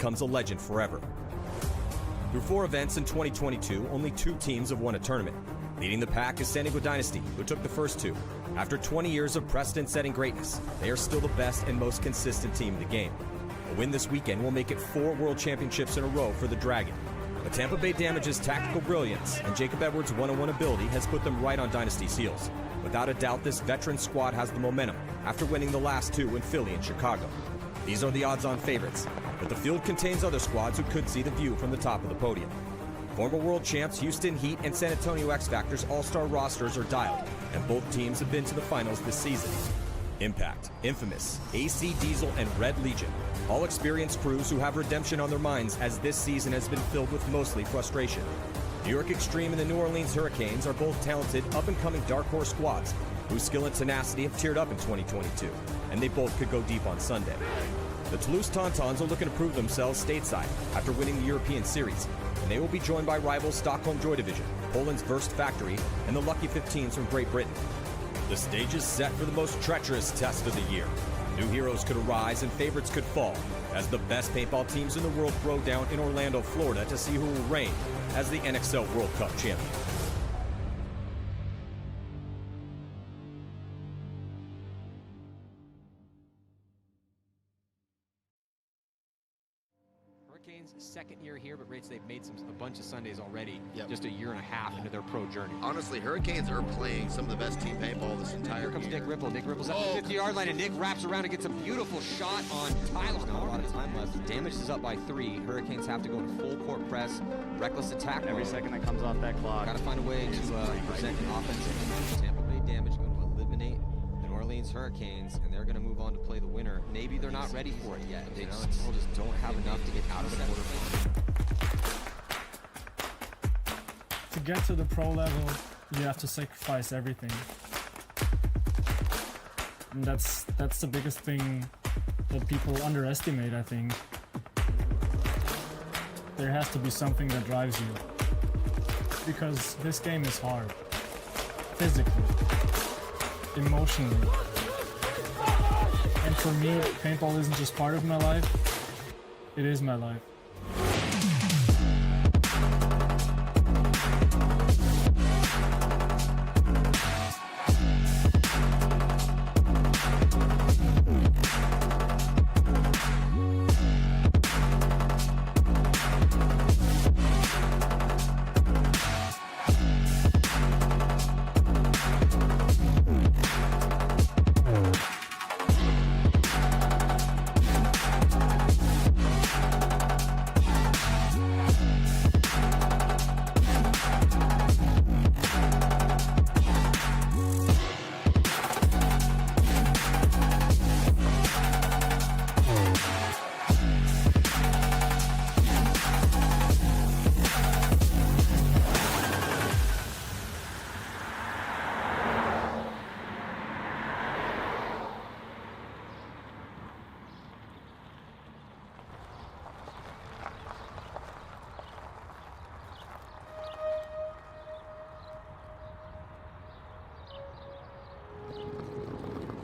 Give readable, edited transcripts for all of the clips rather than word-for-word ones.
becomes a legend forever. Through 4 events in 2022, only 2 teams have won a tournament. Leading the pack is San Diego Dynasty, who took the first 2. After 20 years of precedent-setting greatness, they are still the best and most consistent team in the game. A win this weekend will make it 4 World Championships in a row for the Dragon. But Tampa Bay Damage's tactical brilliance and Jacob Edwards' one-on-one ability has put them right on Dynasty's heels. Without a doubt, this veteran squad has the momentum after winning the last 2 in Philly and Chicago. These are the odds-on favorites, but the field contains other squads who could see the view from the top of the podium. Former world champs Houston Heat and San Antonio X Factor's all-star rosters are dialed, and both teams have been to the finals this season. Impact, Infamous, AC Diesel, and Red Legion, all experienced crews who have redemption on their minds as this season has been filled with mostly frustration. New York Extreme and the New Orleans Hurricanes are both talented, up-and-coming dark horse squads whose skill and tenacity have tiered up in 2022, and they both could go deep on Sunday. The Toulouse Tauntauns are looking to prove themselves stateside after winning the European Series, and they will be joined by rivals Stockholm Joy Division, Poland's Verst Factory, and the Lucky 15s from Great Britain. The stage is set for the most treacherous test of the year. New heroes could arise and favorites could fall, as the best paintball teams in the world throw down in Orlando, Florida to see who will reign as the NXL World Cup champion. Second year here, but rates they've made a bunch of Sundays already, just a year and a half into their pro journey. Honestly, Hurricanes are playing some of the best team paintball this entire year. Here comes year. Nick Ripple. Nick Ripple's at the 50-yard line, and Nick wraps around and gets a beautiful shot on Tyler. Not a lot of time left. Damage is up by 3. Hurricanes have to go in full court press, reckless attack. Every second that comes off that clock. Got to find a way to present an offensive. Tampa Bay Damage going to eliminate the New Orleans Hurricanes, and they're going to move on to play the winner. Maybe they're not ready for it yet. They still just don't have enough to get out of the quarterfinals. To get to the pro level, you have to sacrifice everything. And that's the biggest thing that people underestimate, I think. There has to be something that drives you. Because this game is hard. Physically. Emotionally. And for me, paintball isn't just part of my life, it is my life.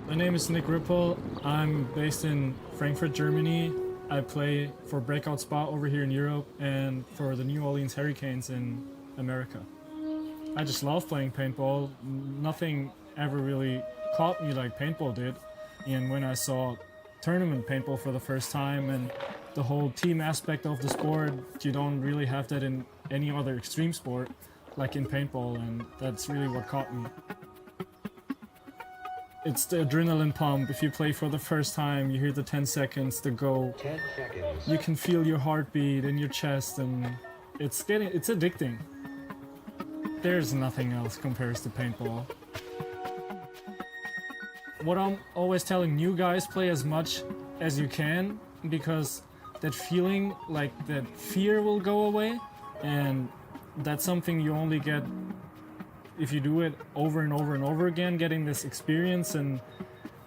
My name is Nick Ripple. I'm based in Frankfurt, Germany. I play for Breakout Spa over here in Europe and for the New Orleans Hurricanes in America. I just love playing paintball. Nothing ever really caught me like paintball did. And when I saw tournament paintball for the first time and the whole team aspect of the sport, you don't really have that in any other extreme sport like in paintball, and that's really what caught me. It's the adrenaline pump. If you play for the first time, you hear the 10 seconds, the go. 10 seconds. You can feel your heartbeat in your chest, and it's addicting. There's nothing else compares to paintball. What I'm always telling new guys, play as much as you can, because that feeling, like that fear will go away, and that's something you only get if you do it over and over and over again, getting this experience and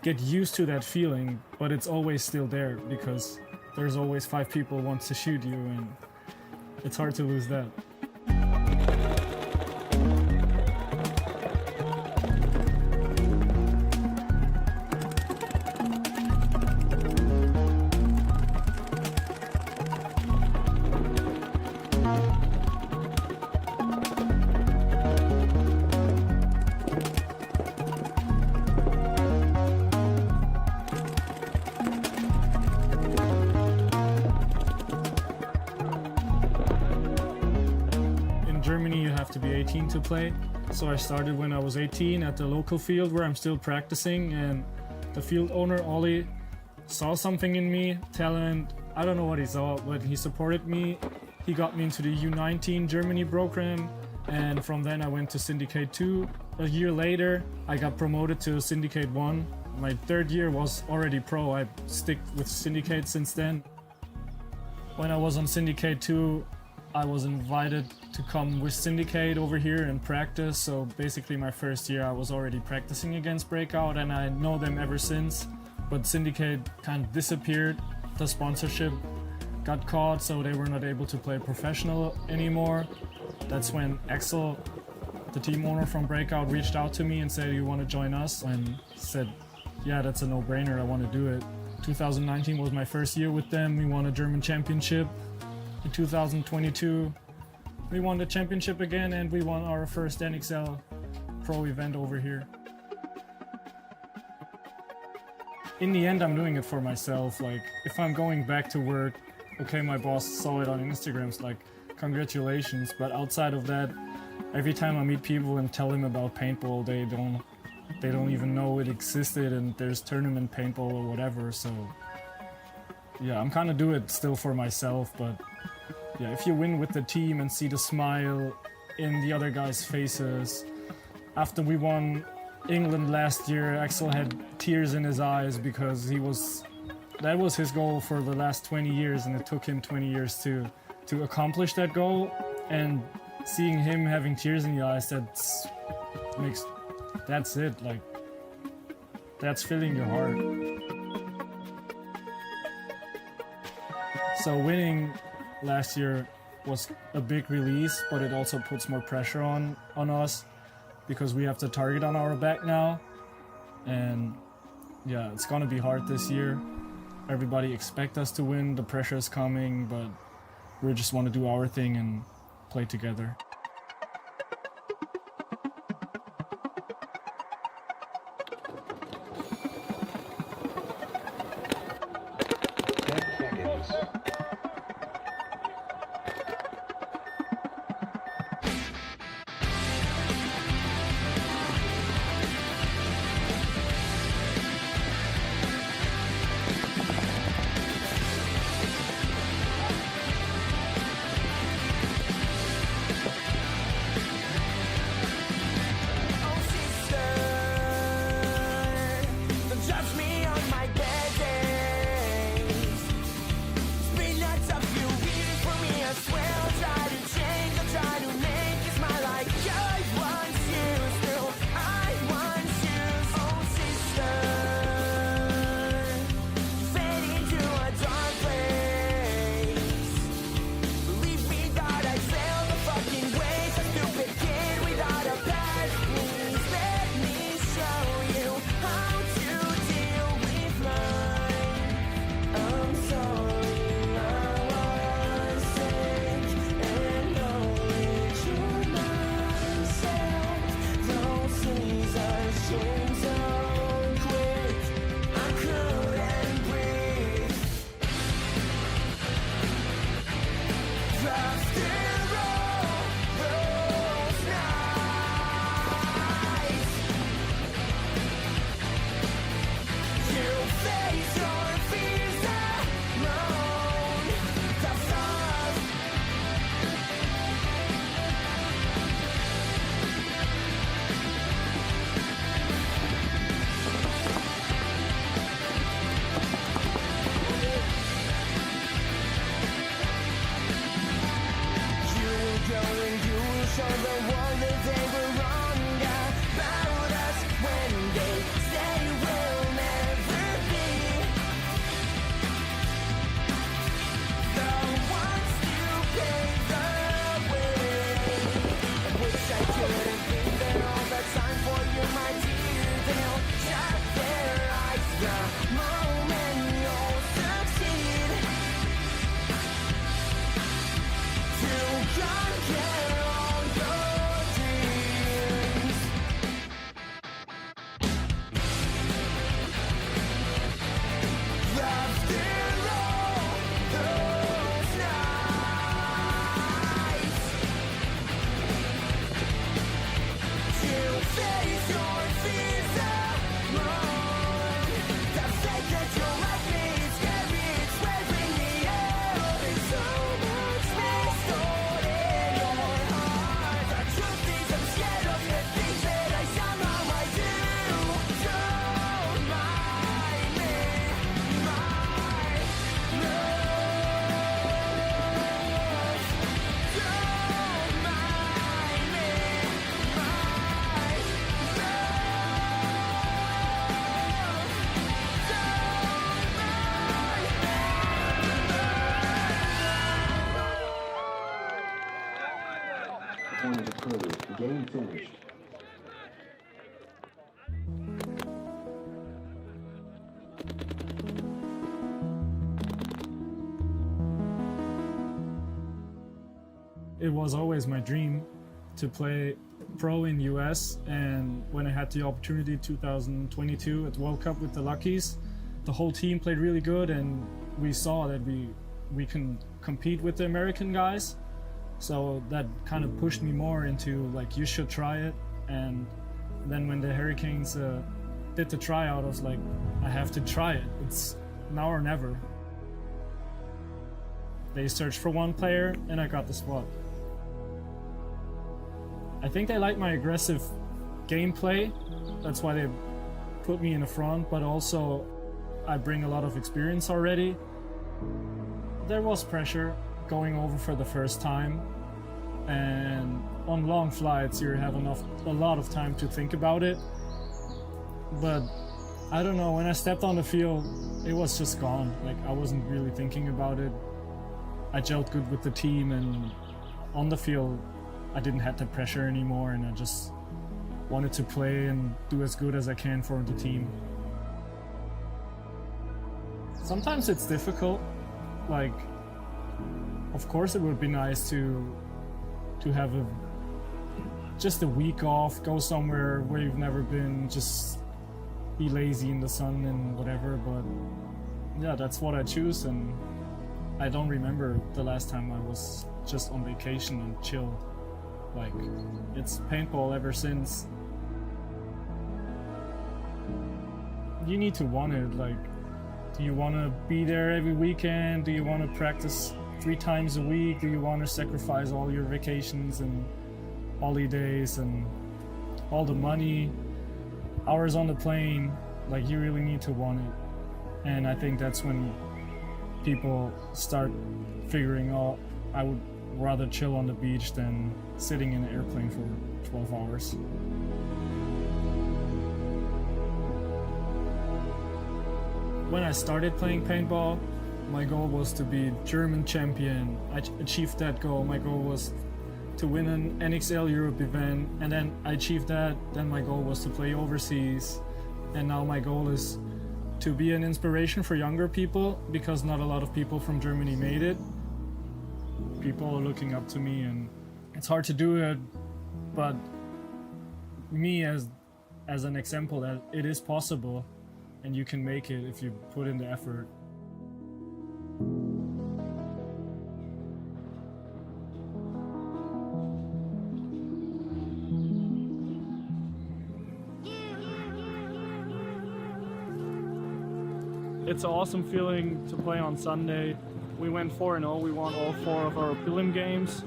get used to that feeling, but it's always still there because there's always 5 people who want to shoot you, and it's hard to lose that. have to be 18 to play. So I started when I was 18 at the local field where I'm still practicing, and the field owner, Ollie, saw something in me, talent. I don't know what he saw, but he supported me. He got me into the U19 Germany program, and from then I went to Syndicate 2. A year later, I got promoted to Syndicate 1. My third year was already pro. I stick with Syndicate since then. When I was on Syndicate 2, I was invited to come with Syndicate over here and practice. So basically my first year I was already practicing against Breakout, and I know them ever since. But Syndicate kind of disappeared. The sponsorship got caught, so they were not able to play professional anymore. That's when Axel, the team owner from Breakout, reached out to me and said, "You want to join us?" And said, "Yeah, that's a no-brainer. I want to do it." 2019 was my first year with them. We won a German championship. In 2022, we won the championship again, and we won our first NXL pro event over here. In the end, I'm doing it for myself. Like, if I'm going back to work, okay, my boss saw it on Instagram, it's like, congratulations. But outside of that, every time I meet people and tell them about paintball, they don't even know it existed and there's tournament paintball or whatever. So yeah, I'm kind of doing it still for myself. But yeah, if you win with the team and see the smile in the other guys' faces. After we won England last year, Axel had tears in his eyes because that was his goal for the last 20 years, and it took him 20 years to accomplish that goal. And seeing him having tears in the eyes, that's it. Like, that's filling your heart. So winning last year was a big release, but it also puts more pressure on us because we have the target on our back now. And yeah, it's gonna be hard this year. Everybody expect us to win, the pressure is coming, but we just want to do our thing and play together. Point is approved. Game finished. It was always my dream to play pro in US, and when I had the opportunity 2022 at World Cup with the Luckies, the whole team played really good and we saw that we can compete with the American guys. So that kind of pushed me more into like, you should try it. And then when the Hurricanes did the tryout, I was like, I have to try it. It's now or never. They searched for one player and I got the spot. I think they like my aggressive gameplay. That's why they put me in the front, but also I bring a lot of experience already. There was pressure going over for the first time, and on long flights you have a lot of time to think about it. But I don't know, when I stepped on the field, it was just gone. Like, I wasn't really thinking about it. I gelled good with the team, and on the field I didn't have the pressure anymore, and I just wanted to play and do as good as I can for the team. Sometimes it's difficult. Like, of course it would be nice to have just a week off, go somewhere where you've never been, just be lazy in the sun and whatever, but yeah, that's what I choose, and I don't remember the last time I was just on vacation and chill. Like, it's paintball ever since. You need to want it. Like, do you want to be there every weekend? Do you want to practice 3 times a week? Do you want to sacrifice all your vacations and holidays and all the money, hours on the plane? Like, you really need to want it. And I think that's when people start figuring out, I would rather chill on the beach than sitting in an airplane for 12 hours. When I started playing paintball, my goal was to be German champion. I achieved that goal. My goal was to win an NXL Europe event, and then I achieved that. Then my goal was to play overseas, and now my goal is to be an inspiration for younger people, because not a lot of people from Germany made it. People are looking up to me, and it's hard to do it, but me as an example that it is possible, and you can make it if you put in the effort. It's an awesome feeling to play on Sunday. We went 4-0, we won all 4 of our prelim games.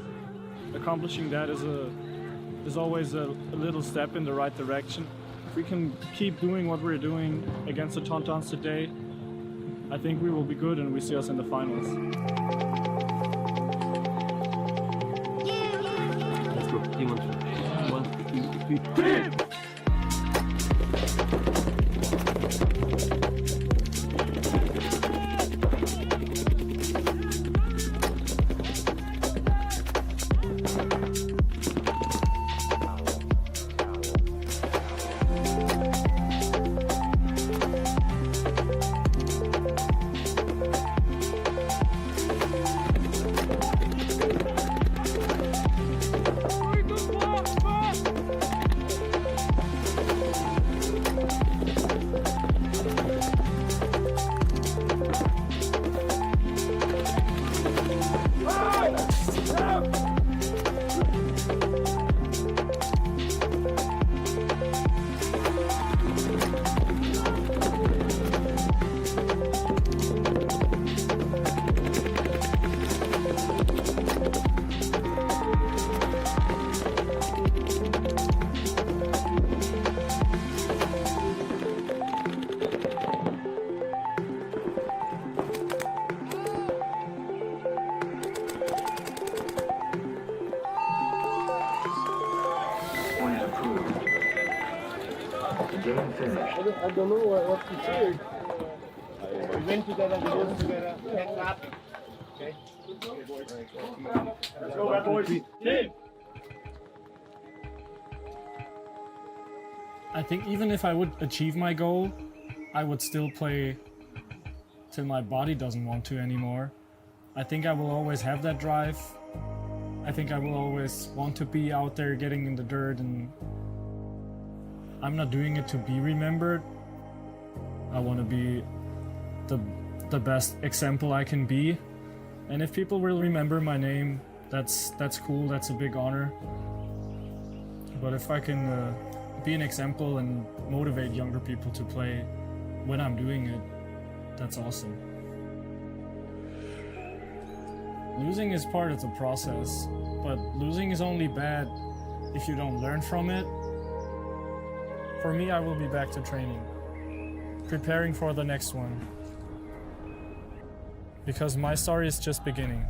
Accomplishing that is always a little step in the right direction. If we can keep doing what we're doing against the Tauntauns today, I think we will be good and we see us in the finals. Let's go. Team on 1, 2, 3. Game finished. I don't know what to say. We went together, we worked together, hang up. Okay. Let's go, bad boys. Team! I think even if I would achieve my goal, I would still play till my body doesn't want to anymore. I think I will always have that drive. I think I will always want to be out there getting in the dirt, and I'm not doing it to be remembered. I want to be the best example I can be. And if people will remember my name, that's cool, that's a big honor. But if I can be an example and motivate younger people to play when I'm doing it, that's awesome. Losing is part of the process, but losing is only bad if you don't learn from it. For me, I will be back to training, preparing for the next one, because my story is just beginning.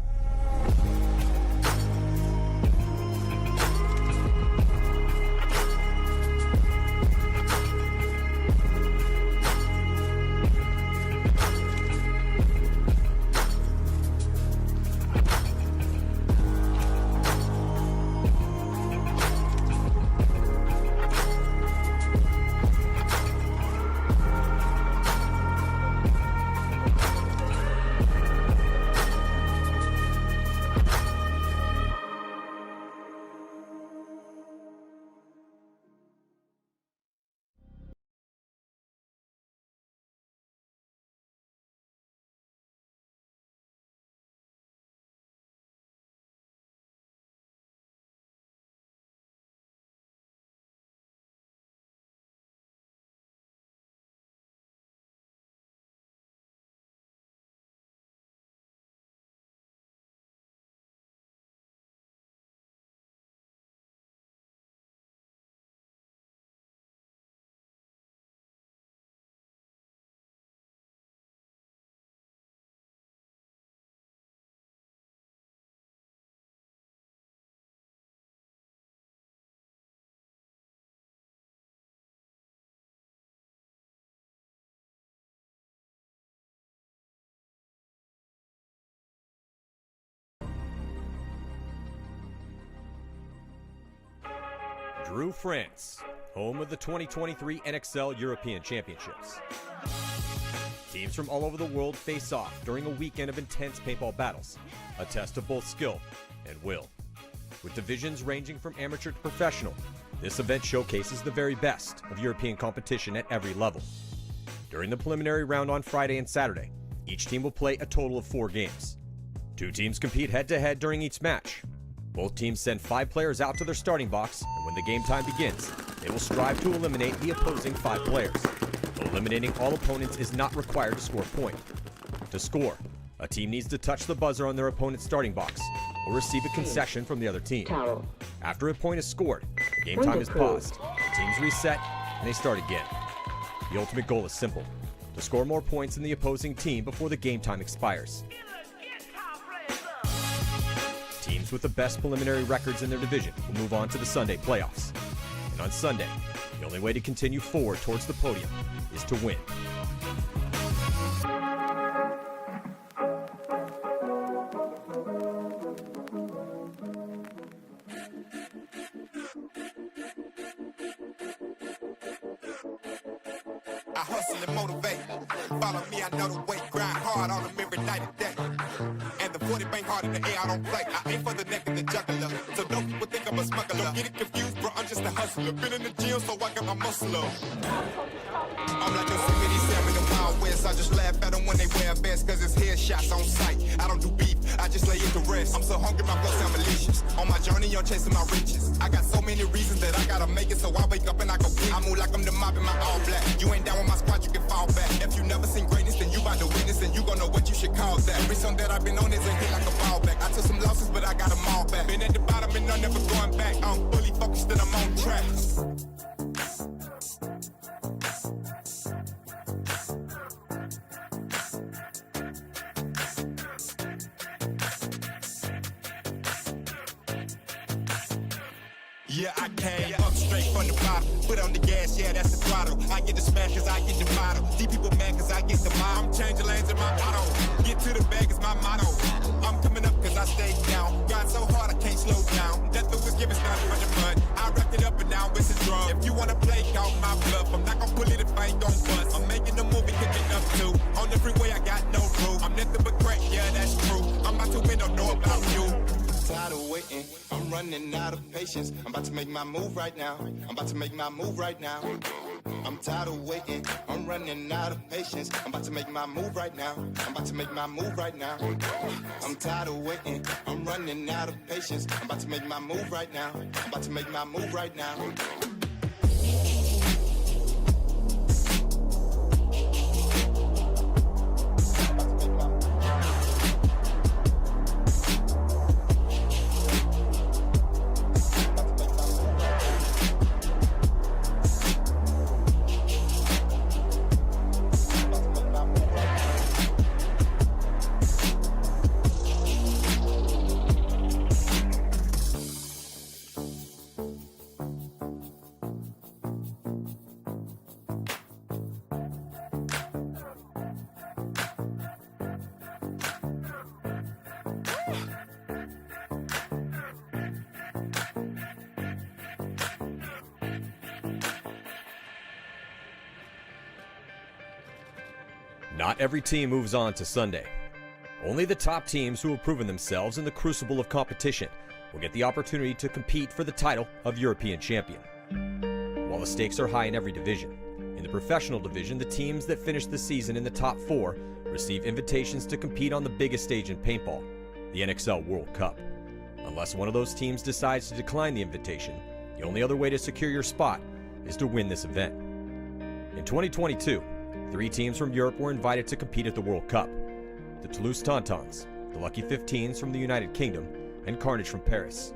Dreux, France, home of the 2023 NXL European Championships. Teams from all over the world face off during a weekend of intense paintball battles, a test of both skill and will. With divisions ranging from amateur to professional, this event showcases the very best of European competition at every level. During the preliminary round on Friday and Saturday, each team will play a total of 4 games. 2 teams compete head-to-head during each match. Both teams send 5 players out to their starting box, and when the game time begins, they will strive to eliminate the opposing 5 players. Eliminating all opponents is not required to score a point. To score, a team needs to touch the buzzer on their opponent's starting box or receive a concession from the other team. After a point is scored, game time is paused, the teams reset, and they start again. The ultimate goal is simple: to score more points than the opposing team before the game time expires. Teams with the best preliminary records in their division will move on to the Sunday playoffs. And on Sunday, the only way to continue forward towards the podium is to win. I hustle and motivate. Follow me, I know the way. Grind hard on them every night and day. And the 40 bang hard in the air, I don't play. I aim for the neck and the jugular. So don't people think I'm a smuggler. Don't get it confused, bro, I'm just a hustler. Been in the gym, so I got my muscle up. I'm like Yosemite Sam in the Wild West. I just laugh at them when they wear vests, cause it's headshots on sight. I don't do beef, I just lay it to rest. I'm so hungry, my blood sound malicious. On my journey, I'm chasing my riches. I got so many reasons that I gotta make it, so I wake up and I go get it. I move like I'm the mob in my all black. You ain't down with my squad, you can fall back. If you never seen greatness, then you about to witness, and you gon' know what you should call that. Every song that I've been on is a hit like a ball back. I took some losses, but I got them all back. Been at the bottom and I'm never going back. I'm fully focused and I'm on track. Yeah, I came up straight from the bottom. Put on the gas, yeah, that's the throttle. I get the smash cause I get the model. These people mad cause I get the mile. I'm changing lanes in my auto. Get to the bag is my motto. I'm coming up cause I stay down. Grind so hard I can't slow down. That the was giving started from the mud. I wrapped it up and now it's a drum. If you wanna play, call my too we don't know about you. Tired of waiting, I'm running out of patience. I'm about to make my move right now. I'm about to make my move right now. I'm tired of waiting, I'm running out of patience. I'm about to make my move right now. I'm about to make my move right now. I'm tired of waiting, I'm running out of patience. I'm about to make my move right now. I'm about to make my move right now. Not every team moves on to Sunday. Only the top teams who have proven themselves in the crucible of competition will get the opportunity to compete for the title of European champion. While the stakes are high in every division, in the professional division, the teams that finish the season in the top 4 receive invitations to compete on the biggest stage in paintball, the NXL World Cup. Unless one of those teams decides to decline the invitation, the only other way to secure your spot is to win this event. In 2022, 3 teams from Europe were invited to compete at the World Cup: the Toulouse Tauntauns, the Lucky 15s from the United Kingdom, and Carnage from Paris.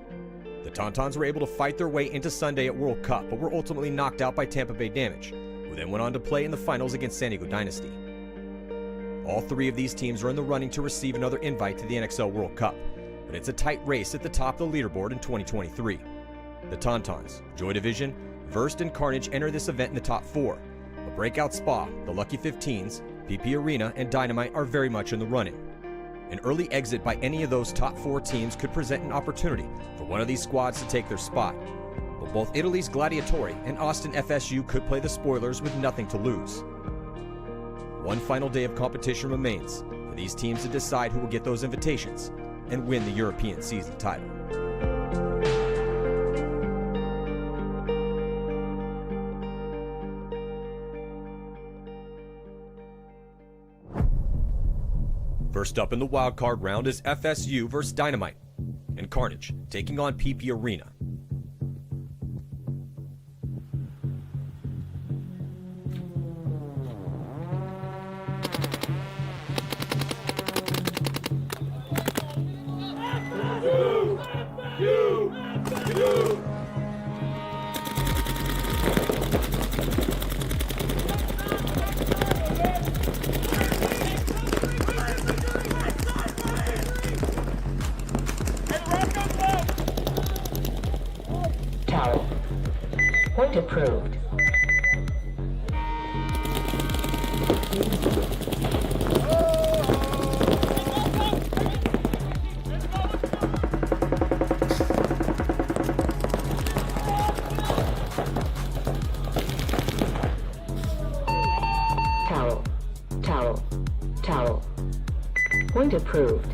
The Tauntauns were able to fight their way into Sunday at World Cup, but were ultimately knocked out by Tampa Bay Damage, who then went on to play in the finals against San Diego Dynasty. All 3 of these teams are in the running to receive another invite to the NXL World Cup, but it's a tight race at the top of the leaderboard in 2023. The Tauntauns, Joy Division, Verst, and Carnage enter this event in the top 4. But Breakout Spa, the Lucky 15s, PP Arena, and Dynamite are very much in the running. An early exit by any of those top 4 teams could present an opportunity for one of these squads to take their spot. But both Italy's Gladiatori and Austin FSU could play the spoilers with nothing to lose. One final day of competition remains for these teams to decide who will get those invitations and win the European season title. First up in the wildcard round is FSU versus Dynamite, and Carnage taking on PP Arena. Point approved. Towel, towel, towel. Point approved.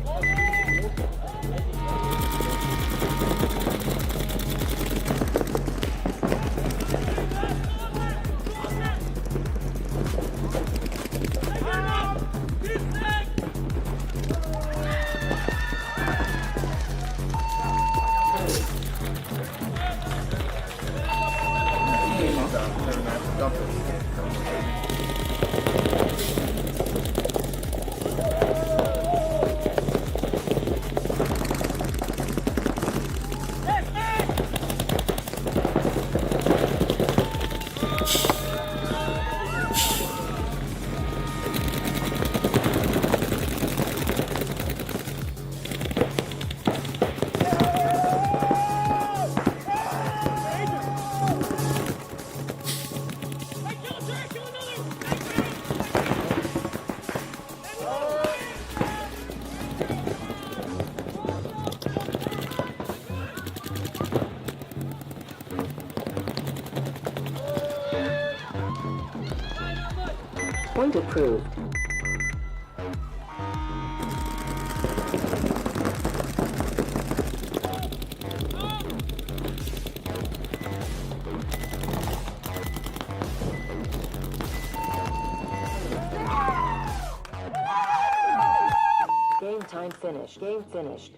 Point approved. finished. Game finished.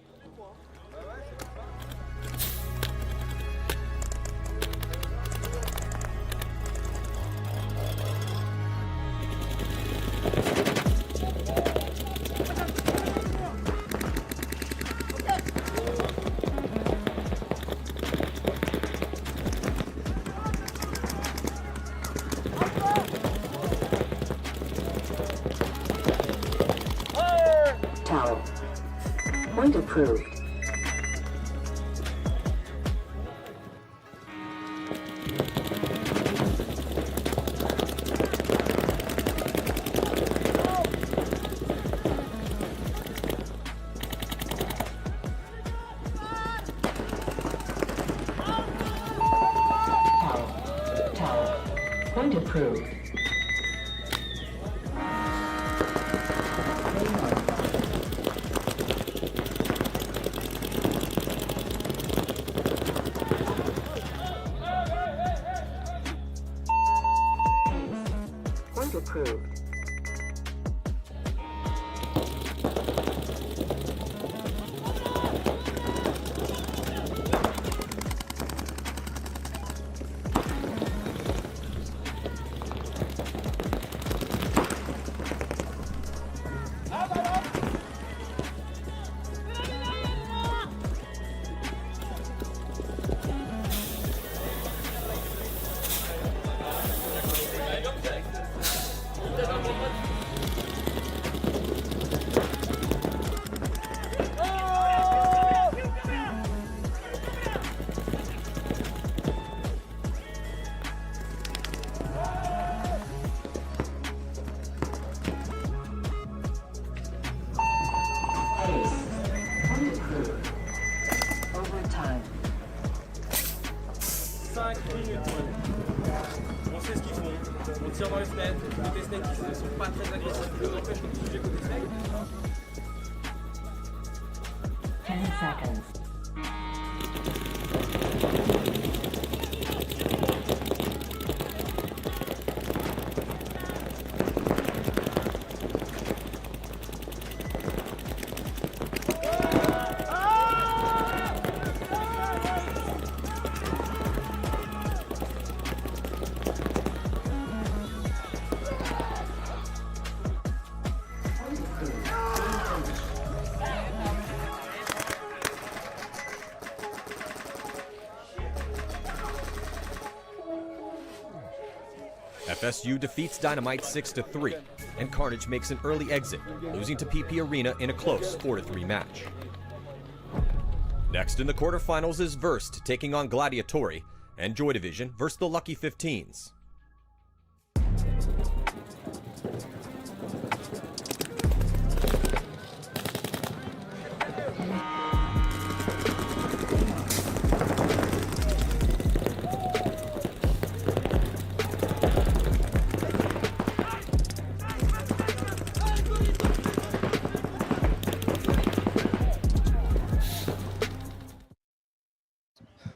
Towel. Point approved. Towel. Point approved. Point approved. Overtime. 5 minutes. On sait ce qu'ils font. On tire dans les fenêtres. Côté snake, ils ne sont pas très agressifs. Ils nous empêchent de bouger côté snake. 10 seconds. FSU defeats Dynamite 6-3, and Carnage makes an early exit, losing to PP Arena in a close 4-3 match. Next in the quarterfinals is Verst taking on Gladiatori, and Joy Division versus the Lucky 15s.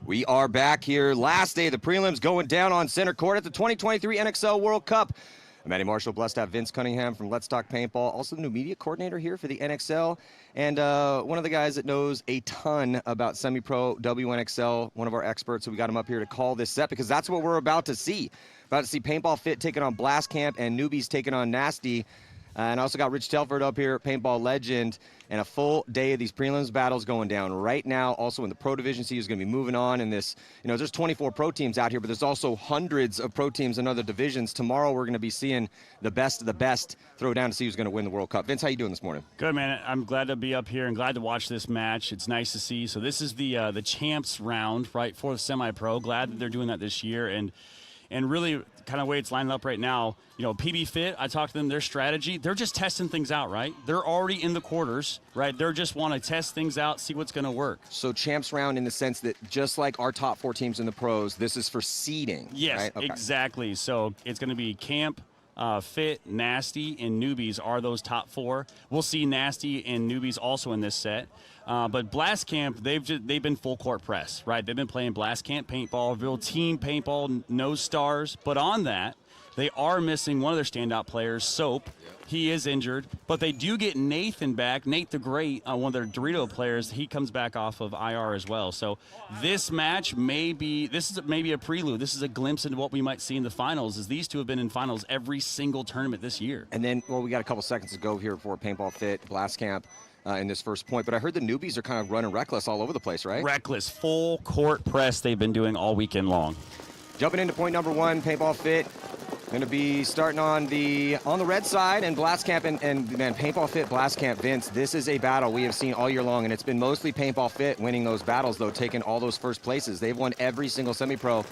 We are back here. Last day of the prelims going down on center court at the 2023 NXL World Cup. I'm Matty Marshall, blessed to have Vince Cunningham from Let's Talk Paintball, also the new media coordinator here for the NXL, and one of the guys that knows a ton about semi-pro WNXL, one of our experts, so we got him up here to call this set because that's what we're about to see. About to see Paintball Fit taking on Blast Camp and Newbies taking on Nasty. And I also got Rich Telford up here, Paintball legend, and a full day of these prelims battles going down right now. Also in the pro division, see who's going to be moving on in this. You know, there's 24 pro teams out here, but there's also hundreds of pro teams in other divisions. Tomorrow we're going to be seeing the best of the best throw down to see who's going to win the World Cup. Vince, how you doing this morning? Good, man. I'm glad to be up here and glad to watch this match. It's nice to see. So this is the champs round, right, for the semi-pro. Glad that they're doing that this year. And really kind of way it's lined up right now, you know, PB Fit, I talked to them, their strategy, they're just testing things out, right? They're already in the quarters, right? They're just want to test things out, see what's going to work. So champs round in the sense that just like our top 4 teams in the pros, this is for seeding, yes, right? Okay. Exactly. So it's going to be Camp, Fit, Nasty, and Newbies are those top 4. We'll see Nasty and Newbies also in this set. But Blast Camp, they've been full court press, right? They've been playing Blast Camp paintball, real team paintball, no stars. But on that, They are missing one of their standout players, Soap. He is injured, but they do get Nathan back. Nate the Great, one of their Dorito players, he comes back off of IR as well. So this match this is maybe a prelude. This is a glimpse into what we might see in the finals, as these two have been in finals every single tournament this year. And then, well, we got a couple seconds to go here for Paintball Fit, Blast Camp in this first point. But I heard the newbies are kind of running reckless all over the place, right? Reckless, full court press they've been doing all weekend long. Jumping into point number 1, Paintball Fit. Going to be starting on the red side, and Blast Camp and man, Paintball Fit, Blast Camp, Vince, this is a battle we have seen all year long, and it's been mostly Paintball Fit winning those battles, though, taking all those first places. They've won every single semi-pro.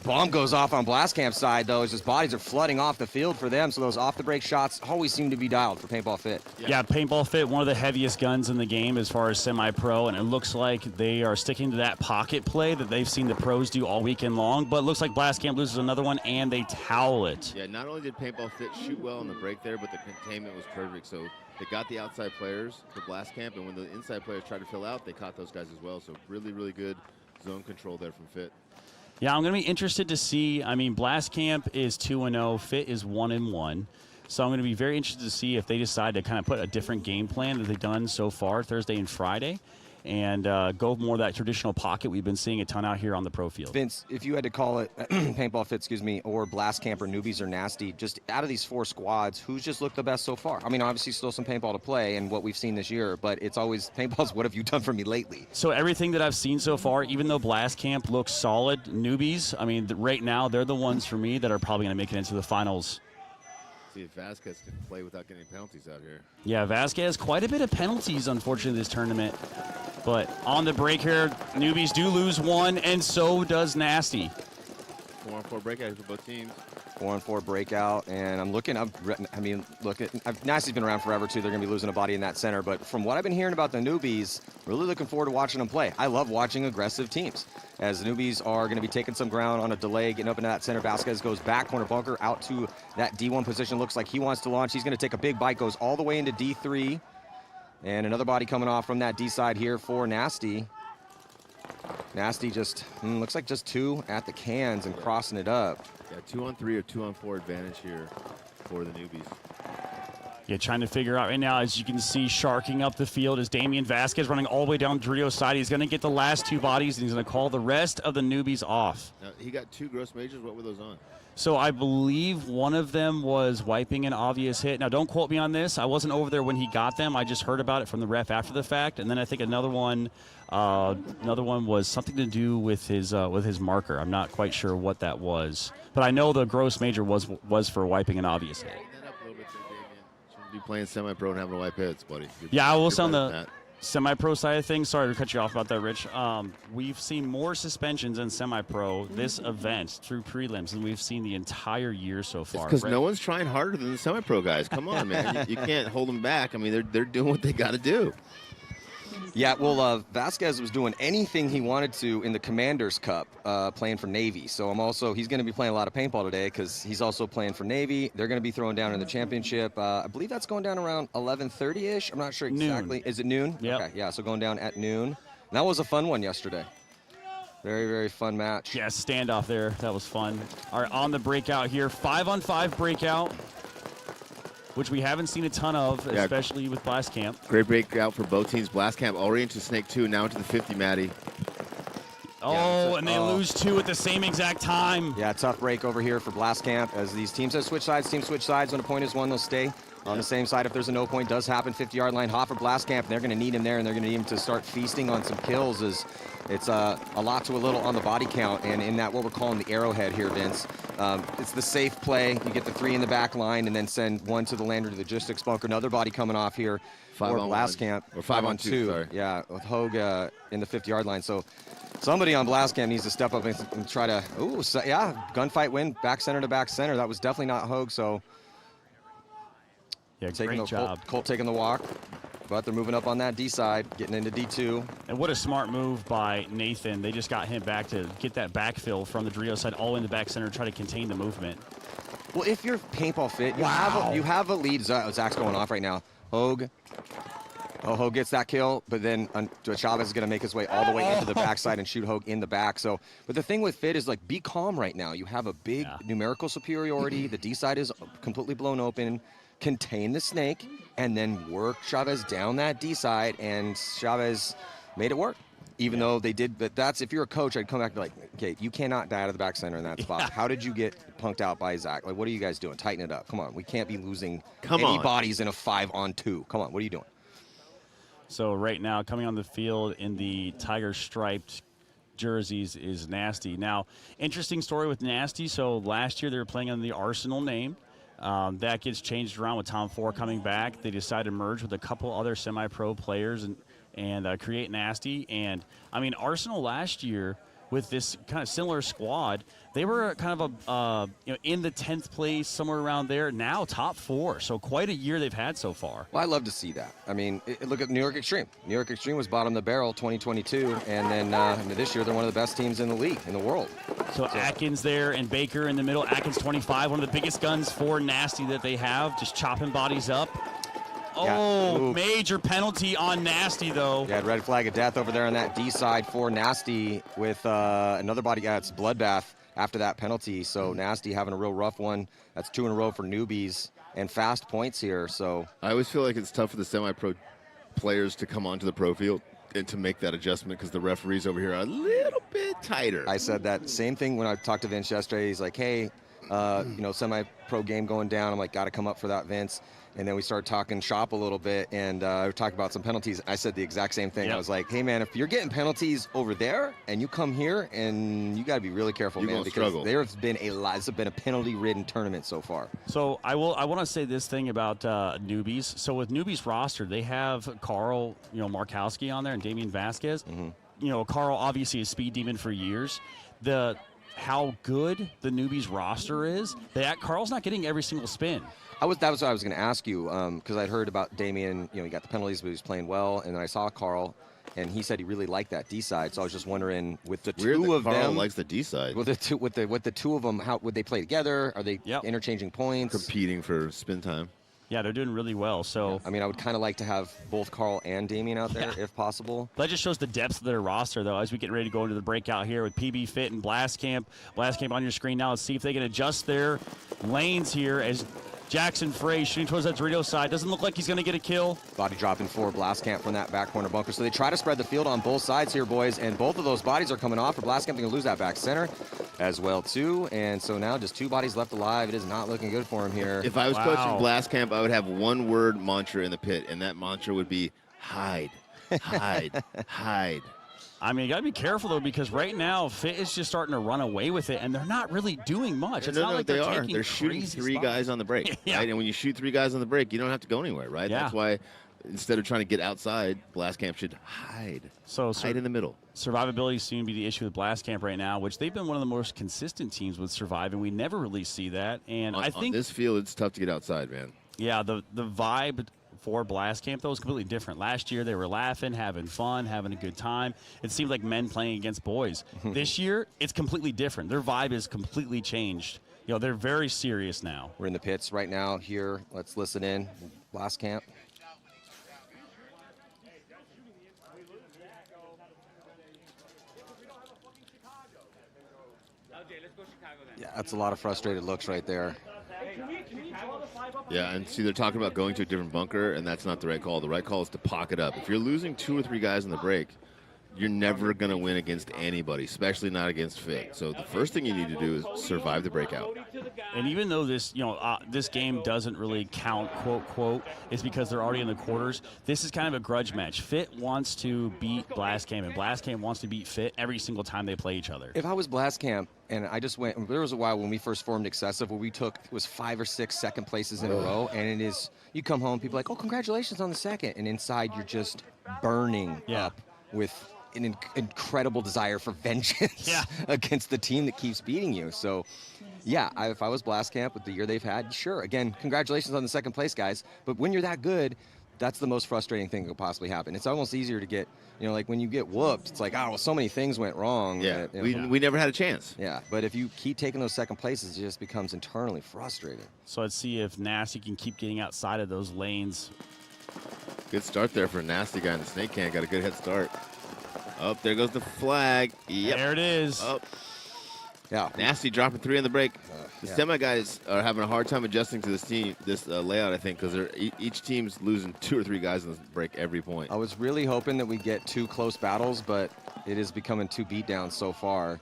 Bomb goes off on Blast Camp's side, though, as just bodies are flooding off the field for them, so those off-the-break shots always seem to be dialed for Paintball Fit. Yeah, Paintball Fit, one of the heaviest guns in the game as far as semi-pro, and it looks like they are sticking to that pocket play that they've seen the pros do all weekend long, but it looks like Blast Camp loses another one, and they towel it. Yeah, not only did Paintball Fit shoot well on the break there, but the containment was perfect, so they got the outside players for Blast Camp, and when the inside players tried to fill out, they caught those guys as well, so really, really good zone control there from Fit. Yeah, I'm going to be interested to see. I mean, Blast Camp is 2-0, Fit is 1-1. So I'm going to be very interested to see if they decide to kind of put a different game plan that they've done so far Thursday and Friday, and go more of that traditional pocket we've been seeing a ton out here on the pro field. Vince, if you had to call it Paintball Fit, or Blast Camp or Newbies or Nasty, just out of these 4 squads, who's just looked the best so far? I mean, obviously still some paintball to play and what we've seen this year, but it's always paintball's what have you done for me lately? So everything that I've seen so far, even though Blast Camp looks solid, Newbies, I mean, right now they're the ones for me that are probably going to make it into the finals. See if Vasquez can play without getting penalties out here. Yeah, Vasquez, quite a bit of penalties, unfortunately, this tournament. But on the break here, Newbies do lose one, and so does Nasty. 4-on-4 breakout for both teams. 4-on-4 breakout, and I'm looking. Nasty's been around forever too. They're going to be losing a body in that center, but from what I've been hearing about the Newbies, really looking forward to watching them play. I love watching aggressive teams, as the Newbies are going to be taking some ground on a delay, getting up into that center. Vasquez goes back corner bunker out to that D1 position. Looks like he wants to launch. He's going to take a big bite, goes all the way into D3, and another body coming off from that D side here for Nasty. Nasty just looks like just 2 at the cans and crossing it up. Yeah, 2-on-3 or 2-on-4 advantage here for the Newbies. Yeah, trying to figure out right now, as you can see, sharking up the field is Damian Vasquez running all the way down Dorito's side. He's going to get the last 2 bodies, and he's going to call the rest of the Newbies off. Now, he got 2 gross majors. What were those on? So I believe one of them was wiping an obvious hit. Now, don't quote me on this. I wasn't over there when he got them. I just heard about it from the ref after the fact. And then I think another one was something to do with his marker. I'm not quite sure what that was, but I know the gross major was for wiping an obvious hit. That up a little bit there, Damian. Shouldn't be playing semi-pro and having a wipe hits, buddy. Yeah, I will say on the semi-pro side of things, sorry to cut you off about that, Rich. We've seen more suspensions in semi-pro this event through prelims than we've seen the entire year so far. Because no one's trying harder than the semi-pro guys. Come on, man. You can't hold them back. I mean, they're doing what they got to do. Yeah, well, Vasquez was doing anything he wanted to in the Commanders Cup, playing for Navy. So he's going to be playing a lot of paintball today because he's also playing for Navy. They're going to be throwing down in the championship. I believe that's going down around 11:30-ish. I'm not sure exactly. Noon. Is it noon? Yep. Okay, yeah, so going down at noon. And that was a fun one yesterday. Very, very fun match. Yeah, standoff there. That was fun. All right, on the breakout here, 5-on-5 breakout, which we haven't seen a ton of, especially with Blast Camp. Great breakout for both teams. Blast Camp already into Snake 2, now into the 50, Matty. Oh, and they lose 2 at the same exact time. Yeah, tough break over here for Blast Camp as these teams have switched sides. Teams switch sides. When a point is won, they'll stay on the same side. If there's a no point, does happen. 50-yard line, hot for Blast Camp. They're going to need him there, and they're going to need him to start feasting on some kills. As it's a lot to a little on the body count, and in that what we're calling the arrowhead here, Vince. It's the safe play. You get the 3 in the back line, and then send 1 to the lander to the logistics bunker. Another body coming off here for Blast Camp. Or 5-on-2. Sorry. Yeah, with Hogue in the 50-yard line. So somebody on Blast Camp needs to step up and try to, gunfight win, back center to back center. That was definitely not Hogue, so. Yeah, great job. Colt taking the walk, but they're moving up on that D side, getting into D2. And what a smart move by Nathan. They just got him back to get that backfill from the Dorito side all in the back center, try to contain the movement. Well, if you're paintball fit, you have a lead. Zach's going off right now. Hogue Hogue gets that kill, but then Chavez is going to make his way all the way into the backside and shoot Hogue in the back. So, but the thing with Fit is, like, be calm right now. You have a big numerical superiority. The D side is completely blown open. Contain the snake, and then work Chavez down that D side, and Chavez made it work. Even though they did, but that's, if you're a coach, I'd come back and be like, okay, you cannot die out of the back center in that spot. How did you get punked out by Zach? Like, what are you guys doing? Tighten it up. Come on. We can't be losing any bodies in a 5-on-2. Come on. What are you doing? So right now, coming on the field in the tiger striped jerseys is Nasty. Now, interesting story with Nasty. So last year they were playing under the Arsenal name. That gets changed around with Tom Ford coming back. They decided to merge with a couple other semi-pro players and create Nasty. And, I mean, Arsenal last year with this kind of similar squad, they were kind of in the 10th place, somewhere around there. Now top 4. So quite a year they've had so far. Well, I love to see that. I mean, look at New York Extreme. New York Extreme was bottom of the barrel 2022, and then this year they're one of the best teams in the league, in the world. So Atkins there and Baker in the middle. Atkins 25, one of the biggest guns for Nasty that they have, just chopping bodies up. Oh, major penalty on Nasty, though. Yeah, red flag of death over there on that D side for Nasty with another body. Yeah, it's bloodbath after that penalty. So Nasty having a real rough one. That's 2 in a row for newbies and fast points here. So I always feel like it's tough for the semi-pro players to come onto the pro field and to make that adjustment because the referees over here are a little bit tighter. I said that same thing when I talked to Vince yesterday. He's like, hey, semi-pro game going down. I'm like, got to come up for that, Vince. And then we started talking shop a little bit, and we were talking about some penalties. I said the exact same thing. Yep. I was like, hey, man, if you're getting penalties over there and you come here, and you got to be really careful, man, because there's been a lot. This has been a penalty-ridden tournament so far. So I want to say this thing about newbies. So with newbies roster, they have Carl, Markowski on there and Damian Vasquez. Mm-hmm. Carl obviously a speed demon for years. How good the newbies roster is, Carl's not getting every single spin. That was what I was going to ask you, because I'd heard about Damian. He got the penalties, but he was playing well. And then I saw Carl, and he said he really liked that D side. So I was just wondering, with the two of them, Carl likes the D side. With the two of them, how would they play together? Are they interchanging points, competing for spin time? Yeah, they're doing really well. So I mean, I would kind of like to have both Carl and Damian out there if possible. That just shows the depth of their roster, though, as we get ready to go into the breakout here with PB Fit and Blast Camp. Blast Camp on your screen now. Let's see if they can adjust their lanes here as Jackson Frey shooting towards that Dorito side. Doesn't look like he's going to get a kill. Body dropping for Blast Camp from that back corner bunker. So they try to spread the field on both sides here, boys, and both of those bodies are coming off. For Blast Camp, they're going to lose that back center as well, too. And so now just 2 bodies left alive. It is not looking good for him here. If I was coaching Blast Camp, I would have one word mantra in the pit, and that mantra would be hide, hide, hide. I mean, you got to be careful, though, because right now, Fit is just starting to run away with it, and they're not really doing much. It's not like they're taking They're shooting 3 spots. guys on the break, right? And when you shoot 3 guys on the break, you don't have to go anywhere, right? Yeah. That's why instead of trying to get outside, Blast Camp should hide. Hide in the middle. Survivability seems to be the issue with Blast Camp right now, which they've been one of the most consistent teams with surviving. We never really see that. And I think on this field, it's tough to get outside, man. Yeah, the vibe for Blast Camp, though, is completely different. Last year, they were laughing, having fun, having a good time. It seemed like men playing against boys. This year, it's completely different. Their vibe is completely changed. They're very serious now. We're in the pits right now here. Let's listen in. Blast Camp. Yeah, that's a lot of frustrated looks right there. Yeah, and see, they're talking about going to a different bunker, and that's not the right call. The right call is to pocket up. If you're losing 2 or 3 guys in the break, you're never going to win against anybody, especially not against Fit. So the first thing you need to do is survive the breakout. And even though this, this game doesn't really count, quote, quote, it's because they're already in the quarters. This is kind of a grudge match. Fit wants to beat Blast Camp, and Blast Camp wants to beat Fit every single time they play each other. If I was Blast Camp, and I just went, there was a while when we first formed Excessive where we took, it was 5 or 6 second places in a row, and it is, you come home, people are like, oh, congratulations on the second, and inside you're just burning up with an incredible desire for vengeance against the team that keeps beating you. So, yeah, if I was Blast Camp with the year they've had, sure, again, congratulations on the second place, guys, but when you're that good, that's the most frustrating thing that could possibly happen. It's almost easier to get, like when you get whooped, it's like, oh, well, so many things went wrong. Yeah, we never had a chance. Yeah, but if you keep taking those second places, it just becomes internally frustrating. So let's see if Nasty can keep getting outside of those lanes. Good start there for a nasty guy in the snake can. Got a good head start. Up there goes the flag. Yep. There it is. Up. Yeah. Nasty dropping 3 on the break. The semi guys are having a hard time adjusting to this layout, I think, because each team's losing 2 or 3 guys on the break every point. I was really hoping that we get 2 close battles, but it is becoming 2 beatdowns so far.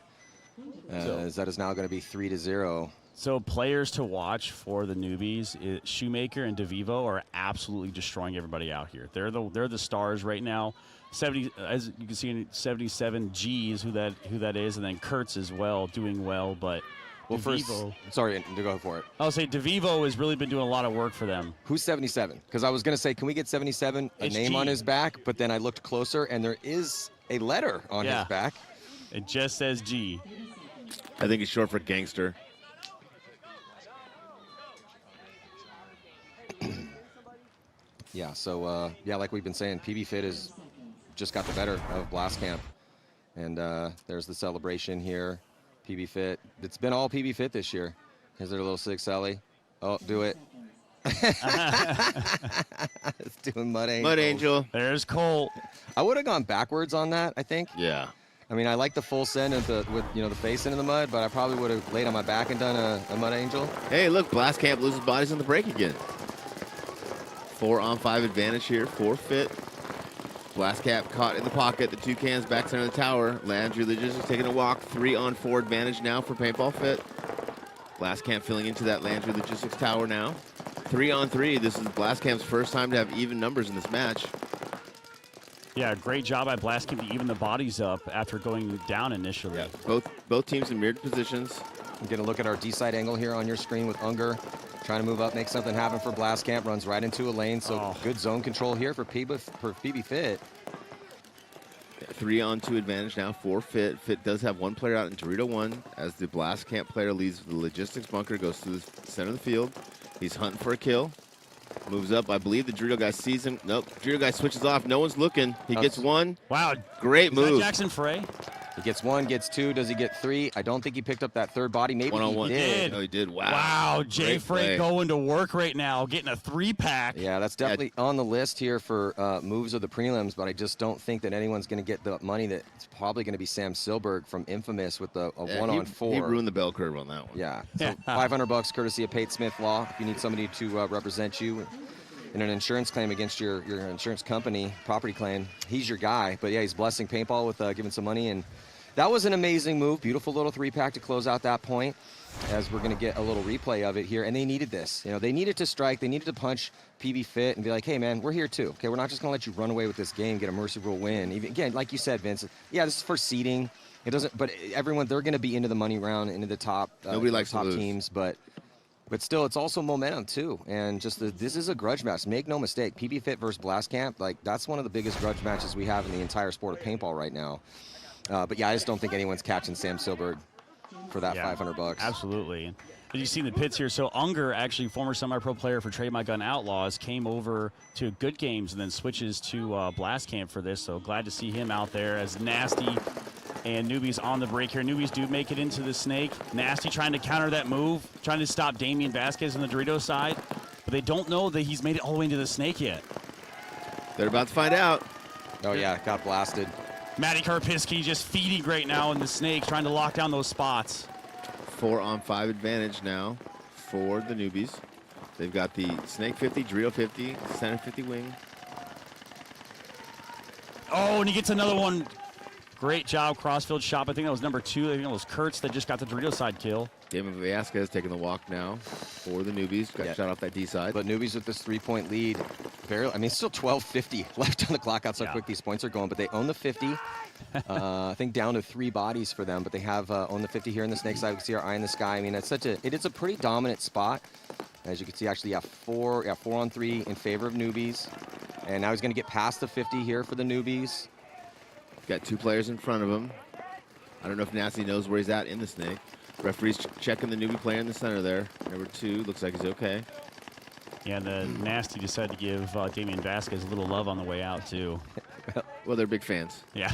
As that is now going to be 3-0. So players to watch for the newbies, Shoemaker and DeVivo are absolutely destroying everybody out here. They're the stars right now. 70, as you can see, 77 G's who that is, and then Kurtz as well, doing well. But well, DeVivo, sorry to go for it. I'll say DeVivo has really been doing a lot of work for them. Who's 77? Because I was going to say, can we get 77 a name G. on his back? But then I looked closer, and there is a letter on his back. It just says G. I think it's short for gangster. Yeah, so, like we've been saying, PB Fit has just got the better of Blast Camp. And there's the celebration here. PB Fit. It's been all PB Fit this year. Here's their little 6Ellie. Oh, do it. It's doing Mud Angel. Mud Angel. There's Colt. I would have gone backwards on that, I think. Yeah. I mean, I like the full send with the face into the mud, but I probably would have laid on my back and done a Mud Angel. Hey, look, Blast Camp loses bodies on the break again. 4-on-5 advantage here for Fit. Blast Camp caught in the pocket. The 2 cans back center of the tower. Landry Logistics taking a walk. 3-on-4 advantage now for Paintball Fit. Blast Camp filling into that Landry Logistics tower now. 3-on-3. This is Blast Camp's first time to have even numbers in this match. Yeah, great job by Blast Camp to even the bodies up after going down initially. Yeah, both teams in mirrored positions. I'm going to look at our D-side angle here on your screen with Unger. Trying to move up, make something happen for Blast Camp. Runs right into a lane, so good zone control here for PB Fit. 3-on-2 advantage now for Fit. Fit does have 1 player out in Dorito 1 as the Blast Camp player leaves the logistics bunker, goes to the center of the field. He's hunting for a kill. Moves up. I believe the Dorito guy sees him. Nope. Dorito guy switches off. No one's looking. He gets 1. Wow. Great move. Is that Jackson Frey? He gets 1, gets 2. Does he get 3? I don't think he picked up that 3rd body. Maybe one-on-one. he did. No, he did. Wow. Wow, Jay Frey going to work right now, getting a 3-pack. Yeah, that's definitely on the list here for moves of the prelims, but I just don't think that anyone's going to get the money. That it's probably going to be Sam Silberg from Infamous with a 1-on-4. He ruined the bell curve on that one. Yeah. So $500 courtesy of Pate Smith Law. If you need somebody to represent you in an insurance claim against your insurance company, property claim, he's your guy. But yeah, he's blessing Paintball with giving some money, and that was an amazing move. Beautiful little 3-pack to close out that point, as we're going to get a little replay of it here. And they needed this. You know, they needed to strike. They needed to punch PB Fit and be like, hey, man, we're here too. Okay, we're not just going to let you run away with this game, get a mercy rule win. Even, again, like you said, Vince, yeah, this is for seeding. It doesn't, but everyone, they're going to be into the money round, into the top, Nobody likes top to lose. teams, but still, it's also momentum too. And just this is a grudge match. Make no mistake, PB Fit versus Blast Camp, like that's one of the biggest grudge matches we have in the entire sport of paintball right now. But yeah, I just don't think anyone's catching Sam Silberg for that $500. Absolutely. As you see in the pits here, so Unger, actually former semi-pro player for Trade My Gun Outlaws, came over to Good Games and then switches to Blast Camp for this. So glad to see him out there as Nasty and Newbies on the break here. Newbies do make it into the snake. Nasty trying to counter that move, trying to stop Damian Vasquez on the Dorito side, but they don't know that he's made it all the way into the snake yet. They're about to find out. Oh yeah, got blasted. Matty Karpiski just feeding right now in the snake, trying to lock down those spots. 4-on-5 advantage now for the newbies. They've got the snake 50, Dorito 50, center 50 wing. Oh, and he gets another one. Great job, crossfield shot. I think that was number 2. I think it was Kurtz that just got the Dorito side kill. Damon Vasquez taking the walk now for the newbies. Got shot off that D side. But newbies with this 3-point lead. Barely, I mean, it's still 12:50 left on the clock. That's how quick these points are going. But they own the 50. I think down to 3 bodies for them. But they have owned the 50 here in the snake side. We can see our eye in the sky. I mean, it is a pretty dominant spot. As you can see, actually, 4-on-3 in favor of newbies. And now he's going to get past the 50 here for the newbies. Got 2 players in front of him. I don't know if Nasty knows where he's at in the snake. Referee's checking the newbie player in the center there. Number 2, looks like he's okay. Yeah, the Nasty decided to give Damian Vasquez a little love on the way out, too. Well, they're big fans. Yeah.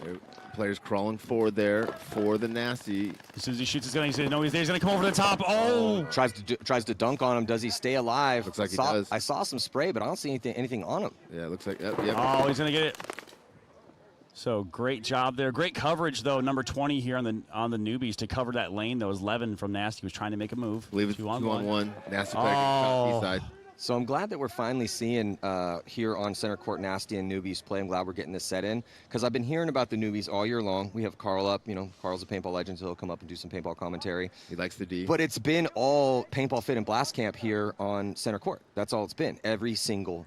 They're players crawling forward there for the Nasty. As soon as he shoots his gun, he's going to come over the top. Oh! Tries to dunk on him. Does he stay alive? Looks like he does. I saw some spray, but I don't see anything on him. Yeah, it looks like. Yep. Oh, he's going to get it. So great job there. Great coverage, though, number 20 here on the newbies to cover that lane. That was Levin from Nasty. He was trying to make a move. I believe it's 2-on-1. Nasty player getting shot east side. So I'm glad that we're finally seeing here on center court Nasty and newbies play. I'm glad we're getting this set in because I've been hearing about the newbies all year long. We have Carl up. You know, Carl's a paintball legend, so he'll come up and do some paintball commentary. He likes the D. But it's been all paintball fit and blast camp here on center court. That's all it's been. Every single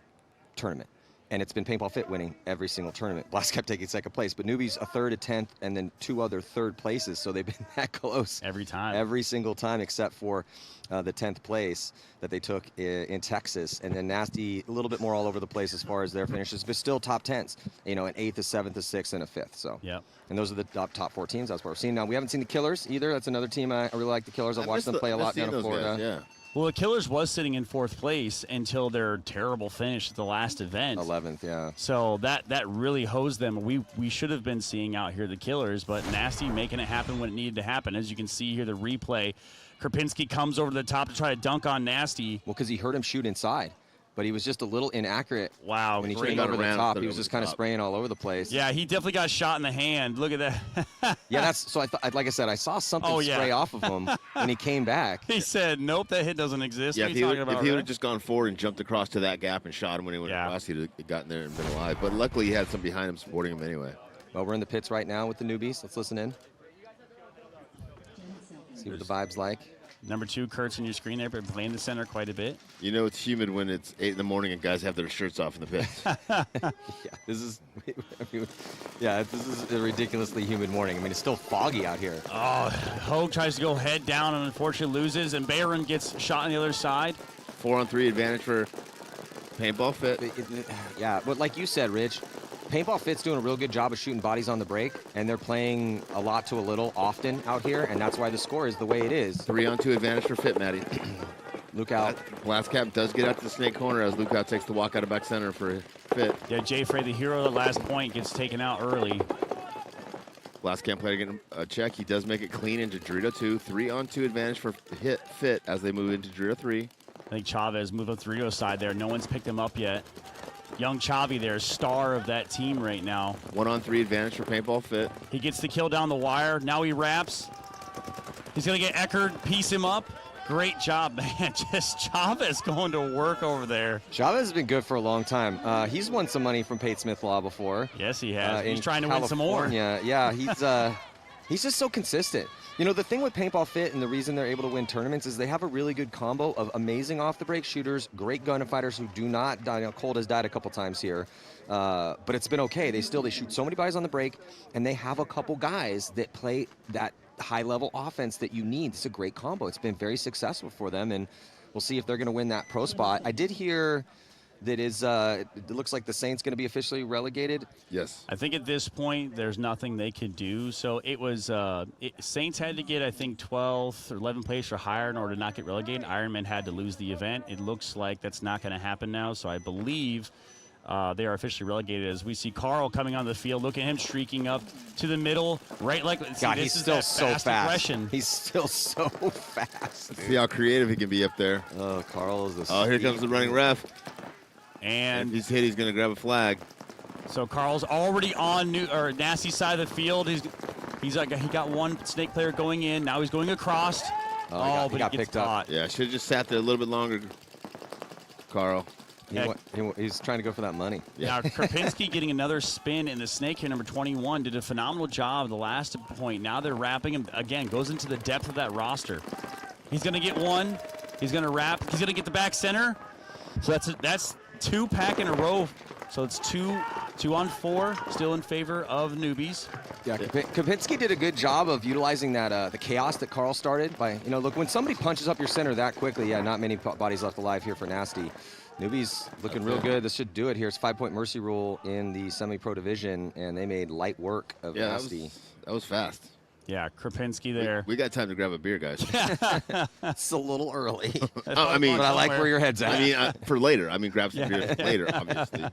tournament. And it's been paintball fit winning every single tournament. Blast kept taking second place, but newbies a third, a 10th, and then 2 other third places. So they've been that close every time, every single time, except for the 10th place that they took in Texas. And then Nasty a little bit more all over the place as far as their finishes, but still top 10s. You know, an 8th, a 7th, a 6th, and a 5th. So yeah. And those are the top 4 teams. That's what we're seeing. Now we haven't seen the Killers either. That's another team I really like. The Killers. I've watched them play a lot down in Florida. Guys, yeah. Well, the Killers was sitting in 4th place until their terrible finish at the last event. 11th, yeah. So that really hosed them. We should have been seeing out here the Killers, but Nasty making it happen when it needed to happen. As you can see here, the replay. Krapinski comes over to the top to try to dunk on Nasty. Well, because he heard him shoot inside. But he was just a little inaccurate. Wow. When he came over the top, he was just kind of spraying all over the place. Yeah, he definitely got shot in the hand. Look at that. Yeah, that's so. Like I said, I saw something spray off of him when he came back. He said, "Nope, that hit doesn't exist." Yeah, what if he would have just gone forward and jumped across to that gap and shot him when he went across, he'd have gotten there and been alive. But luckily, he had some behind him supporting him anyway. Well, we're in the pits right now with the newbies. Let's listen in. See what the vibe's like. Number 2, Kurt's on your screen there, but playing the center quite a bit. You know it's humid when it's 8 in the morning and guys have their shirts off in the pits. This is a ridiculously humid morning. I mean, it's still foggy out here. Oh, Hogue tries to go head down and unfortunately loses, and Bayron gets shot on the other side. 4-on-3 advantage for paintball fit. Yeah, but like you said, Rich, Paintball Fit's doing a real good job of shooting bodies on the break, and they're playing a lot to a little often out here, and that's why the score is the way it is. 3-on-2 advantage for Fit, Matty. Luke out. Blast Cap does get out to the snake corner as Luke out takes the walk out of back center for Fit. Yeah, Jay Frey, the hero of the last point, gets taken out early. Blast Camp player getting a check. He does make it clean into Dorito 2. 3-on-2 advantage for Fit as they move into Dorito 3. I think Chavez moved up the Dorito side there. No one's picked him up yet. Young Chavi there, star of that team right now. 1-on-3 advantage for Paintball Fit. He gets the kill down the wire. Now he wraps. He's going to get Eckerd, piece him up. Great job, man. Just Chavez going to work over there. Chavez has been good for a long time. He's won some money from Pate Smith Law before. Yes, he has. He's trying to win some more. Yeah, he's just so consistent. You know, the thing with Paintball Fit and the reason they're able to win tournaments is they have a really good combo of amazing off-the-break shooters, great gunfighters who do not die. You know, Colt has died a couple times here, but it's been okay. They shoot so many bodies on the break, and they have a couple guys that play that high-level offense that you need. It's a great combo. It's been very successful for them, and we'll see if they're going to win that pro spot. I did hear that it looks like the Saints going to be officially relegated. Yes. I think at this point there's nothing they could do. So it was Saints had to get, I think, 12th or 11th place or higher in order to not get relegated. Ironman had to lose the event. It looks like that's not going to happen now. So I believe they are officially relegated as we see Carl coming on the field. Look at him streaking up to the middle, right? God, he's still so fast. Aggression. He's still so fast. See how creative he can be up there. Oh, Carl is the here comes the running ref. And if he's hit, he's going to grab a flag. So Carl's already on Nasty side of the field. He got one snake player going in. Now he's going across. But he got gets picked caught. up. Yeah, should have just sat there a little bit longer, Carl. He's trying to go for that money. Yeah. Now, Krapinski getting another spin in the snake here, number 21, did a phenomenal job the last point. Now they're wrapping him. Again, goes into the depth of that roster. He's going to get one. He's going to wrap. He's going to get the back center. So that's 2 pack in a row. So it's 2 on 4, still in favor of newbies. Yeah, Kapinski did a good job of utilizing that the chaos that Carl started by, look, when somebody punches up your center that quickly, not many bodies left alive here for Nasty. Newbies looking real good. This should do it here. It's 5-point mercy rule in the semi-pro division, and they made light work of Nasty. That was fast. Yeah, Krapinski there. We got time to grab a beer, guys. It's a little early. But I like where your head's at. For later. Grab some beer later, obviously.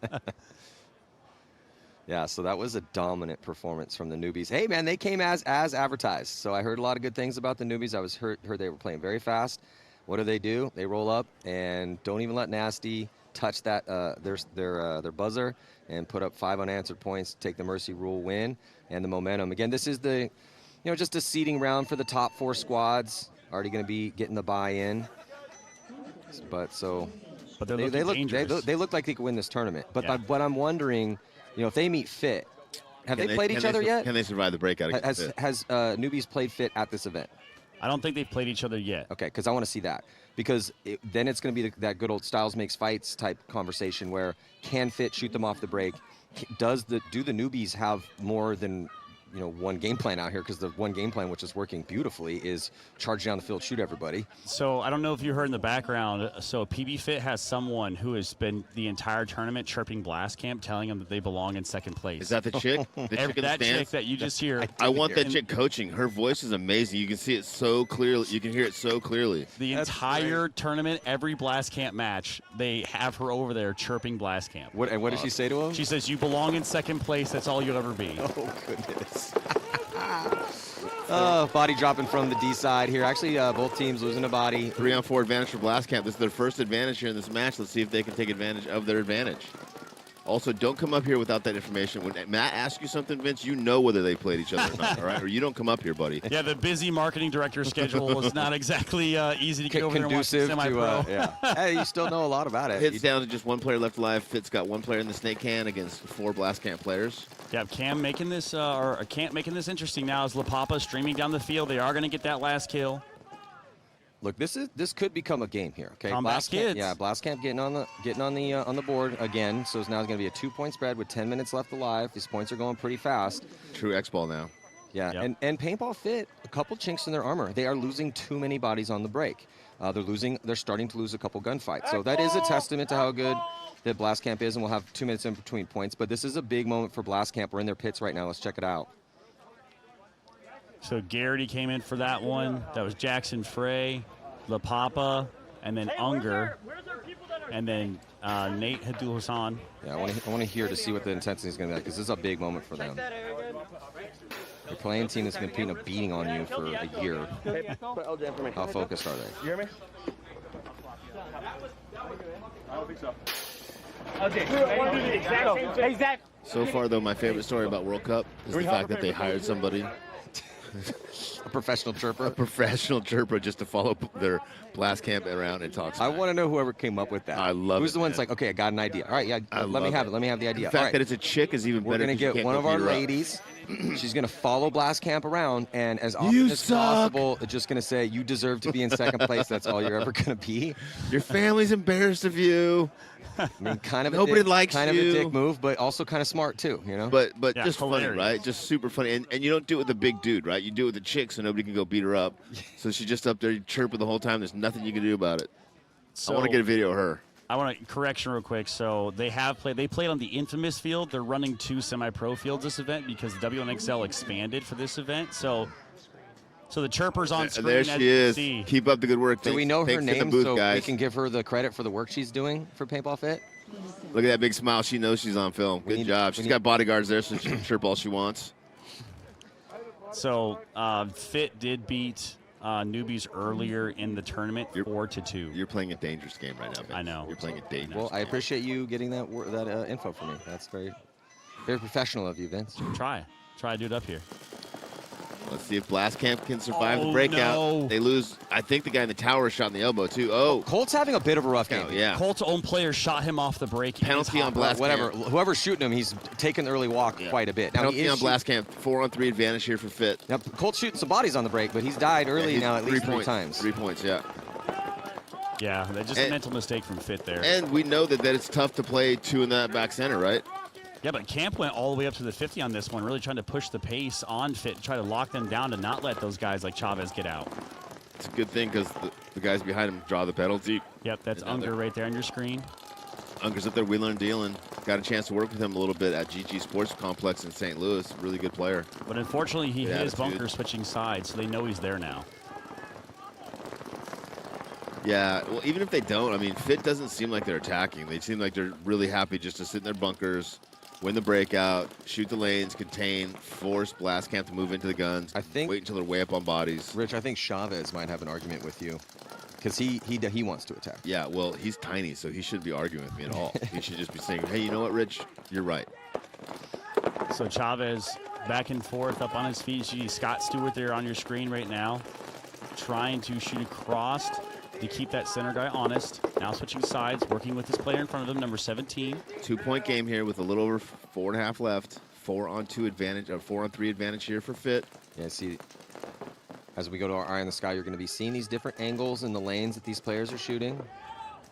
Yeah, so that was a dominant performance from the newbies. Hey, man, they came as advertised. So I heard a lot of good things about the newbies. I heard they were playing very fast. What do? They roll up and don't even let Nasty touch that their buzzer and put up 5 unanswered points, take the mercy rule win and the momentum. Again, this is the, just a seeding round for the top 4 squads. Already going to be getting the buy-in. But they look like they could win this tournament. But what I'm wondering, if they meet Fit, have they played each other yet? Can they survive the breakout against Fit? Has newbies played Fit at this event? I don't think they've played each other yet. Okay, because I want to see that. Because then it's going to be that good old Styles makes fights type conversation where can Fit shoot them off the break? Do the newbies have more than one game plan out here? Because the one game plan, which is working beautifully, is charge down the field, shoot everybody. So I don't know if you heard in the background. So PB Fit has someone who has been the entire tournament chirping Blast Camp, telling them that they belong in second place. Is that the chick? The chick in the that stands? chick that you just hear. I want that chick coaching. Her voice is amazing. You can see it so clearly. You can hear it so clearly. The entire tournament, every Blast Camp match, they have her over there chirping Blast Camp. What does she say to him? She says, "You belong in second place. That's all you'll ever be." Oh, goodness. Body dropping from the D side here. Actually, both teams losing a body. 3-on-4 advantage for Blast Camp. This is their first advantage here in this match. Let's see if they can take advantage of their advantage. Also, don't come up here without that information. When Matt asks you something, Vince, you know whether they played each other or not, all right? Or you don't come up here, buddy. Yeah, the busy marketing director schedule is not exactly easy to get over there and watch semi-pro. Hey, you still know a lot about it. It's down to just one player left alive. Fit's got one player in the snake can against 4 Blast Camp players. Yeah, Cam making this, or Camp making this interesting now as La Papa streaming down the field. They are going to get that last kill. Look, this could become a game here. Okay, Blast Camp, Blast Camp getting on the board again. So now it's going to be a 2-point spread with 10 minutes left alive. These points are going pretty fast. True Xball now. Yeah, Yep. and Paintball Fit, a couple chinks in their armor. They are losing too many bodies on the break. They're starting to lose a couple gunfights. So that is a testament to how good that Blast Camp is, and we'll have 2 minutes in between points. But this is a big moment for Blast Camp. We're in their pits right now. Let's check it out. So Garrity came in for that one. That was Jackson Frey, La Papa, and then Unger, and then Nate Hadul Hassan. Yeah, I want to hear to see what the intensity is going to be like, because this is a big moment for them. You're playing a team that's been putting a beating on you for a year. How focused are they? You hear me? I don't think so. Okay. Exactly. So far, though, my favorite story about World Cup is the fact that they hired somebody, a professional chirper, just to follow their Blast Camp around and talk. I want to know whoever came up with that. I love Who's the one's like, okay, I got an idea. All right, yeah, let me have it. Let me have the idea. The fact that it's a chick is even better. We're going to get one of our ladies. She's going to follow Blast Camp around, and as often as possible, just going to say, you deserve to be in second place. That's all you're ever going to be. Your family's embarrassed of you. I mean, kind of nobody likes kind you. of a dick move, but also kind of smart too, you know. But Yeah, just hilarious. funny, right? Just super funny. And you don't do it with a big dude, right? You do it with a chick, so nobody can go beat her up. So she's just up there chirping the whole time. There's nothing you can do about it. So I want to get a video of her. I want to correction real quick. So they played on the infamous field. They're running 2 semi-pro fields this event because WNXL expanded for this event. So the chirper's on screen. There as she you is. can see. Keep up the good work. Do we know her Thanks in the name booth, so guys. we can give her the credit for the work she's doing for Paintball Fit? Look at that big smile. She knows she's on film. Good job. She's got bodyguards there, so she can chirp all she wants. So Fit did beat newbies earlier in the tournament, 4-2. You're playing a dangerous game right now, Ben. I know. You're playing a dangerous Well, I appreciate you getting that info for me. That's very, very professional of you, Vince. Try to do it up here. Let's see if Blast Camp can survive the Oh, breakout. no. They lose. I think the guy in the tower shot in the elbow, too. Oh. Colt's having a bit of a rough game. Yeah. Colt's own player shot him off the break. Penalty on Blast Whatever. Camp. Whoever's shooting him, he's taking the early walk quite a bit. Now, Penalty on Blast Camp. 4-on-3 advantage here for Fit. Now, Colt's shooting some bodies on the break, but he's died early now at least 3 times. 3 points, yeah. Yeah, that's just a mental mistake from Fit there. And we know that it's tough to play 2 in that back center, right? Yeah, but Camp went all the way up to the 50 on this one, really trying to push the pace on Fit, to try to lock them down to not let those guys like Chavez get out. It's a good thing because the guys behind him draw the penalty. Yep, that's Unger right there on your screen. Unger's up there wheeling and dealing. Got a chance to work with him a little bit at GG Sports Complex in St. Louis. Really good player. But unfortunately, he Good hit his attitude. bunker switching sides, so they know he's there now. Yeah, well, even if they don't, I mean, Fit doesn't seem like they're attacking. They seem like they're really happy just to sit in their bunkers, win the breakout, shoot the lanes, contain, force blast camp to move into the guns. I think wait until they're way up on bodies. Rich, I think Chavez might have an argument with you because he wants to attack. Yeah, well, he's tiny, so he shouldn't be arguing with me at all. He should just be saying, hey, you know what, Rich? You're right. So Chavez back and forth up on his feet. You see Scott Stewart there on your screen right now, trying to shoot across to keep that center guy honest. Now switching sides, working with his player in front of him, number 17. 2-point game here with a little over 4.5 left. 4-on-2 advantage, 4-on-3 advantage here for Fit. Yeah, see, as we go to our eye in the sky, you're going to be seeing these different angles in the lanes that these players are shooting.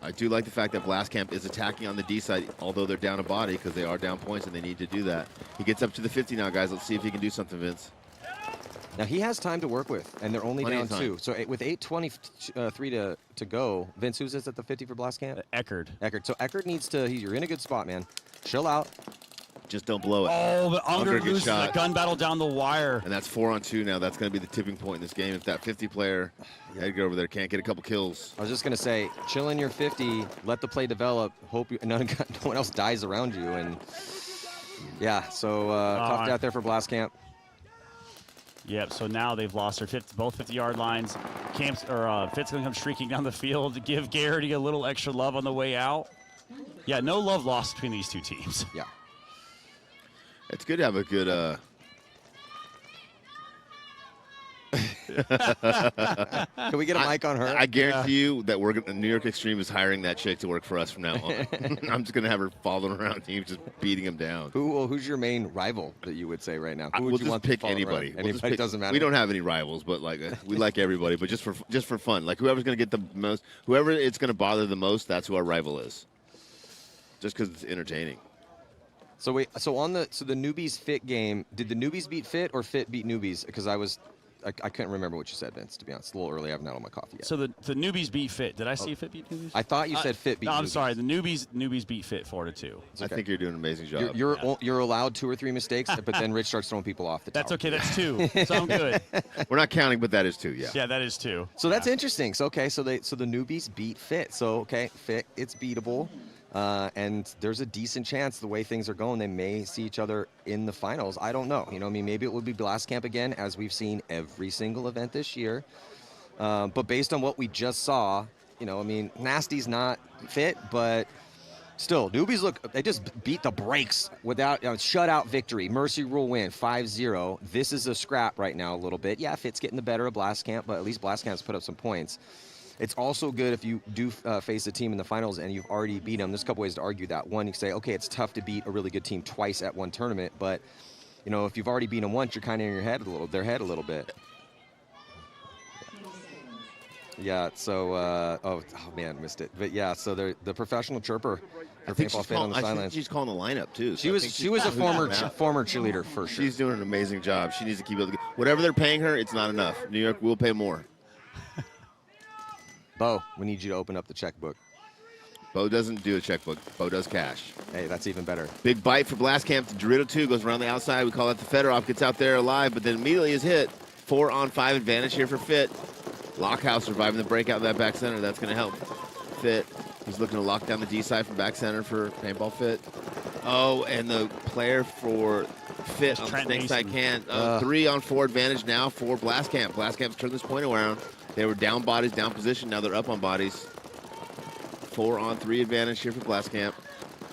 I do like the fact that Blastcamp is attacking on the D side, although they're down a body because they are down points and they need to do that. He gets up to the 50 now, guys. Let's see if he can do something, Vince. Now he has time to work with, and they're only Plenty down of 2. So with 8:23 to go, Vince, who's this at the 50 for Blastcamp? Eckerd. Eckerd. So Eckerd needs to. You're in a good spot, man. Chill out. Just don't blow it. Oh, but Unger loses the gun battle down the wire. And that's 4-on-2 now. That's going to be the tipping point in this game. If that 50 player, Edgar over there, can't get a couple kills. I was just going to say, chill in your 50, let the play develop, hope no one else dies around you. And yeah, so tough out there for Blastcamp. Yep, so now they've lost their both 50-yard lines. Fit's going to come streaking down the field to give Garrity a little extra love on the way out. Yeah, no love lost between these two teams. Yeah. It's good to have a good Can we get a mic on her? I guarantee you that New York Extreme is hiring that chick to work for us from now on. I'm just going to have her following around teams, just beating them down. Who's your main rival that you would say right now? Who would we'll you just want pick to anybody. Anybody doesn't matter. We don't have any rivals, but like we like everybody. But just for fun, like whoever's going to get the most, whoever it's going to bother the most, that's who our rival is. Just because it's entertaining. So the newbies Fit game, did the newbies beat Fit or Fit beat newbies? Because I couldn't remember what you said, Vince, to be honest. It's a little early. I haven't had all my coffee yet. So the newbies beat Fit. Did I see Fit beat newbies? I thought you said Fit beat no, newbies. I'm sorry. The newbies beat Fit 4-2. I think you're doing an amazing job. You're allowed 2 or 3 mistakes, but then Rich starts throwing people off the top. That's okay. That's 2. So I'm good. We're not counting, but that is 2, yeah. Yeah, that is 2. So that's interesting. So the newbies beat Fit. So Fit, it's beatable. And there's a decent chance the way things are going, they may see each other in the finals. I don't know. Maybe it would be Blastcamp again, as we've seen every single event this year. But based on what we just saw, Nasty's not Fit, but still, newbies they just beat the brakes without shutout victory. Mercy rule win, 5-0. This is a scrap right now a little bit. Yeah, Fit's getting the better of Blastcamp, but at least Blastcamp's put up some points. It's also good if you do face a team in the finals and you've already beat them. There's a couple ways to argue that. One, you can say, okay, it's tough to beat a really good team twice at one tournament, but if you've already beaten them once, you're kind of in their head a little bit. Yeah. So, oh man, missed it. But yeah, so the professional chirper for Paintball Fit on the sidelines. I think she's calling the lineup too. So she was a former cheerleader for sure. She's doing an amazing job. She needs to keep it. Whatever they're paying her, it's not enough. New York will pay more. Bo, we need you to open up the checkbook. Bo doesn't do a checkbook. Bo does cash. Hey, that's even better. Big bite for Blastcamp. Dorito 2 goes around the outside. We call that the Fedorov. Gets out there alive, but then immediately is hit. 4-on-5 advantage here for Fit. Lockhouse surviving the breakout of that back center. That's going to help Fit. He's looking to lock down the D side from back center for Paintball Fit. Oh, and the player for Fit on the snake side can't. 3-on-4 advantage now for Blastcamp. Blastcamp's turned this point around. They were down bodies, down position. Now they're up on bodies. 4-on-3 advantage here for Blastcamp.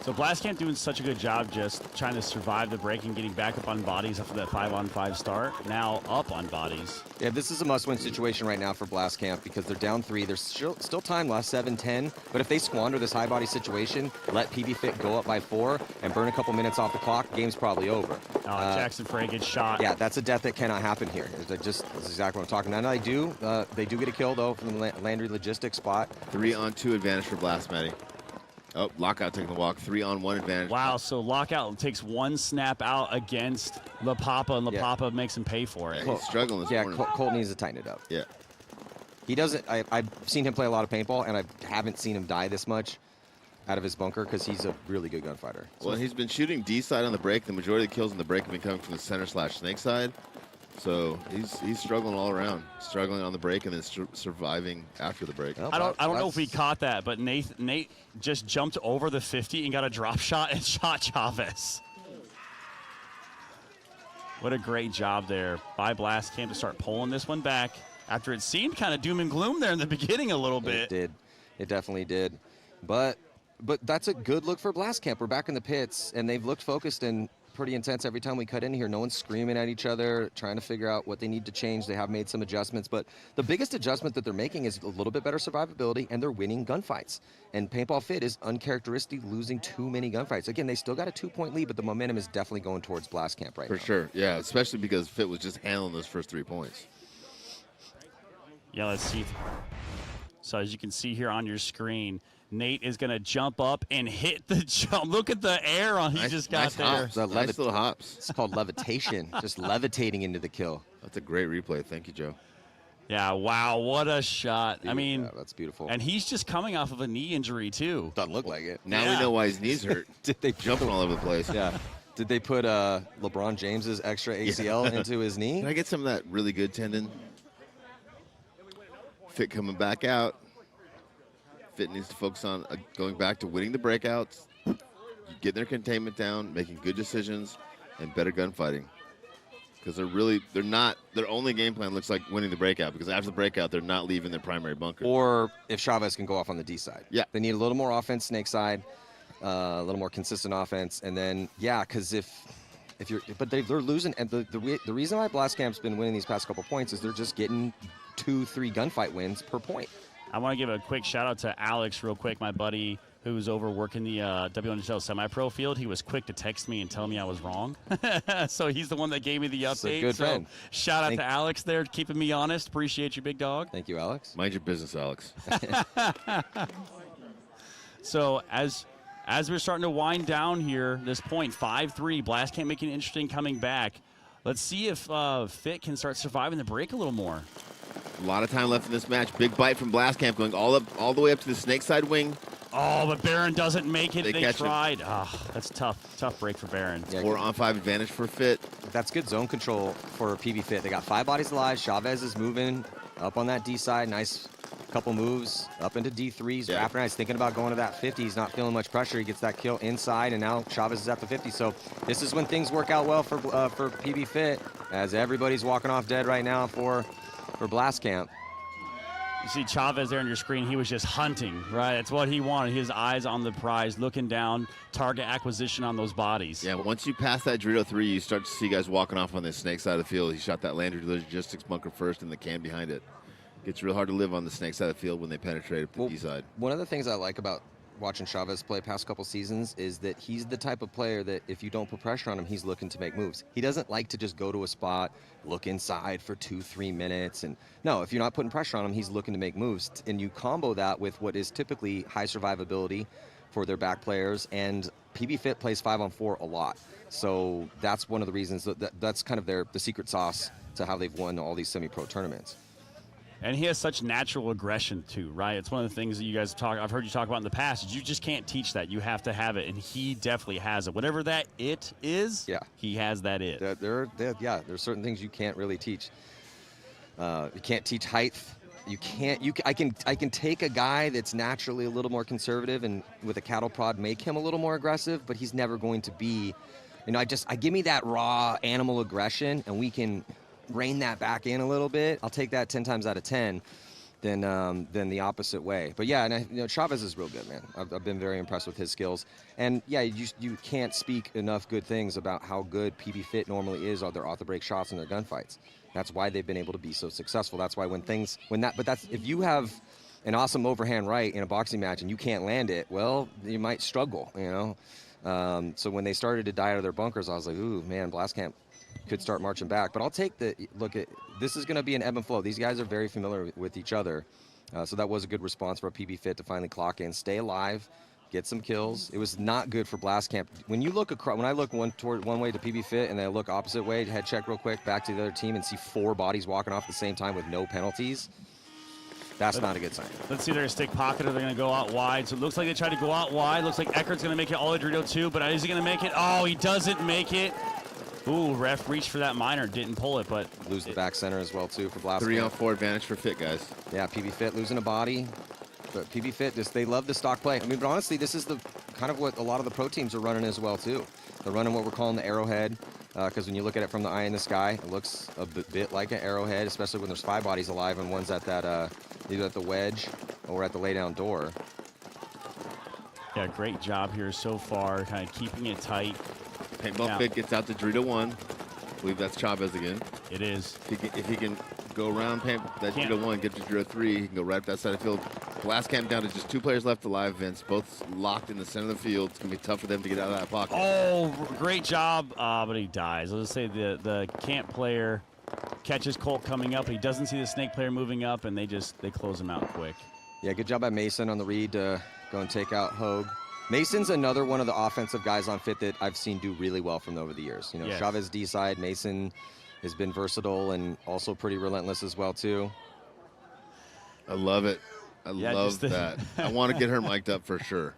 So Blastcamp doing such a good job just trying to survive the break and getting back up on bodies after that 5-on-5 start. Now up on bodies. Yeah, this is a must-win situation right now for Blastcamp because they're down 3. There's still time left, 7-10. But if they squander this high body situation, let PB Fit go up by 4 and burn a couple minutes off the clock, game's probably over. Jackson Frey gets shot. Yeah, that's a death that cannot happen here. That's exactly what I'm talking about. Now they do get a kill though from the Landry Logistics spot. 3-on-2 advantage for Blastmatty. Oh, Lockout taking the walk. 3-on-1 advantage. Wow, so Lockout takes one snap out against La Papa, and La Papa makes him pay for it. He's struggling this morning. Colt needs to tighten it up. Yeah. He doesn't. I've seen him play a lot of paintball, and I haven't seen him die this much out of his bunker because he's a really good gunfighter. So well, he's been shooting D side on the break. The majority of the kills on the break have been coming from the center/snake side. So he's struggling all around, struggling on the break and then surviving after the break. I don't know if we caught that, but Nate just jumped over the 50 and got a drop shot and shot Chavez. What a great job there by Blast Camp to start pulling this one back after it seemed kind of doom and gloom there in the beginning a little bit. It did. It definitely did. But that's a good look for Blast Camp. We're back in the pits, and they've looked focused and pretty intense every time we cut in here. No one's screaming at each other, trying to figure out what they need to change. They have made some adjustments, but the biggest adjustment that they're making is a little bit better survivability, and they're winning gunfights. And Paintball Fit is uncharacteristic losing too many gunfights. Again, they still got a 2-point lead, but the momentum is definitely going towards Blast Camp right now. For sure, yeah, especially because Fit was just handling those first 3 points. Yeah, let's see. So as you can see here on your screen, Nate is going to jump up and hit the jump. Look at the air on he just got there. Hops. Nice little hops. It's called levitation, just levitating into the kill. That's a great replay. Thank you, Joe. Yeah, wow, what a shot. Dude, I mean, yeah, that's beautiful. And he's just coming off of a knee injury, too. Doesn't look like it. Now we know why his knees hurt. Did they jumping all over the place? Yeah. Did they put LeBron James's extra ACL into his knee? Can I get some of that really good tendon? Fit coming back out. Fit needs to focus on going back to winning the breakouts, getting their containment down, making good decisions, and better gunfighting. Because their only game plan looks like winning the breakout, because after the breakout, they're not leaving their primary bunker. Or if Chavez can go off on the D side. Yeah. They need a little more offense, snake side, a little more consistent offense. And then, yeah, because if they're losing, and the reason why Blast Camp's been winning these past couple points is they're just getting 2-3 gunfight wins per point. I want to give a quick shout out to Alex real quick, my buddy who's over working the WNHL semi-pro field. He was quick to text me and tell me I was wrong. So he's the one that gave me the update. A good friend. Shout out to Alex there, keeping me honest. Appreciate you, big dog. Thank you, Alex. Mind your business, Alex. So as we're starting to wind down here, this point, 5-3, Blast Camp making it interesting coming back. Let's see if Fit can start surviving the break a little more. A lot of time left in this match. Big bite from Blast Camp going all the way up to the snake side wing. Oh, but Barron doesn't make it. They tried. Oh, that's tough break for Barron. Yeah, 4-on-5 advantage for Fit. That's good zone control for PB Fit. They got 5 bodies alive. Chavez is moving up on that D side. Nice couple moves up into D3s. Yeah. After he's thinking about going to that 50. He's not feeling much pressure. He gets that kill inside, and now Chavez is at the 50. So this is when things work out well for PB Fit, as everybody's walking off dead right now for Blast Camp. You see Chavez there on your screen. He was just hunting, right? That's what he wanted. His eyes on the prize, looking down, target acquisition on those bodies. Yeah, once you pass that Dorito 3, you start to see guys walking off on the snake side of the field. He shot that Landry Logistics bunker first and the can behind it. Gets real hard to live on the snake side of the field when they penetrate up the D side. One of the things I like about watching Chavez play past couple seasons is that he's the type of player that if you don't put pressure on him, he's looking to make moves. He doesn't like to just go to a spot, look inside for 2-3 minutes. And no, if you're not putting pressure on him, he's looking to make moves. And you combo that with what is typically high survivability for their back players. And PB Fit plays 5-on-4 a lot. So that's one of the reasons that's kind of the secret sauce to how they've won all these semi-pro tournaments. And he has such natural aggression, too, right? It's one of the things that you guys I've heard you talk about in the past. You just can't teach that. You have to have it, and he definitely has it. Whatever that it is, yeah, he has that it. There's certain things you can't really teach. You can't teach height. I can take a guy that's naturally a little more conservative and with a cattle prod make him a little more aggressive, but he's never going to be, give me that raw animal aggression, and we can rein that back in a little bit. I'll take that 10 times out of 10 than the opposite way. But yeah, and Chavez is real good, man. I've been very impressed with his skills. And yeah, you can't speak enough good things about how good PB Fit normally is on their off-the-break shots and their gunfights. That's why they've been able to be so successful. That's why if you have an awesome overhand right in a boxing match and you can't land it, well, you might struggle, So when they started to die out of their bunkers, I was like, ooh, man, Blast Camp could start marching back. But I'll take this is going to be an ebb and flow. These guys are very familiar with each other. So that was a good response for PB Fit to finally clock in, stay alive, get some kills. It was not good for Blast Camp. When you look across, when I look one way to PB Fit and then I look opposite way, head check real quick back to the other team and see 4 bodies walking off at the same time with no penalties, that's not a good sign. Let's see their stick pocket. Are they going to go out wide? So it looks like they tried to go out wide. Looks like Eckert's going to make it all the way to Dorito 2, but is he going to make it? Oh, he doesn't make it. Ooh, ref reached for that minor, didn't pull it, but lose the back center as well too for Blast. 3-on-4 advantage for Fit, guys. Yeah, PB Fit losing a body, but PB Fit they love the stock play. I mean, but honestly, this is the kind of what a lot of the pro teams are running as well too. They're running what we're calling the arrowhead. because when you look at it from the eye in the sky, it looks a bit like an arrowhead, especially when there's 5 bodies alive and one's at that either at the wedge or at the laydown door. Yeah, great job here so far, kind of keeping it tight. Paintball Fit gets out to Dorito 1. I believe that's Chavez again. It is. If he can go around that Dorito 1, get to Dorito 3, he can go right up that side of the field. Blast Camp down to just 2 players left alive, Vince. Both locked in the center of the field. It's going to be tough for them to get out of that pocket. Oh, great job, but he dies. Let's say the camp player catches Colt coming up. He doesn't see the snake player moving up, and they close him out quick. Yeah, good job by Mason on the read to go and take out Hogue. Mason's another one of the offensive guys on Fit that I've seen do really well from over the years. You know, yes. Chavez D side, Mason has been versatile and also pretty relentless as well too. I love it. I love that. I want to get her mic'd up for sure.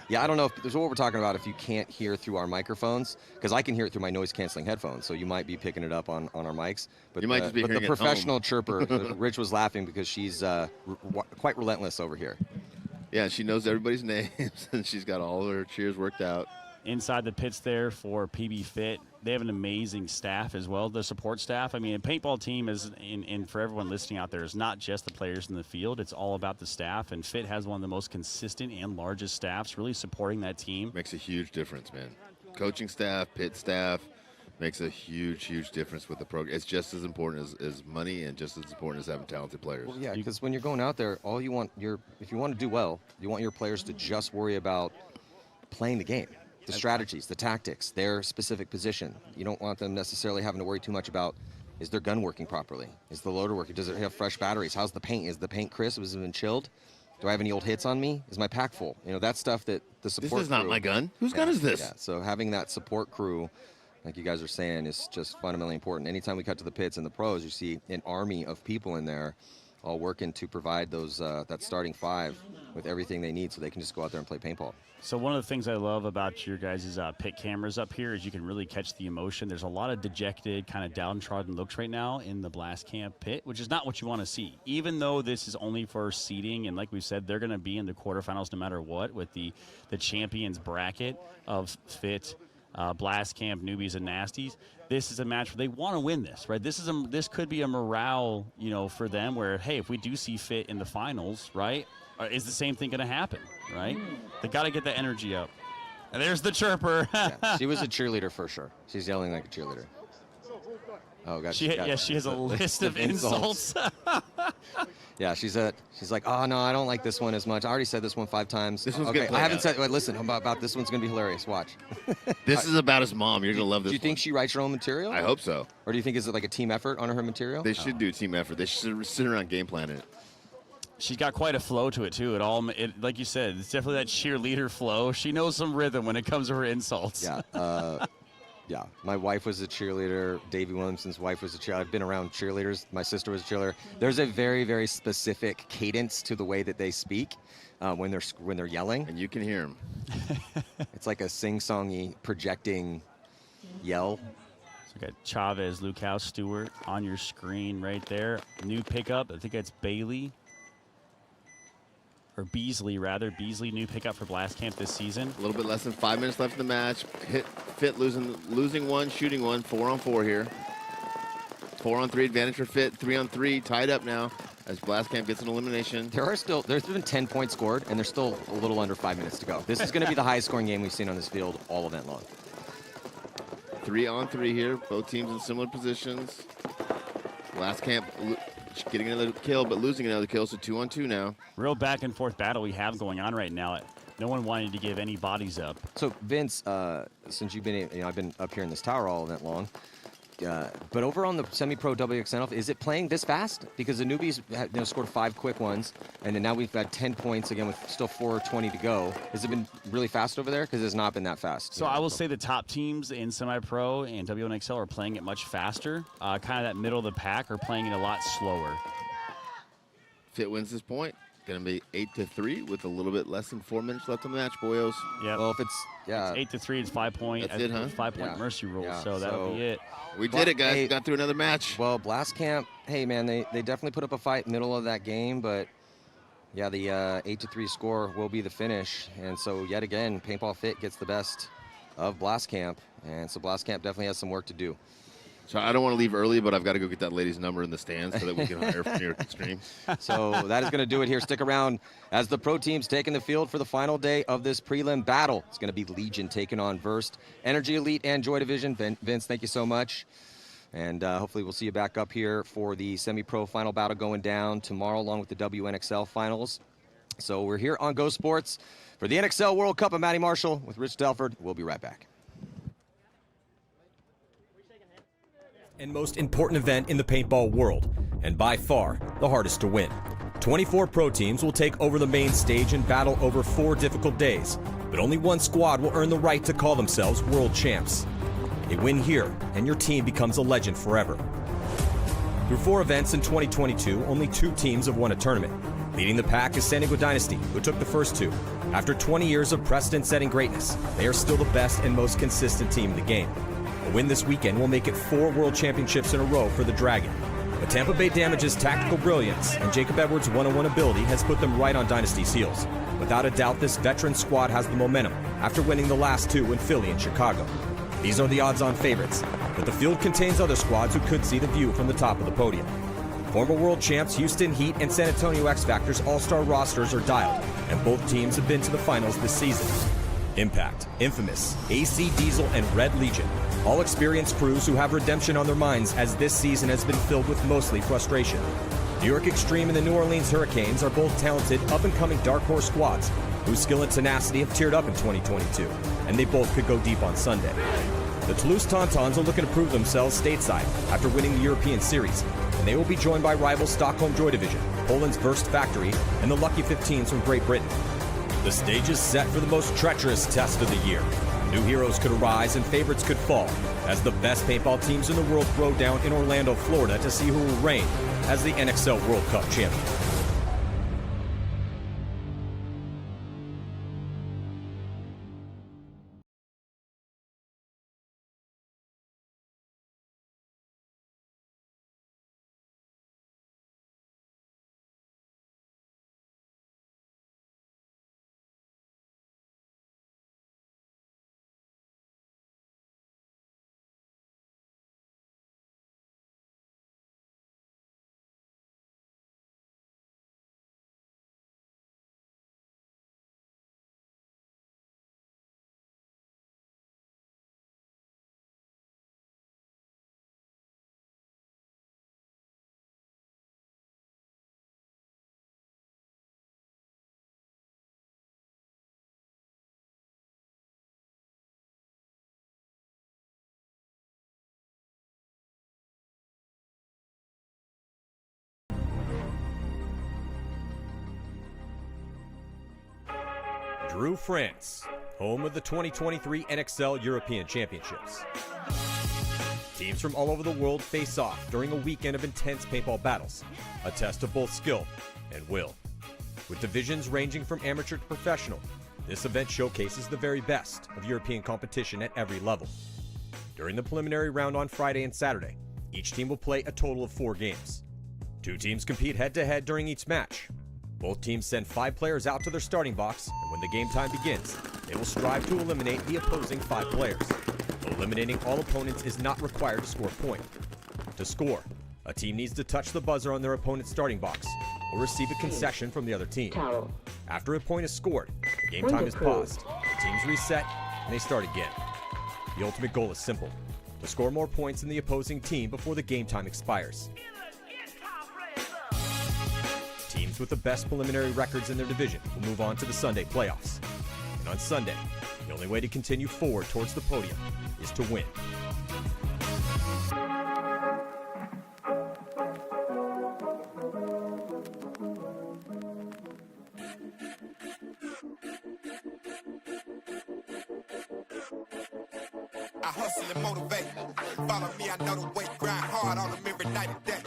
Yeah, I don't know if there's what we're talking about if you can't hear through our microphones, because I can hear it through my noise canceling headphones, so you might be picking it up on our mics. But you might just be hearing the it professional home. chirper, Rich was laughing because she's quite relentless over here. Yeah, she knows everybody's names, and she's got all her cheers worked out. Inside the pits there for PB Fit. They have an amazing staff as well, the support staff. I mean, a paintball team is, and for everyone listening out there, is not just the players in the field. It's all about the staff, and Fit has one of the most consistent and largest staffs really supporting that team. Makes a huge difference, man. Coaching staff, pit staff, makes a huge, huge difference with the program. It's just as important as money and just as important as having talented players. Well, yeah, because when you're going out there, all you want, if you want to do well, you want your players to just worry about playing the game. The strategies, the tactics, their specific position. You don't want them necessarily having to worry too much about, is their gun working properly? Is the loader working? Does it have fresh batteries? How's the paint? Is the paint crisp? Has it been chilled? Do I have any old hits on me? Is my pack full? You know, that stuff that the support This is not crew, my gun. Whose gun is this? Yeah, so having that support crew, like you guys are saying, is just fundamentally important. Anytime we cut to the pits and the pros, you see an army of people in there all working to provide those that starting 5 with everything they need so they can just go out there and play paintball. So one of the things I love about your guys' pit cameras up here is you can really catch the emotion. There's a lot of dejected, kind of downtrodden looks right now in the Blast Camp pit, which is not what you want to see. Even though this is only for seeding, and like we said, they're going to be in the quarterfinals no matter what with the champions bracket of Fit, Blast Camp, Newbies, and Nasties. This is a match where they want to win this, right? This could be a morale, for them where, hey, if we do see Fit in the finals, right, is the same thing going to happen, right? They got to get the energy up. And there's the chirper. Yeah, she was a cheerleader for sure. She's yelling like a cheerleader. Oh, God. She has a list of insults. Yeah, she's like, oh, no, I don't like this one as much. I already said this one 5 times. This one's okay, good. I haven't said, wait, listen, about this one's going to be hilarious. Watch. This is about his mom. You're going to love this. Do you think she writes her own material? I hope so. Or do you think is it like a team effort on her material? They should do team effort. They should sit around game planning it. She's got quite a flow to it, too. Like you said, it's definitely that cheerleader flow. She knows some rhythm when it comes to her insults. Yeah. Yeah, my wife was a cheerleader. Davey Williamson's wife was a cheerleader. I've been around cheerleaders. My sister was a cheerleader. There's a very, very specific cadence to the way that they speak when they're yelling. And you can hear them. It's like a sing-songy, projecting yell. So we got Chavez, Lukehouse, Stewart on your screen right there. New pickup. I think that's Bailey. Or Beasley, rather. Beasley, new pickup for Blast Camp this season. A little bit less than 5 minutes left in the match. Fit losing 1, shooting 1. 4-on-4 here. 4-on-3 advantage for Fit. 3-on-3 tied up now as Blast Camp gets an elimination. There's been 10 points scored, and there's still a little under 5 minutes to go. This is going to be the highest scoring game we've seen on this field all event long. 3-on-3 here. Both teams in similar positions. Blast Camp getting another kill, but losing another kill, so 2-on-2 now. Real back and forth battle we have going on right now. No one wanted to give any bodies up. So Vince, since you've been, I've been up here in this tower all event long, but over on the semi-pro WXNL, is it playing this fast? Because the newbies scored 5 quick ones, and then now we've got 10 points again with still 4:20 to go. Has it been really fast over there? Because it's not been that fast. So I will say the top teams in semi-pro and WNXL are playing it much faster. Kind of that middle of the pack are playing it a lot slower. Fit wins this point. Going to be 8-3 with a little bit less than 4 minutes left in the match, boyos. Yeah. Well, if it's 8-3, it's 5 point. That's it, huh? 5 point mercy rule. Yeah, so that'll be it. We did it, guys. Got through another match. Well, Blast Camp, hey man, they definitely put up a fight middle of that game, but yeah, the 8-3 score will be the finish, and so yet again, Paintball Fit gets the best of Blast Camp. And so Blast Camp definitely has some work to do. So I don't want to leave early, but I've got to go get that lady's number in the stands so that we can hire for New York Extreme. So that is going to do it here. Stick around as the pro teams taking the field for the final day of this prelim battle. It's going to be Legion taking on Verst, Energy Elite, and Joy Division. Vince, thank you so much. And hopefully we'll see you back up here for the semi-pro final battle going down tomorrow along with the WNXL finals. So we're here on Go Sports for the NXL World Cup. I'm Matty Marshall with Rich Delford. We'll be right back. And most important event in the paintball world, and by far the hardest to win. 24 pro teams will take over the main stage and battle over 4 difficult days, but only one squad will earn the right to call themselves world champs. A win here, and your team becomes a legend forever. Through 4 events in 2022, only 2 teams have won a tournament. Leading the pack is San Diego Dynasty, who took the first 2. After 20 years of precedent-setting greatness, they are still the best and most consistent team in the game. A win this weekend will make it 4 world championships in a row for the Dragon. But Tampa Bay Damage's tactical brilliance and Jacob Edwards' one-on-one ability has put them right on Dynasty's heels. Without a doubt, this veteran squad has the momentum after winning the last 2 in Philly and Chicago. These are the odds-on favorites, but the field contains other squads who could see the view from the top of the podium. Former world champs Houston Heat and San Antonio X Factor's all-star rosters are dialed, and both teams have been to the finals this season. Impact, Infamous, AC Diesel, and Red Legion, all experienced crews who have redemption on their minds as this season has been filled with mostly frustration. New York Extreme and the New Orleans Hurricanes are both talented, up-and-coming dark horse squads whose skill and tenacity have tiered up in 2022, and they both could go deep on Sunday. The Toulouse Tauntauns are looking to prove themselves stateside after winning the European Series, and they will be joined by rival Stockholm Joy Division, Poland's Verst Factory, and the Lucky 15s from Great Britain. The stage is set for the most treacherous test of the year. New heroes could arise and favorites could fall, as the best paintball teams in the world throw down in Orlando, Florida to see who will reign as the NXL World Cup champion. Dreux, France, home of the 2023 NXL European Championships. Teams from all over the world face off during a weekend of intense paintball battles, a test of both skill and will. With divisions ranging from amateur to professional, this event showcases the very best of European competition at every level. During the preliminary round on Friday and Saturday, each team will play a total of 4 games. 2 teams compete head-to-head during each match. Both teams send 5 players out to their starting box, and when the game time begins, they will strive to eliminate the opposing 5 players. Eliminating all opponents is not required to score a point. To score, a team needs to touch the buzzer on their opponent's starting box or receive a concession from the other team. After a point is scored, the game time is paused, the teams reset, and they start again. The ultimate goal is simple: to score more points than the opposing team before the game time expires. Teams with the best preliminary records in their division will move on to the Sunday playoffs. And on Sunday, the only way to continue forward towards the podium is to win. I hustle and motivate. Follow me, I know the way. Grind hard on them every night and day.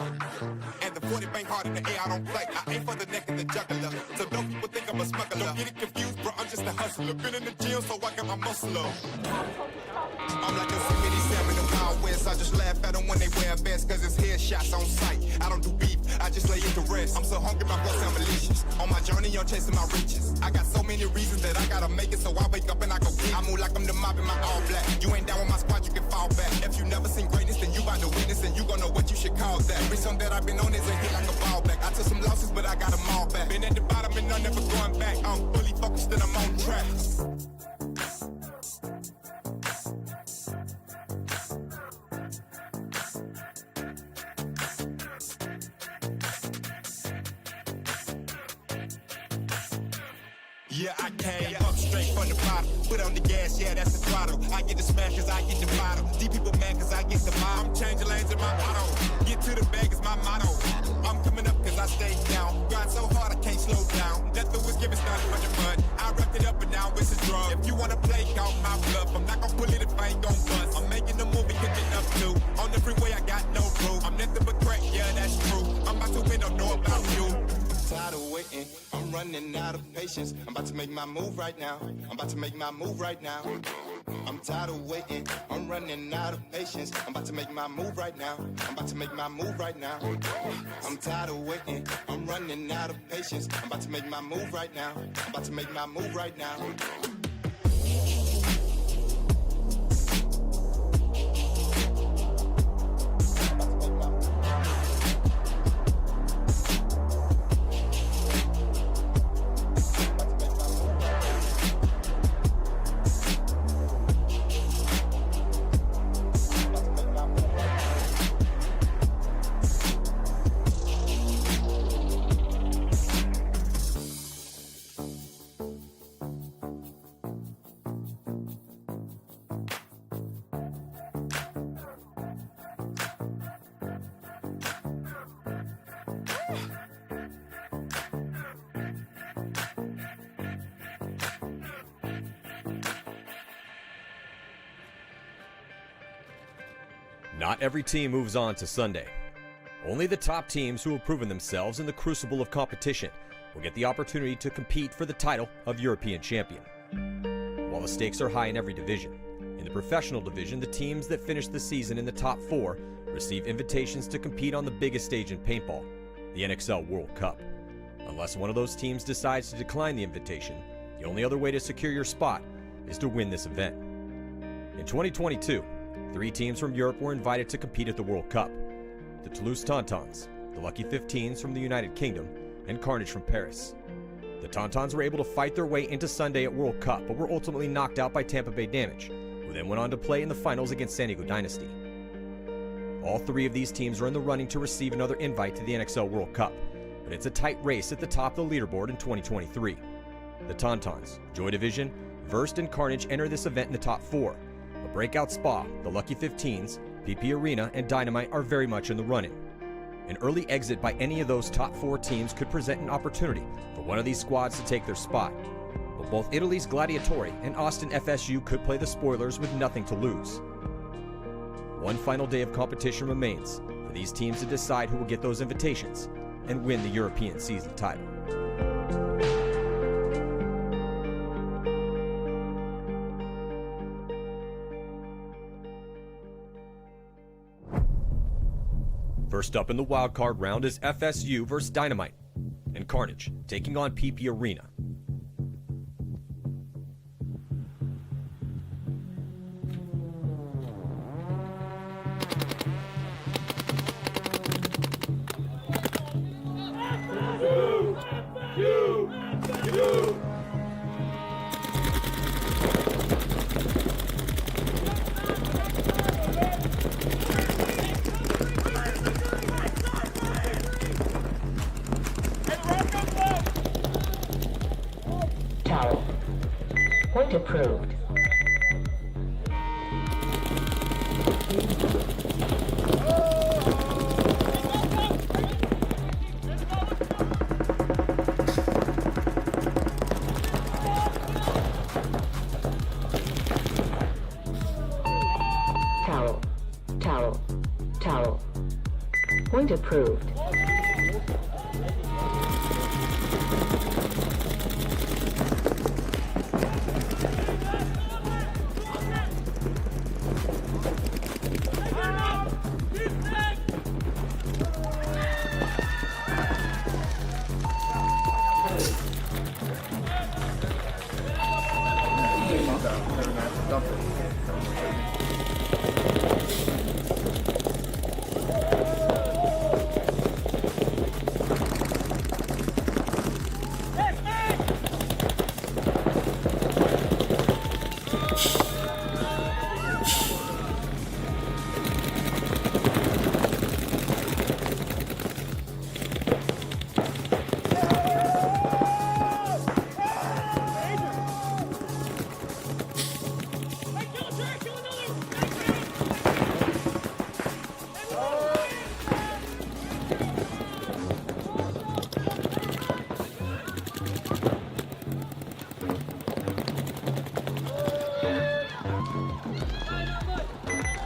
And the 40 bang hard in the air, I don't play. I ain't for the neck of the juggler. So don't people think I'm a smuggler. Don't get it confused, bro, I'm just a hustler. Been in the gym, so I got my muscle up. I'm like a Yosemite Sam in the Wild West. I just laugh at them when they wear a vest, cause it's headshots on sight. I don't do beef, I just lay it to rest. I'm so hungry, my blood sound malicious. On my journey, I'm chasing my riches. I got so many reasons that I gotta make it, so I wake up and I go get it. I move like I'm the mob in my all black. You ain't down with my squad, you can fall back. If you never seen greatness, then you about to witness, and you gon' know what you should call that. Every song that I've been on is a hit like a ball back. I took some losses, but I got them all back. Been at the bottom and I'm never going back. I'm fully focused and I'm on track. Yeah, I came up straight from the bottom. Put on the gas, yeah, that's the throttle. I get the smash cause I get the bottle. These people mad cause I get the mom. I'm changing lanes in my auto. Get to the bag is my motto. I'm coming up cause I stay down. Grind so hard I can't slow down. Nothing was given started from the mud. I wrapped it up and now it's a drug. If you wanna play, call my bluff. I'm not gonna pull it if I ain't gon' bust. I'm making a movie, cooking up new. On the freeway I got no proof. I'm nothing but crack, yeah, that's true. I'm about to win, don't know about you. Tired of waiting, I'm running out of patience. I'm about to make my move right now. I'm about to make my move right now. I'm tired of waiting, I'm running out of patience. I'm about to make my move right now. I'm about to make my move right now. I'm tired of waiting, I'm running out of patience. I'm about to make my move right now. I'm about to make my move right now. Not every team moves on to Sunday. Only the top teams who have proven themselves in the crucible of competition will get the opportunity to compete for the title of European champion. While the stakes are high in every division, in the professional division, the teams that finish the season in the top 4 receive invitations to compete on the biggest stage in paintball, the NXL World Cup. Unless one of those teams decides to decline the invitation, the only other way to secure your spot is to win this event. In 2022, 3 teams from Europe were invited to compete at the World Cup: the Toulouse Tauntauns, the Lucky 15s from the United Kingdom, and Carnage from Paris. The Tauntauns were able to fight their way into Sunday at World Cup, but were ultimately knocked out by Tampa Bay Damage, who then went on to play in the finals against San Diego Dynasty. All 3 of these teams are in the running to receive another invite to the NXL World Cup, but it's a tight race at the top of the leaderboard in 2023. The Tauntauns, Joy Division, Verst, and Carnage enter this event in the top 4. But Breakout Spa, the Lucky 15s, PP Arena, and Dynamite are very much in the running. An early exit by any of those top 4 teams could present an opportunity for one of these squads to take their spot. But both Italy's Gladiatori and Austin FSU could play the spoilers with nothing to lose. One final day of competition remains for these teams to decide who will get those invitations and win the European season title. First up in the wildcard round is FSU versus Dynamite, and Carnage taking on PP Arena. Towel. Point approved. Towel. Towel. Towel. Point approved.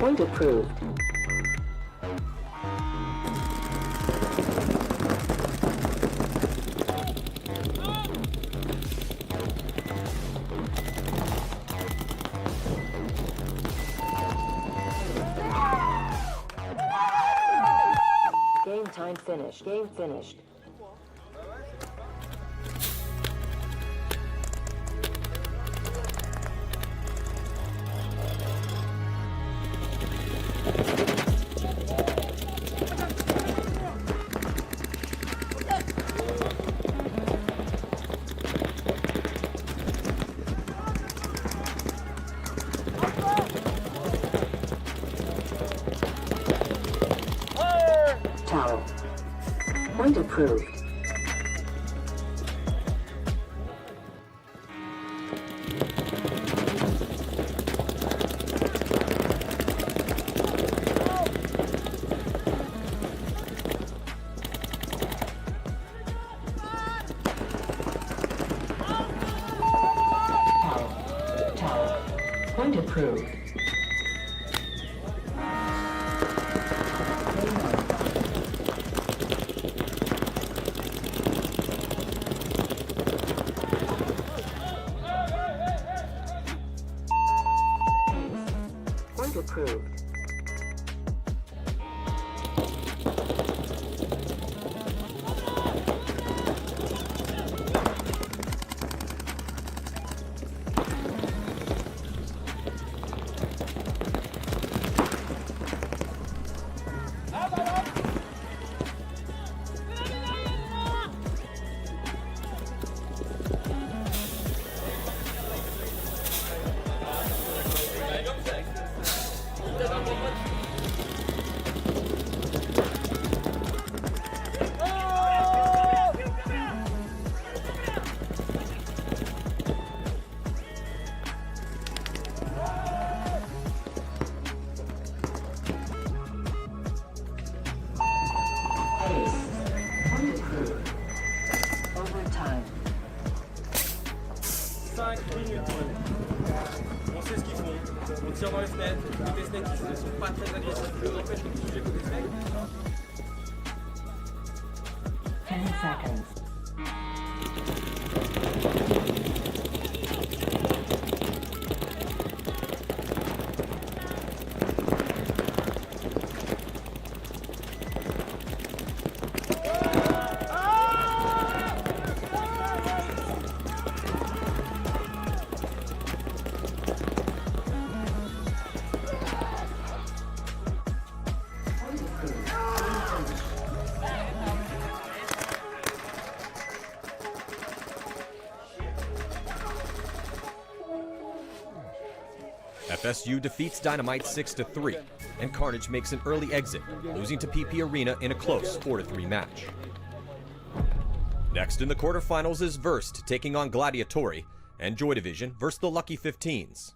Point approved. Game time finished. Game finished. Towel. Point approved. Towel. Point approved. Point approved. Overtime. 5 minutes. On sait ce qu'ils font. On tire dans les fenêtres. Les snakes, ils sont pas très agressifs. Je vous empêche de toucher côté snake. 10 seconds. FSU defeats Dynamite 6-3, and Carnage makes an early exit, losing to PP Arena in a close 4-3 match. Next in the quarterfinals is Verst taking on Gladiatori, and Joy Division versus the Lucky 15s.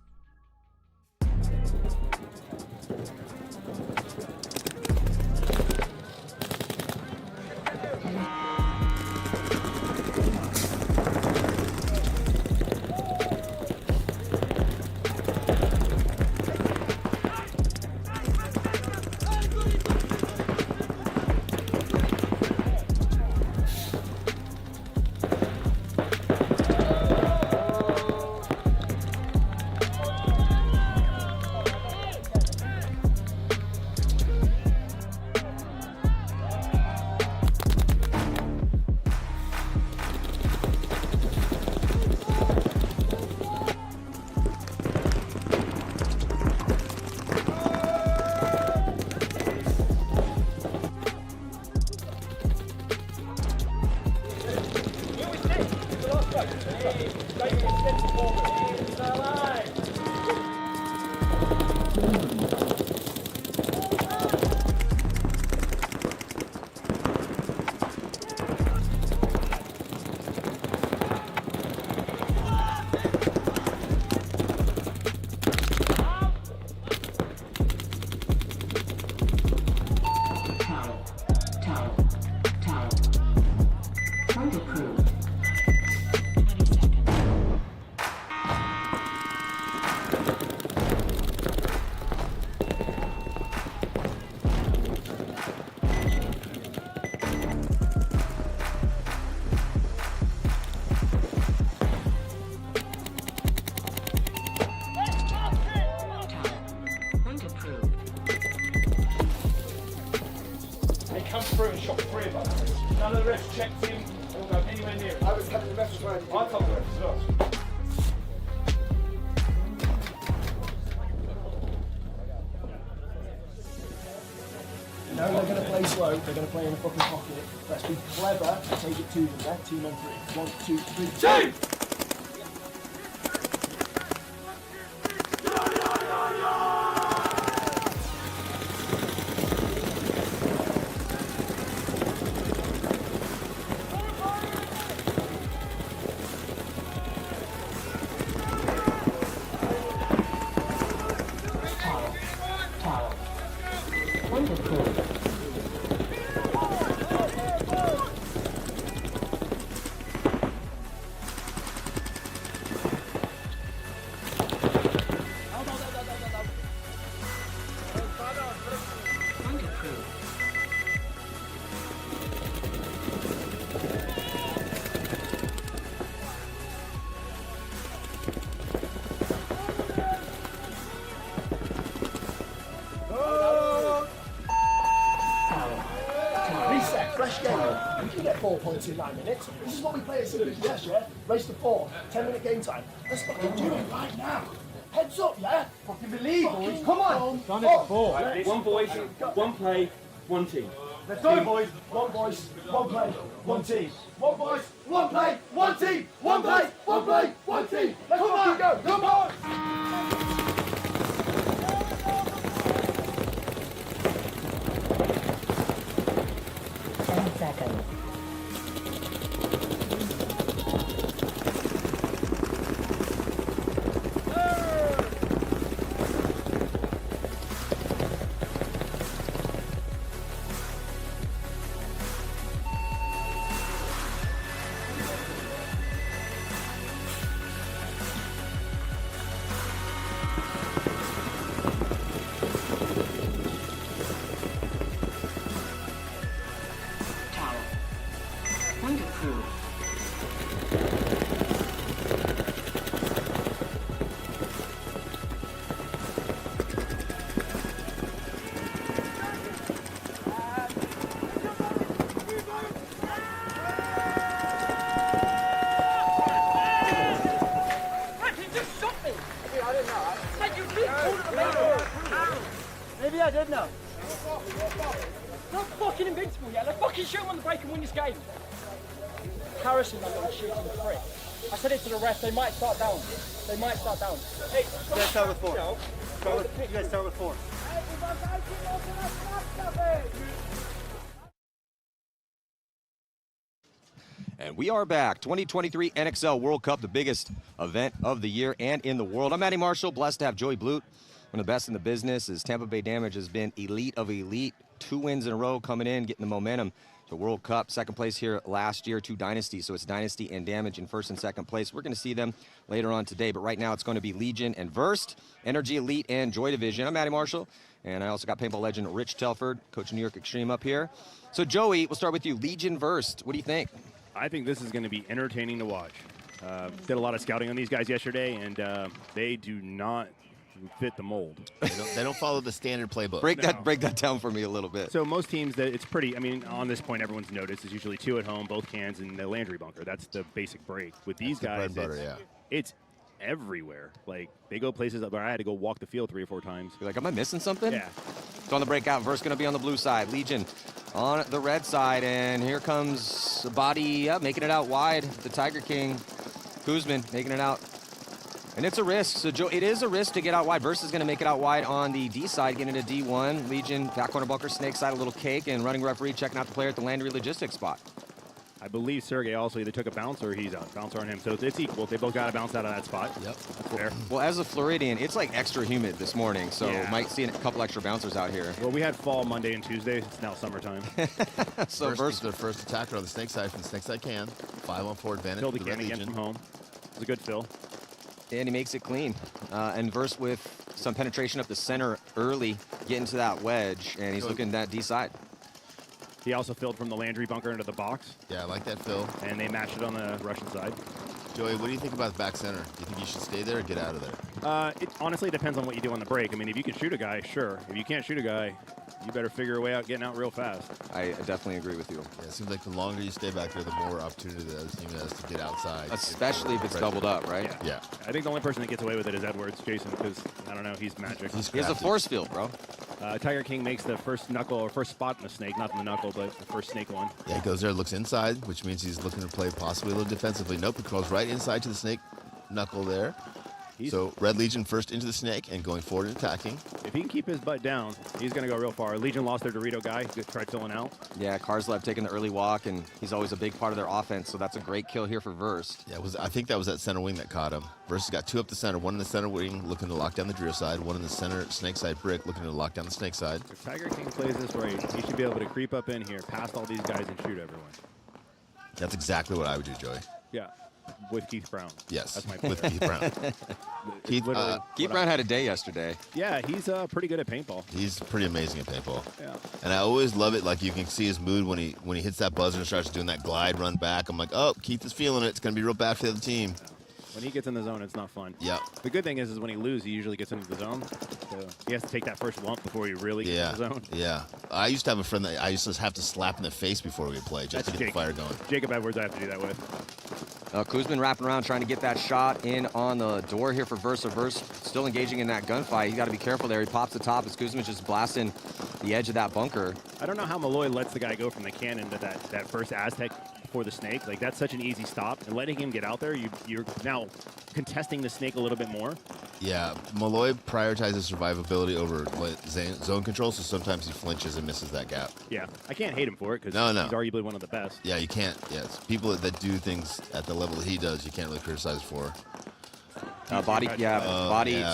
come through and shot 3 of us. None of the refs checked him or go anywhere near him. I was telling the refs as well. I told the refs as well. No, they're going to play slow. They're going to play in the fucking pocket. Let's be clever and take it to them, yeah? 2 on 3. 1, 2, 3, 2! Fresh game. We can get 4 points in 9 minutes. This is what we play at CBS, yeah? Race to 4, 10-minute game time. Let's fucking do it right now. Heads up, yeah? Fucking believe, boys. Come on. Done it before. One voice, one play, one team. Let's go, boys. One voice, one play, one team. One voice, one play, one team. One play, one play, one team. Let's fucking go. Come on. 10 seconds. Point approved. Maybe I did know. Not fucking invincible yet. Let's fucking shoot him on the break and win this game. Harrison, that little shooting prick. I said it to the ref. They might start down. They might start down. Hey, you guys start with 4. You guys start with 4. And we are back. 2023 NXL World Cup, the biggest event of the year and in the world. I'm Matty Marshall, blessed to have Joey Blute, one of the best in the business, as Tampa Bay Damage has been elite of elite. 2 wins in a row coming in, getting the momentum to World Cup. Second place here last year, 2 dynasties. So it's Dynasty and Damage in first and second place. We're going to see them later on today, but right now it's going to be Legion and Verst, NRG Elite and Joy Division. I'm Matty Marshall, and I also got paintball legend Rich Telford, coach of New York Extreme up here. So Joey, we'll start with you. Legion Verst, what do you think? I think this is going to be entertaining to watch. Did a lot of scouting on these guys yesterday, and they do not fit the mold. They don't follow the standard playbook. Break that down for me a little bit. So most teams, that it's pretty, I mean, on this point, everyone's noticed, is usually 2 at home, both cans, and the Landry bunker. That's the basic break. With these guys, it's everywhere. Like, they go places where I had to go walk the field 3 or 4 times. You're like, am I missing something? Yeah. So on the breakout, Verst going to be on the blue side. Legion on the red side, and here comes the body making it out wide. The Tiger King, Kuzman, making it out. And it's a risk. So, Joe, it is a risk to get out wide. Verst is going to make it out wide on the D side, getting into D1. Legion, back corner bunker, snake side, a little cake, and running referee checking out the player at the Landry logistics spot. I believe Sergey also either took a bounce or he's out. Bouncer on him. So it's equal. They both got to bounce out of that spot. Yep. That's fair. Well, as a Floridian, it's like extra humid this morning, so might see a couple extra bouncers out here. Well, we had fall Monday and Tuesday. It's now summertime. So Verst, their first attacker on the snake side from the snake side can. 5-on-4 advantage. Fill the can again from home. It's a good fill. And he makes it clean. And Verst with some penetration up the center early, getting to that wedge, and he's looking that D side. He also filled from the Landry bunker into the box. Yeah, I like that fill. And they matched it on the Russian side. Joey, what do you think about the back center? Do you think you should stay there or get out of there? It honestly depends on what you do on the break. I mean, if you can shoot a guy, sure. If you can't shoot a guy, you better figure a way out getting out real fast. I definitely agree with you. Yeah, it seems like the longer you stay back there, the more opportunity the other team has to get outside. Especially if it's doubled up, right? Yeah. I think the only person that gets away with it is Edwards, Jason, because, I don't know, he's magic. He has a force field, bro. Tiger King makes the first knuckle, or first spot in the snake, not in the knuckle, but the first snake one. Yeah, he goes there, looks inside, which means he's looking to play possibly a little defensively. Nope, he crawls right inside to the snake knuckle there. So Red Legion first into the snake and going forward and attacking. If he can keep his butt down, he's going to go real far. Legion lost their Dorito guy. Tried filling out. Yeah, Karslev taking the early walk, and he's always a big part of their offense, so that's a great kill here for Verst. Yeah, I think that was that center wing that caught him. Verst has got 2 up the center, 1 in the center wing looking to lock down the Dreer side, 1 in the center snake side brick looking to lock down the snake side. If Tiger King plays this right, he should be able to creep up in here, past all these guys, and shoot everyone. That's exactly what I would do, Joey. Yeah, with Keith Brown. Yes, that's my with Keith Brown. Keith Brown had a day yesterday. Yeah, he's pretty good at paintball. He's pretty amazing at paintball. Yeah. And I always love it. Like, you can see his mood when he hits that buzzer and starts doing that glide run back. I'm like, oh, Keith is feeling it. It's going to be real bad for the other team. Yeah. When he gets in the zone, it's not fun. Yeah. The good thing is when he loses, he usually gets into the zone. So he has to take that first lump before he really gets in the zone. Yeah. I used to have a friend that I used to have to slap in the face before we would play just to get the fire going. Jacob Edwards, I have to do that with. Kuzman wrapping around trying to get that shot in on the door here for Verst. Verst still engaging in that gunfight. He's got to be careful there. He pops the top as Kuzman's just blasting the edge of that bunker. I don't know how Malloy lets the guy go from the cannon to that first Aztec for the snake. Like, that's such an easy stop. And letting him get out there, you're now contesting the snake a little bit more. Yeah, Malloy prioritizes survivability over zone control, so sometimes he flinches and misses that gap. Yeah, I can't hate him for it because he's arguably one of the best. Yeah, you can't. Yeah, it's people that do things at the level that he does, you can't really criticize for. Body.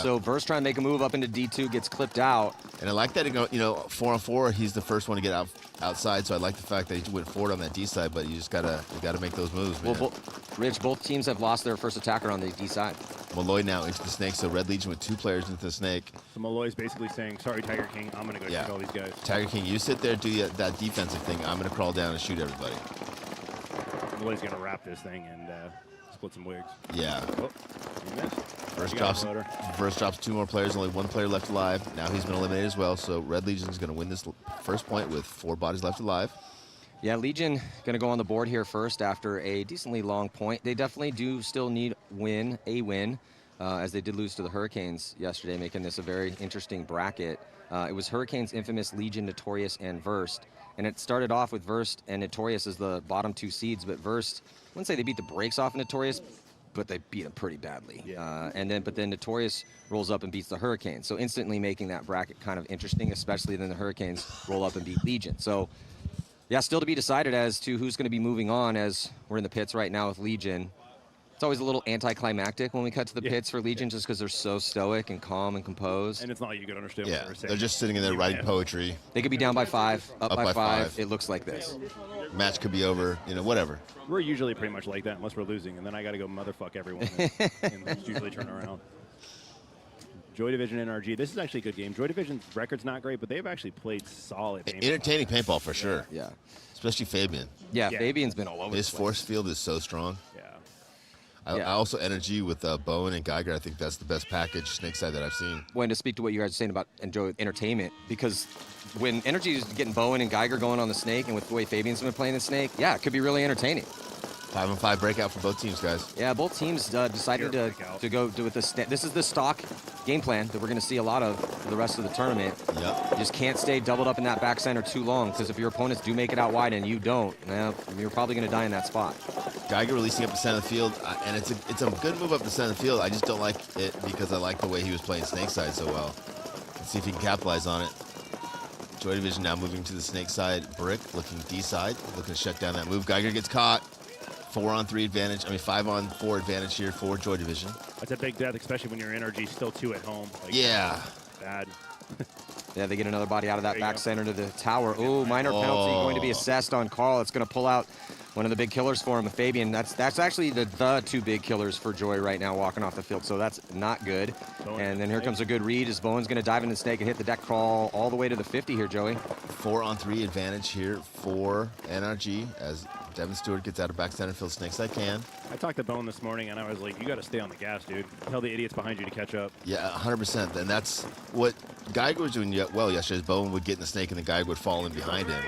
So Verst trying to make a move up into D2, gets clipped out. And I like that, 4-on-4, he's the first one to get outside, so I like the fact that he went forward on that D side, but you gotta make those moves, man. Well, Rich, both teams have lost their first attacker on the D side. Malloy now into the snake, so Red Legion with 2 players into the snake. So Malloy's basically saying, sorry, Tiger King, I'm gonna go shoot all these guys. Tiger King, you sit there, do that defensive thing, I'm gonna crawl down and shoot everybody. Malloy's gonna wrap this thing and split some wigs. Yeah. Oh, he missed. Verst drops 2 more players, only 1 player left alive. Now he's been eliminated as well, so Red Legion is going to win this first point with 4 bodies left alive. Yeah, Legion going to go on the board here first after a decently long point. They definitely do still need a win, as they did lose to the Hurricanes yesterday, making this a very interesting bracket. It was Hurricanes, Infamous, Legion, Notorious, and Verst. And it started off with Verst and Notorious as the bottom 2 seeds, but Verst, I wouldn't say they beat the brakes off Notorious, but they beat them pretty badly. Yeah. But then Notorious rolls up and beats the Hurricanes. So instantly making that bracket kind of interesting, especially then the Hurricanes roll up and beat Legion. So yeah, still to be decided as to who's going to be moving on, as we're in the pits right now with Legion. It's always a little anticlimactic when we cut to the pits for Legion, just because they're so stoic and calm and composed. And it's not like you can understand what they're saying. They're just sitting in there writing poetry. They could be down by 5, up by 5. It looks like this. Match could be over, whatever. We're usually pretty much like that unless we're losing, and then I got to go motherfuck everyone and usually turn around. Joy Division NRG. This is actually a good game. Joy Division's record's not great, but they've actually played solid paintball. Entertaining paintball for sure. Yeah. Especially Fabian. Yeah, Fabian's been all over His force field is so strong. Yeah. I also NRG with Bowen and Geiger. I think that's the best package snake side that I've seen. Well, and to speak to what you guys are saying about enjoy entertainment, because when NRG is getting Bowen and Geiger going on the snake, and with the way Fabian's been playing the snake, yeah, it could be really entertaining. 5-on-5 breakout for both teams, guys. Yeah, both teams decided to go with this. This is the stock game plan that we're going to see a lot of for the rest of the tournament. Yep. You just can't stay doubled up in that back center too long, because if your opponents do make it out wide and you don't, well, you're probably going to die in that spot. Geiger releasing up the center of the field, and it's a good move up the center of the field. I just don't like it because I like the way he was playing snake side so well. Let's see if he can capitalize on it. Joy Division now moving to the snake side brick, looking D side, looking to shut down that move. Geiger gets caught. 4-on-3 advantage. 5-on-4 advantage here for Joy Division. That's a big death, especially when your NRG still 2 at home. Like, yeah. Bad. Yeah, they get another body out of that back center to the tower. Ooh, minor penalty going to be assessed on Carl. It's going to pull out one of the big killers for him, Fabian. That's actually the 2 big killers for Joy right now walking off the field, so that's not good. And then here comes a good read as Bowen's going to dive into the snake and hit the deck crawl all the way to the 50 here, Joey. 4-on-3 advantage here for NRG as Devin Stewart gets out of back center field, snakes I can. I talked to Bone this morning, and I was like, you got to stay on the gas, dude. Tell the idiots behind you to catch up. Yeah, 100%. And that's what Geiger was doing well yesterday. Bowen would get in the snake, and the Geiger would fall in behind him.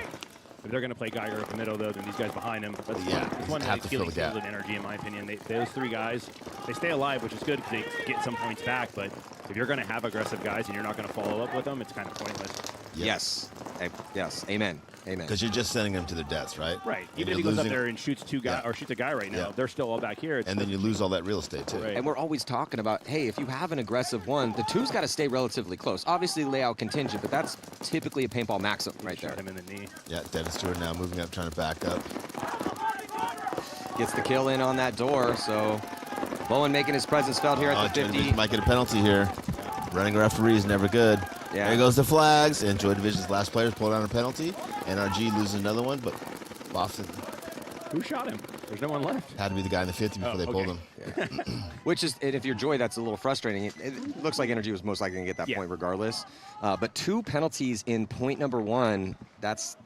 If they're going to play Geiger up the middle, though, then these guys behind him. That's one have to fill the gap. And NRG, in my opinion. Those three guys, they stay alive, which is good because they get some points back. But if you're going to have aggressive guys and you're not going to follow up with them, it's kind of pointless. Yes. Yes. Amen. Amen. Because you're just sending them to their deaths, right? Right. Even if he goes up there and shoots two guys or shoots a guy right now, they're still all back here. And then you lose all that real estate too. Right. And we're always talking about, hey, if you have an aggressive one, the two's got to stay relatively close. Obviously, layout contingent, but that's typically a paintball maximum right there. Shot him in the knee. Yeah, Devin Stewart now moving up, trying to back up. Gets the kill in on that door, so Bowen making his presence felt here at the 50. Might get a penalty here. Running referee is never good. Yeah. There goes the flags, and Joy Division's last players pulled down a penalty. NRG loses another one, but Boston. Who shot him? There's no one left. Had to be the guy in the 50 before they pulled him. Yeah. Which is, and if you're Joy, that's a little frustrating. It looks like NRG was most likely going to get that point regardless. But 2 penalties in point number 1, that's,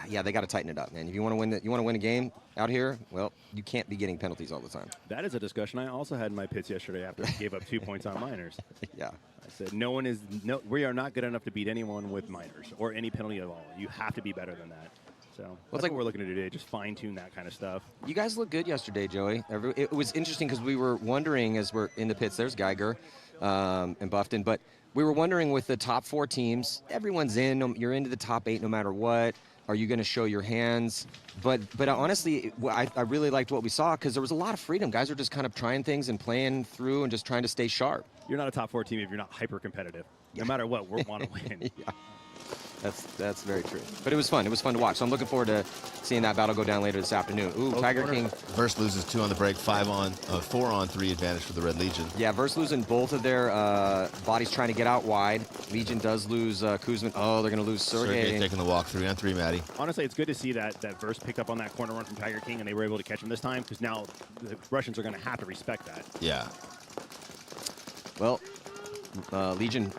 they got to tighten it up, man. If you want to win a game out here, well, you can't be getting penalties all the time. That is a discussion I also had in my pits yesterday after I gave up 2 points on minors. Yeah. I said, we are not good enough to beat anyone with minors or any penalty at all. You have to be better than that. So that's what we're looking to do today, just fine-tune that kind of stuff. You guys look good yesterday, Joey. It was interesting because we were wondering as we're in the pits, there's Geiger and Buffton, but we were wondering with the top 4 teams, everyone's in, you're into the top 8 no matter what. Are you going to show your hands? But honestly, I really liked what we saw because there was a lot of freedom. Guys are just kind of trying things and playing through and just trying to stay sharp. You're not a top 4 team if you're not hyper-competitive. No matter what, we want to win. Yeah. That's very true. But it was fun. It was fun to watch. So I'm looking forward to seeing that battle go down later this afternoon. Ooh, Tiger King. Verse loses 2 on the break, 4 on 3 advantage for the Red Legion. Yeah, Verse losing both of their bodies trying to get out wide. Legion does lose Kuzmin. Oh, they're going to lose Sergey. Taking the walk 3 on 3, Maddie. Honestly, it's good to see that Verse picked up on that corner run from Tiger King and they were able to catch him this time because now the Russians are going to have to respect that. Yeah. Well, Legion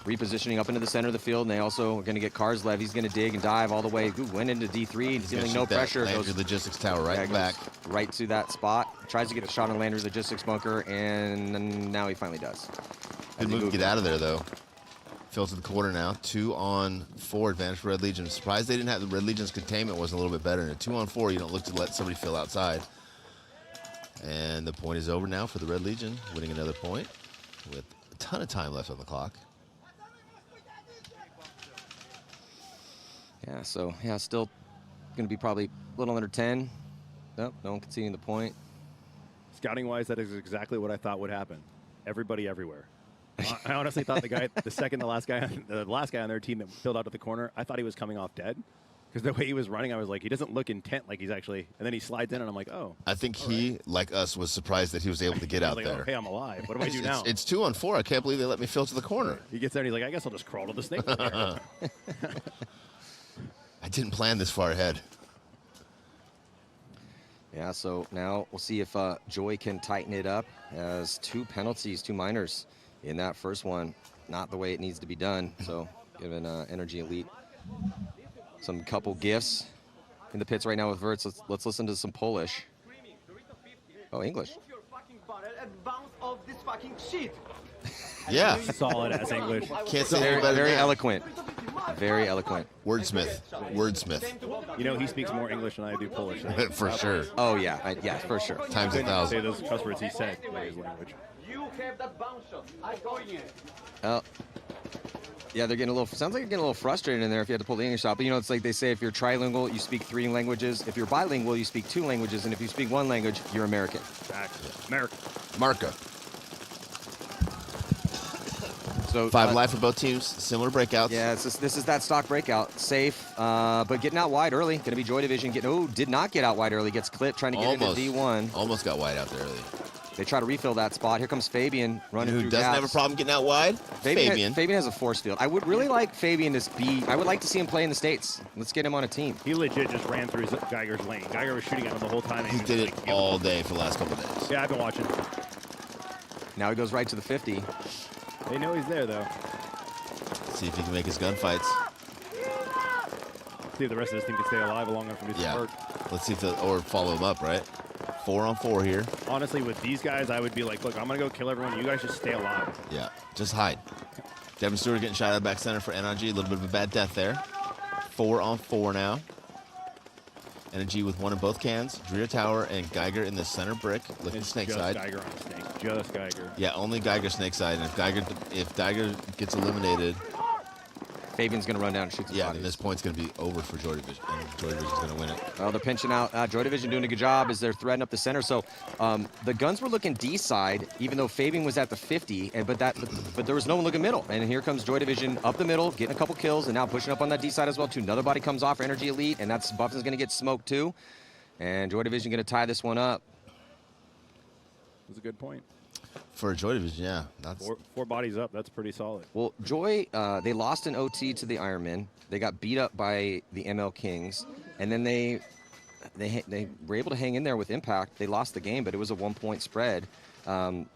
repositioning up into the center of the field, and they also are going to get Karslev. He's going to dig and dive all the way. Ooh, went into D3, feeling no pressure. Landry Logistics Tower right back. Right to that spot. Tries to get the shot on Landry Logistics bunker, and now he finally does. Good move to get out of there, though. Fills to the corner now. 2 on 4 advantage for Red Legion. Surprised they didn't have the Red Legion's containment was a little bit better. In a 2 on 4, you don't look to let somebody fill outside. And the point is over now for the Red Legion, winning another point with a ton of time left on the clock. Yeah, so, still going to be probably a little under 10. Nope, no one conceding the point. Scouting-wise, that is exactly what I thought would happen. Everybody everywhere. I honestly thought the last guy on their team that filled out to the corner, I thought he was coming off dead. Because the way he was running, I was like, he doesn't look intent like he's actually, and then he slides in, and I'm like, oh. I think he, like us, was surprised that he was able to get out like, there. Okay, I'm alive. What do I do now? It's 2 on 4. I can't believe they let me fill to the corner. He gets there, and he's like, I guess I'll just crawl to the snake. I didn't plan this far ahead. Yeah, so now we'll see if Joy can tighten it up as 2 penalties, 2 minors in that first one. Not the way it needs to be done, so giving Energy Elite some couple gifts in the pits right now with Verts. Let's listen to some Polish. Oh, English. Yeah. Solid as English. Can't say very eloquent. Very eloquent. Wordsmith. You know, he speaks more English than I do Polish. For sure. Oh, yeah. Yeah, for sure. Times 1,000. Say those cuss words he said in his language. You have that bounce shot. I go in it. Oh. Yeah, they're getting a little, sounds like you're getting a little frustrated in there if you have to pull the English out. But, it's like they say if you're trilingual, you speak 3 languages. If you're bilingual, you speak 2 languages. And if you speak 1 language, you're American. Exactly. American. Marca. So 5 live for both teams. Similar breakouts. Yeah, this is that stock breakout. Safe, but getting out wide early. Going to be Joy Division. Did not get out wide early. Gets clipped trying to get into D1. Almost got wide out there early. They try to refill that spot. Here comes Fabian running through Who doesn't have a problem getting out wide? Fabian. Fabian has a force field. I would really like Fabian to be, I would like to see him play in the States. Let's get him on a team. He legit just ran through Geiger's lane. Geiger was shooting at him the whole time. He did it all day for the last couple of days. Yeah, I've been watching. Now he goes right to the 50. They know he's there, though. See if he can make his gunfights. see if the rest of this team can stay alive long enough to do some work. Let's see if or follow them up, right? 4-on-4 here. Honestly, with these guys, I would be like, look, I'm going to go kill everyone. You guys just stay alive. Yeah, just hide. Devin Stewart getting shot out of back center for NRG. A little bit of a bad death there. 4-on-4 now. NRG with one in both cans. Dreer Tower and Geiger in the center brick, looking snake side. Just Geiger on the snake. Just Geiger. Yeah, only Geiger snake side. And if Geiger gets eliminated, Fabian's going to run down and shoot the and this point's going to be over for Joy Division, and Joy Division's going to win it. Well, they're pinching out. Joy Division doing a good job as they're threading up the center. So the guns were looking D side, even though Fabian was at the 50, but there was no one looking middle. And here comes Joy Division up the middle, getting a couple kills, and now pushing up on that D side as well too. Another body comes off for Energy Elite, and that's Buffins going to get smoked too. And Joy Division going to tie this one up. That's a good point. For Joy Division, yeah. That's four bodies up. That's pretty solid. Well, Joy, they lost an OT to the Ironmen. They got beat up by the ML Kings, and then they were able to hang in there with Impact. They lost the game, but it was a 1-point spread.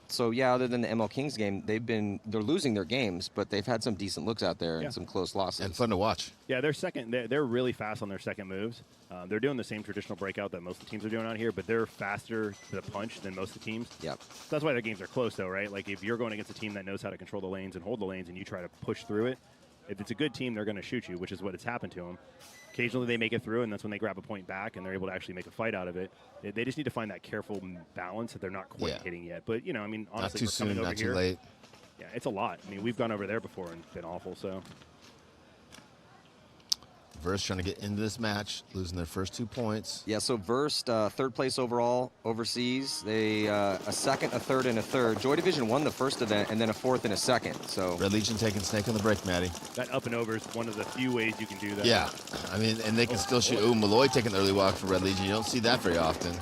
So yeah, other than the ML Kings game, they're losing their games, but they've had some decent looks out there and some close losses. And fun to watch. Yeah, they're really fast on their second moves. They're doing the same traditional breakout that most of the teams are doing out here, but they're faster to the punch than most of the teams. Yep. So that's why their games are close, though, right? Like if you're going against a team that knows how to control the lanes and hold the lanes, and you try to push through it, if it's a good team, they're going to shoot you, which is what has happened to them. Occasionally they make it through, and that's when they grab a point back, and they're able to actually make a fight out of it. They just need to find that careful balance that they're not quite hitting yet. But, you know, I mean, honestly, not too soon, not too late. Yeah, it's a lot. I mean, we've gone over there before and been awful, so. Verse trying to get into this match, losing their first 2 points. Yeah, so Verst, third place overall overseas. They a second, a third, and a third. Joy Division won the first event, and then a fourth and a second. So Red Legion taking snake on the break, Maddie. That up and over is one of the few ways you can do that. Yeah, I mean, and they can still shoot. Ooh, Malloy taking the early walk for Red Legion. You don't see that very often.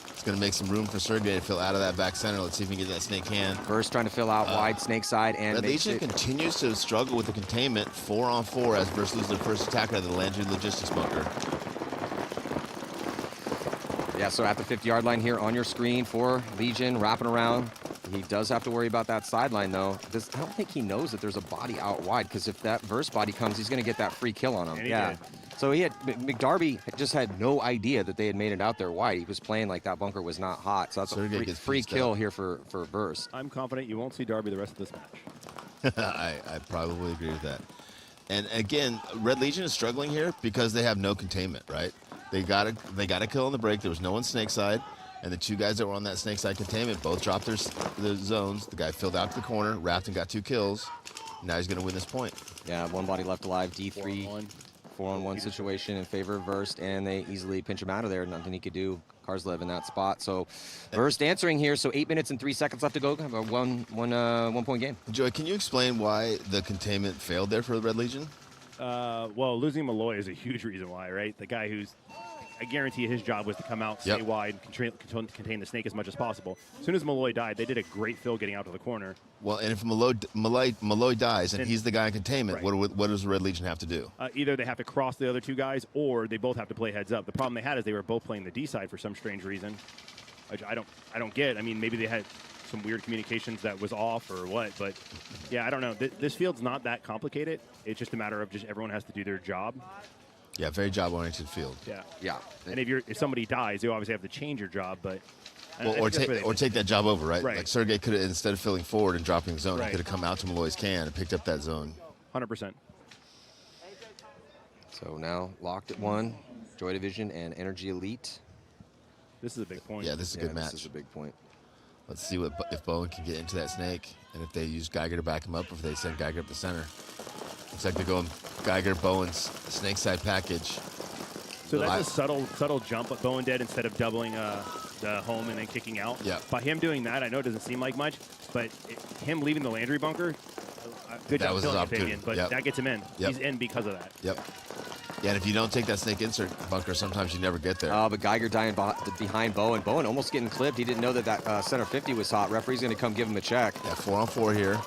It's going to make some room for Sergey to fill out of that back center. Let's see if we can get that snake hand. Verst trying to fill out wide snake side, and Red Legion continues to struggle with the containment. 4-on-4 as Verst loses their first attacker out of the Landry Logistics bunker. Yeah, so at the 50-yard line here on your screen for Legion wrapping around. He does have to worry about that sideline, though. I don't think he knows that there's a body out wide, because if that Verst body comes, he's going to get that free kill on him. And he yeah. did. So McDarby just had no idea that they had made it out there wide. He was playing like that bunker was not hot. So that's a free kill here for Verst. I'm confident you won't see Darby the rest of this match. I probably agree with that. And again, Red Legion is struggling here because they have no containment, right? They got a kill on the break. There was no one snake side. And the two guys that were on that snake side containment both dropped their zones. The guy filled out to the corner, wrapped and got 2 kills. Now he's going to win this point. Yeah, one body left alive. D3, 4-on-1 situation in favor of Verst, and they easily pinch him out of there. Nothing he could do. Karslev in that spot. So Verst answering here. So 8 minutes and 3 seconds left to go. Have a one-point game. Joey, can you explain why the containment failed there for the Red Legion? Well, losing Malloy is a huge reason why, right? The guy who's, I guarantee his job was to come out, stay wide, contain the snake as much as possible. As soon as Malloy died, they did a great fill getting out to the corner. Well, and if Malloy dies and he's the guy in containment, what does the Red Legion have to do? Either they have to cross the other 2 guys, or they both have to play heads up. The problem they had is they were both playing the D side for some strange reason, which I don't get. I mean, maybe they had some weird communications that was off or what, but yeah, I don't know. This field's not that complicated. It's just a matter of just everyone has to do their job. Yeah, very job-oriented field. Yeah. And if somebody dies, you obviously have to change your job, but or take that job over, right? Right. Like Sergey could have, instead of filling forward and dropping zone, he could have come out to Malloy's can and picked up that zone. 100%. So now locked at 1, Joy Division and Energy Elite. This is a big point. Yeah, this is a good match. This is a big point. Let's see if Bowen can get into that snake, and if they use Geiger to back him up, or if they send Geiger up the center. Looks like they're going Geiger, Bowen's snake side package. So that's a subtle jump that Bowen did instead of doubling the home and then kicking out. Yeah. By him doing that, I know it doesn't seem like much, but him leaving the Landry bunker, good That job, was his Phil's opportunity. opinion, but Yep. that gets him in. Yep. He's in because of that. Yep. Yeah, and if you don't take that snake insert bunker, sometimes you never get there. But Geiger dying behind Bowen. Bowen almost getting clipped. He didn't know that center 50 was hot. Referee's going to come give him a check. Yeah, 4-on-4 here.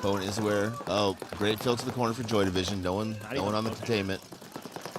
Bowen is aware. Oh, great fill to the corner for Joy Division. No one on the containment.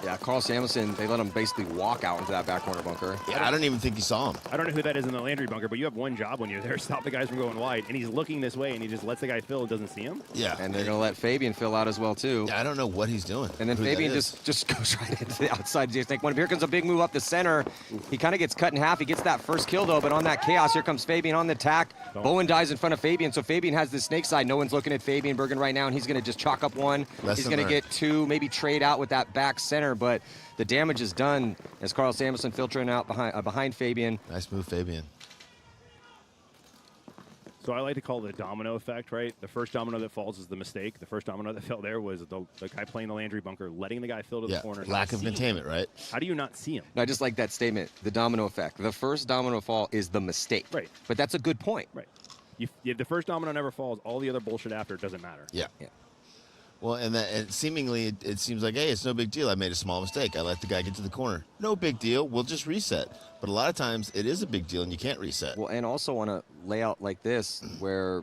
Yeah, Carl Samuelson, they let him basically walk out into that back corner bunker. Yeah, I don't even think he saw him. I don't know who that is in the Landry bunker, but you have one job when you're there, stop the guys from going wide, and he's looking this way, and he just lets the guy fill and doesn't see him. Yeah. And they're going to let Fabian fill out as well, too. Yeah, I don't know what he's doing. And then Fabian just goes right into the outside snake one. Here comes a big move up the center. He kind of gets cut in half. He gets that first kill, though, but on that chaos, here comes Fabian on the attack. Bowen dies in front of Fabian, so Fabian has the snake side. No one's looking at Fabian Bergen right now, and he's going to just chalk up one. He's going to get two, maybe trade out with that back center, but the damage is done as Carl Samuelson filtering out behind Fabian. Nice move, Fabian. So I like to call it the domino effect, right? The first domino that falls is the mistake. The first domino that fell there was the guy playing the Landry bunker, letting the guy fill to the corner. Lack of containment, right? How do you not see him? No, I just like that statement, the domino effect. The first domino fall is the mistake. Right. But that's a good point. Right. If the first domino never falls, all the other bullshit after it doesn't matter. Yeah. Well, and seemingly it seems like, hey, it's no big deal. I made a small mistake. I let the guy get to the corner. No big deal. We'll just reset. But a lot of times it is a big deal and you can't reset. Well, and also on a layout like this where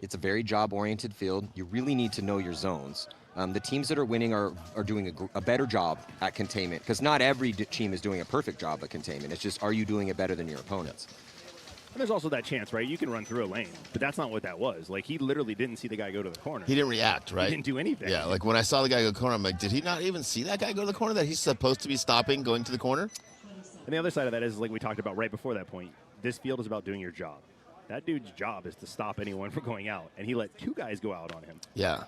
it's a very job-oriented field, you really need to know your zones. The teams that are winning are doing a better job at containment because not every team is doing a perfect job at containment. It's just, are you doing it better than your opponents? And there's also that chance, right? You can run through a lane, but that's not what that was. Like, he literally didn't see the guy go to the corner. He didn't react, right? He didn't do anything. Yeah, like when I saw the guy go to the corner, I'm like, did he not even see that guy go to the corner that he's supposed to be stopping going to the corner? And the other side of that is, like we talked about right before that point, this field is about doing your job. That dude's job is to stop anyone from going out, and he let two guys go out on him. Yeah.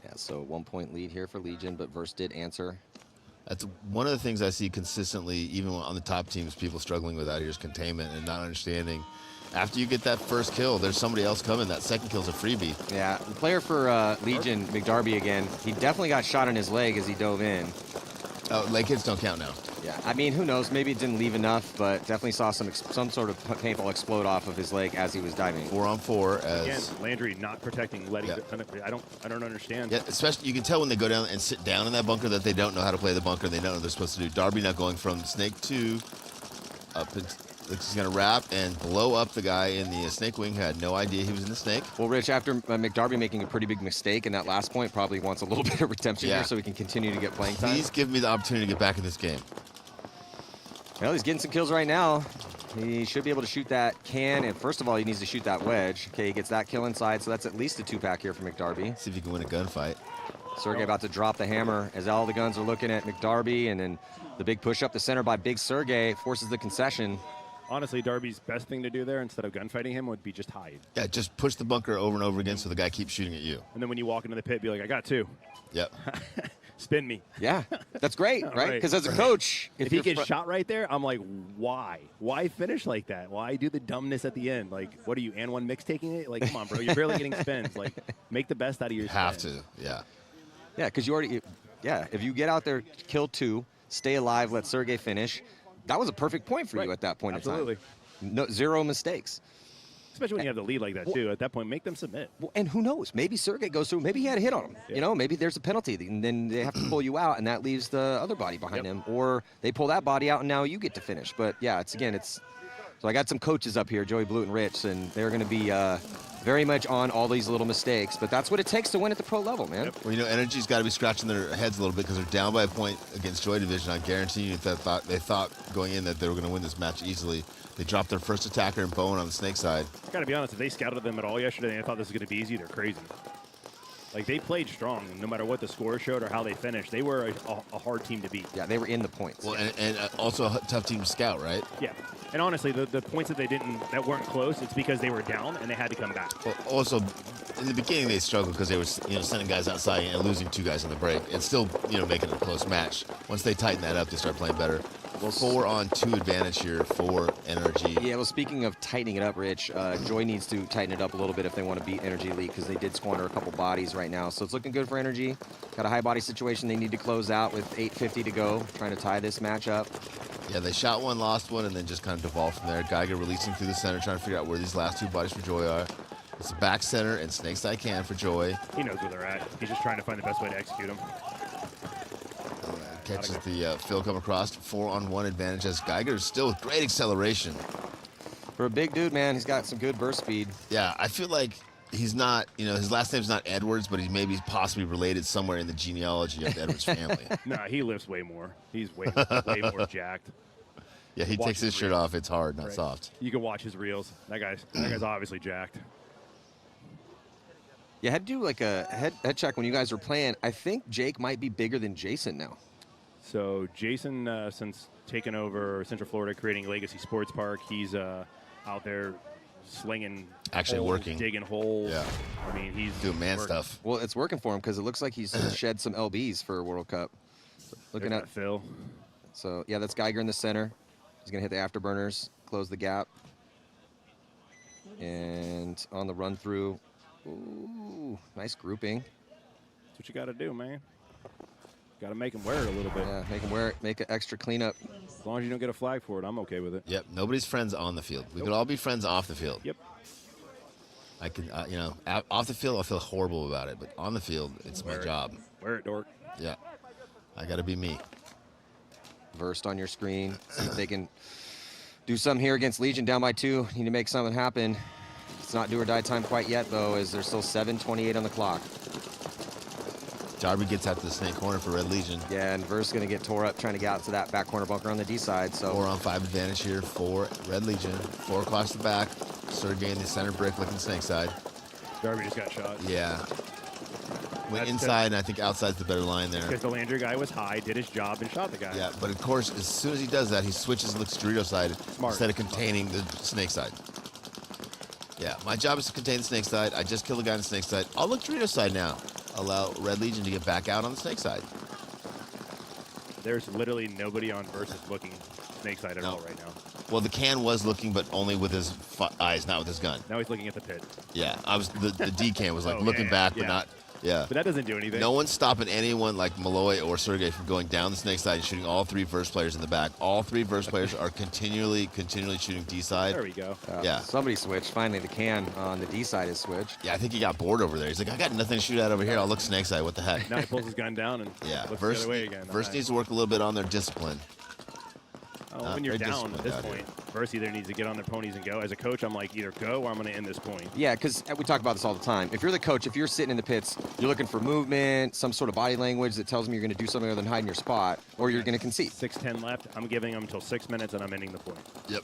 Yeah, so 1 point lead here for Legion, but Verse did answer. That's one of the things I see consistently, even on the top teams, people struggling with out here is containment and not understanding. After you get that first kill, there's somebody else coming. That second kill's a freebie. Yeah, the player for Legion, McDarby again, he definitely got shot in his leg as he dove in. Oh, leg hits don't count now. Yeah, I mean, who knows? Maybe it didn't leave enough, but definitely saw some sort of paintball explode off of his leg as he was diving. 4-on-4 as Again, Landry not protecting, letting I don't understand. Yeah, especially you can tell when they go down and sit down in that bunker that they don't know how to play the bunker. They don't know what they're supposed to do. Darby now going from snake 2 up. He's going to wrap and blow up the guy in the snake wing. Had no idea he was in the snake. Well, Rich, after McDarby making a pretty big mistake in that last point, probably wants a little bit of redemption here so he can continue to get playing time. Please give me the opportunity to get back in this game. Well, he's getting some kills right now. He should be able to shoot that can, and first of all, he needs to shoot that wedge. Okay, he gets that kill inside, so that's at least a 2-pack here for McDarby. See if he can win a gunfight. Sergey about to drop the hammer as all the guns are looking at McDarby, and then the big push up the center by Big Sergey forces the concession. Honestly, Darby's best thing to do there instead of gunfighting him would be just hide. Yeah, just push the bunker over and over again so the guy keeps shooting at you. And then when you walk into the pit, be like, I got 2. Yep. Spin me. Yeah, that's great, right? Because as a coach, if he gets shot right there, I'm like, why? Why finish like that? Why do the dumbness at the end? Like, what are you, and one mix taking it? Like, come on, bro. You're barely getting spins. Like, make the best out of your Have spin. to, yeah. Yeah, because you already, if you get out there, kill 2, stay alive, let Sergey finish, that was a perfect point for you at that point in time. No, 0 mistakes. Especially when you have the lead like that, too. At that point, make them submit. Well, and who knows? Maybe Sergey goes through. Maybe he had a hit on him. Yeah. You know, maybe there's a penalty, and then they have to pull you out, and that leaves the other body behind him. Or they pull that body out, and now you get to finish. But, yeah, it's so I got some coaches up here, Joey Blute and Rich, and they're going to be very much on all these little mistakes. But that's what it takes to win at the pro level, man. Well, you know, NRG's got to be scratching their heads a little bit because they're down by a point against Joy Division. I guarantee you that they thought going in that they were going to win this match easily. They dropped their first attacker and Bowen on the snake side. Gotta be honest, if they scouted them at all yesterday and they thought this was going to be easy, they're crazy. Like, they played strong, no matter what the score showed or how they finished. They were a hard team to beat. Yeah, they were in the points. Well, and also a tough team to scout, right? Yeah. And honestly, the points that weren't close, it's because they were down and they had to come back. Well, also, in the beginning they struggled because they were, sending guys outside and losing 2 guys on the break and still, making it a close match. Once they tighten that up, they start playing better. Well, 4-on-2 advantage here for NRG. Yeah, well, speaking of tightening it up, Rich, Joy needs to tighten it up a little bit if they want to beat Energy Elite because they did squander a couple bodies right now. So it's looking good for Energy. Got a high body situation they need to close out with 8:50 to go, trying to tie this match up. Yeah, they shot one, lost one, and then just kind of devolved from there. Geiger releasing through the center, trying to figure out where these last 2 bodies for Joy are. It's a back center and Snakeside can for Joy. He knows where they're at. He's just trying to find the best way to execute them. Catches the Phil come across. 4-on-1 advantage as Geiger is still with great acceleration. For a big dude, man, he's got some good burst speed. Yeah, I feel like he's not, you know, his last name's not Edwards, but he's maybe possibly related somewhere in the genealogy of the Edwards family. No, he lifts way more. He's way more jacked. Yeah, he takes his shirt off. It's hard, not soft. You can watch his reels. That guy's obviously jacked. You had to do like a head check when you guys were playing. I think Jake might be bigger than Jason now. So Jason, since taking over Central Florida, creating Legacy Sports Park, he's out there slinging, actually holes, working, digging holes. Yeah, I mean he's doing man working. stuff. Well, it's working for him because it looks like he's shed some LBs for World Cup. Looking There's at Phil. So yeah, that's Geiger in the center. He's gonna hit the afterburners, close the gap, and on the run through. Ooh, nice grouping. That's what you got to do, man. Got to make him wear it a little bit. Yeah, make him wear it. Make an extra cleanup. As long as you don't get a flag for it, I'm okay with it. Yep, nobody's friends on the field. We could all be friends off the field. Yep. I can, you know, off the field, I feel horrible about it, but on the field, it's my job. Wear it, dork. Yeah, I got to be me. Versed on your screen. See if they can do something here against Legion, down by 2. Need to make something happen. It's not do or die time quite yet, though, as there's still 7:28 on the clock. Darby gets out to the snake corner for Red Legion. Yeah, and Verse going to get tore up trying to get out to that back corner bunker on the D side. So 4-on-5 advantage here for Red Legion. 4 across the back. Sergey in the center brick looking snake side. Darby just got shot. Yeah. Went inside, and I think outside's the better line there. Because the Landry guy was high, did his job, and shot the guy. Yeah, but of course, as soon as he does that, he switches and looks Dorito side instead of containing the snake side. Yeah, my job is to contain the snake side. I just killed a guy on the snake side. I'll look Dorito side now. Allow Red Legion to get back out on the snake side. There's literally nobody on Versus looking snake side at all right now. Well, the can was looking, but only with his eyes, not with his gun. Now he's looking at the pit. Yeah, the D can was like looking back, but not. Yeah. But that doesn't do anything. No one's stopping anyone like Malloy or Sergey from going down the snake side and shooting all 3 Verse players in the back. All 3 Verse players are continually shooting D side. There we go. Yeah. Somebody switched. Finally, the can on the D side is switched. Yeah, I think he got bored over there. He's like, I got nothing to shoot at over here. I'll look snake side. What the heck? Now he pulls his gun down and looks the other way again. Verse needs to work a little bit on their discipline. When you're down at this point, Verse either needs to get on their ponies and go. As a coach, I'm like, either go or I'm going to end this point. Yeah, because we talk about this all the time. If you're the coach, if you're sitting in the pits, you're looking for movement, some sort of body language that tells them you're going to do something other than hide in your spot, or you're going to concede. 6:10 left. I'm giving them until 6 minutes, and I'm ending the point. Yep.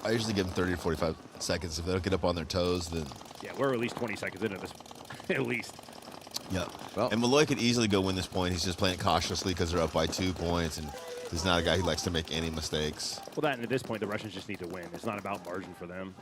I usually give them 30 to 45 seconds. If they don't get up on their toes, then... Yeah, we're at least 20 seconds into this, at least. Yeah. Well, and Malloy could easily go win this point. He's just playing it cautiously because they're up by 2 points, and he's not a guy who likes to make any mistakes. Well, that and at this point, the Russians just need to win. It's not about margin for them.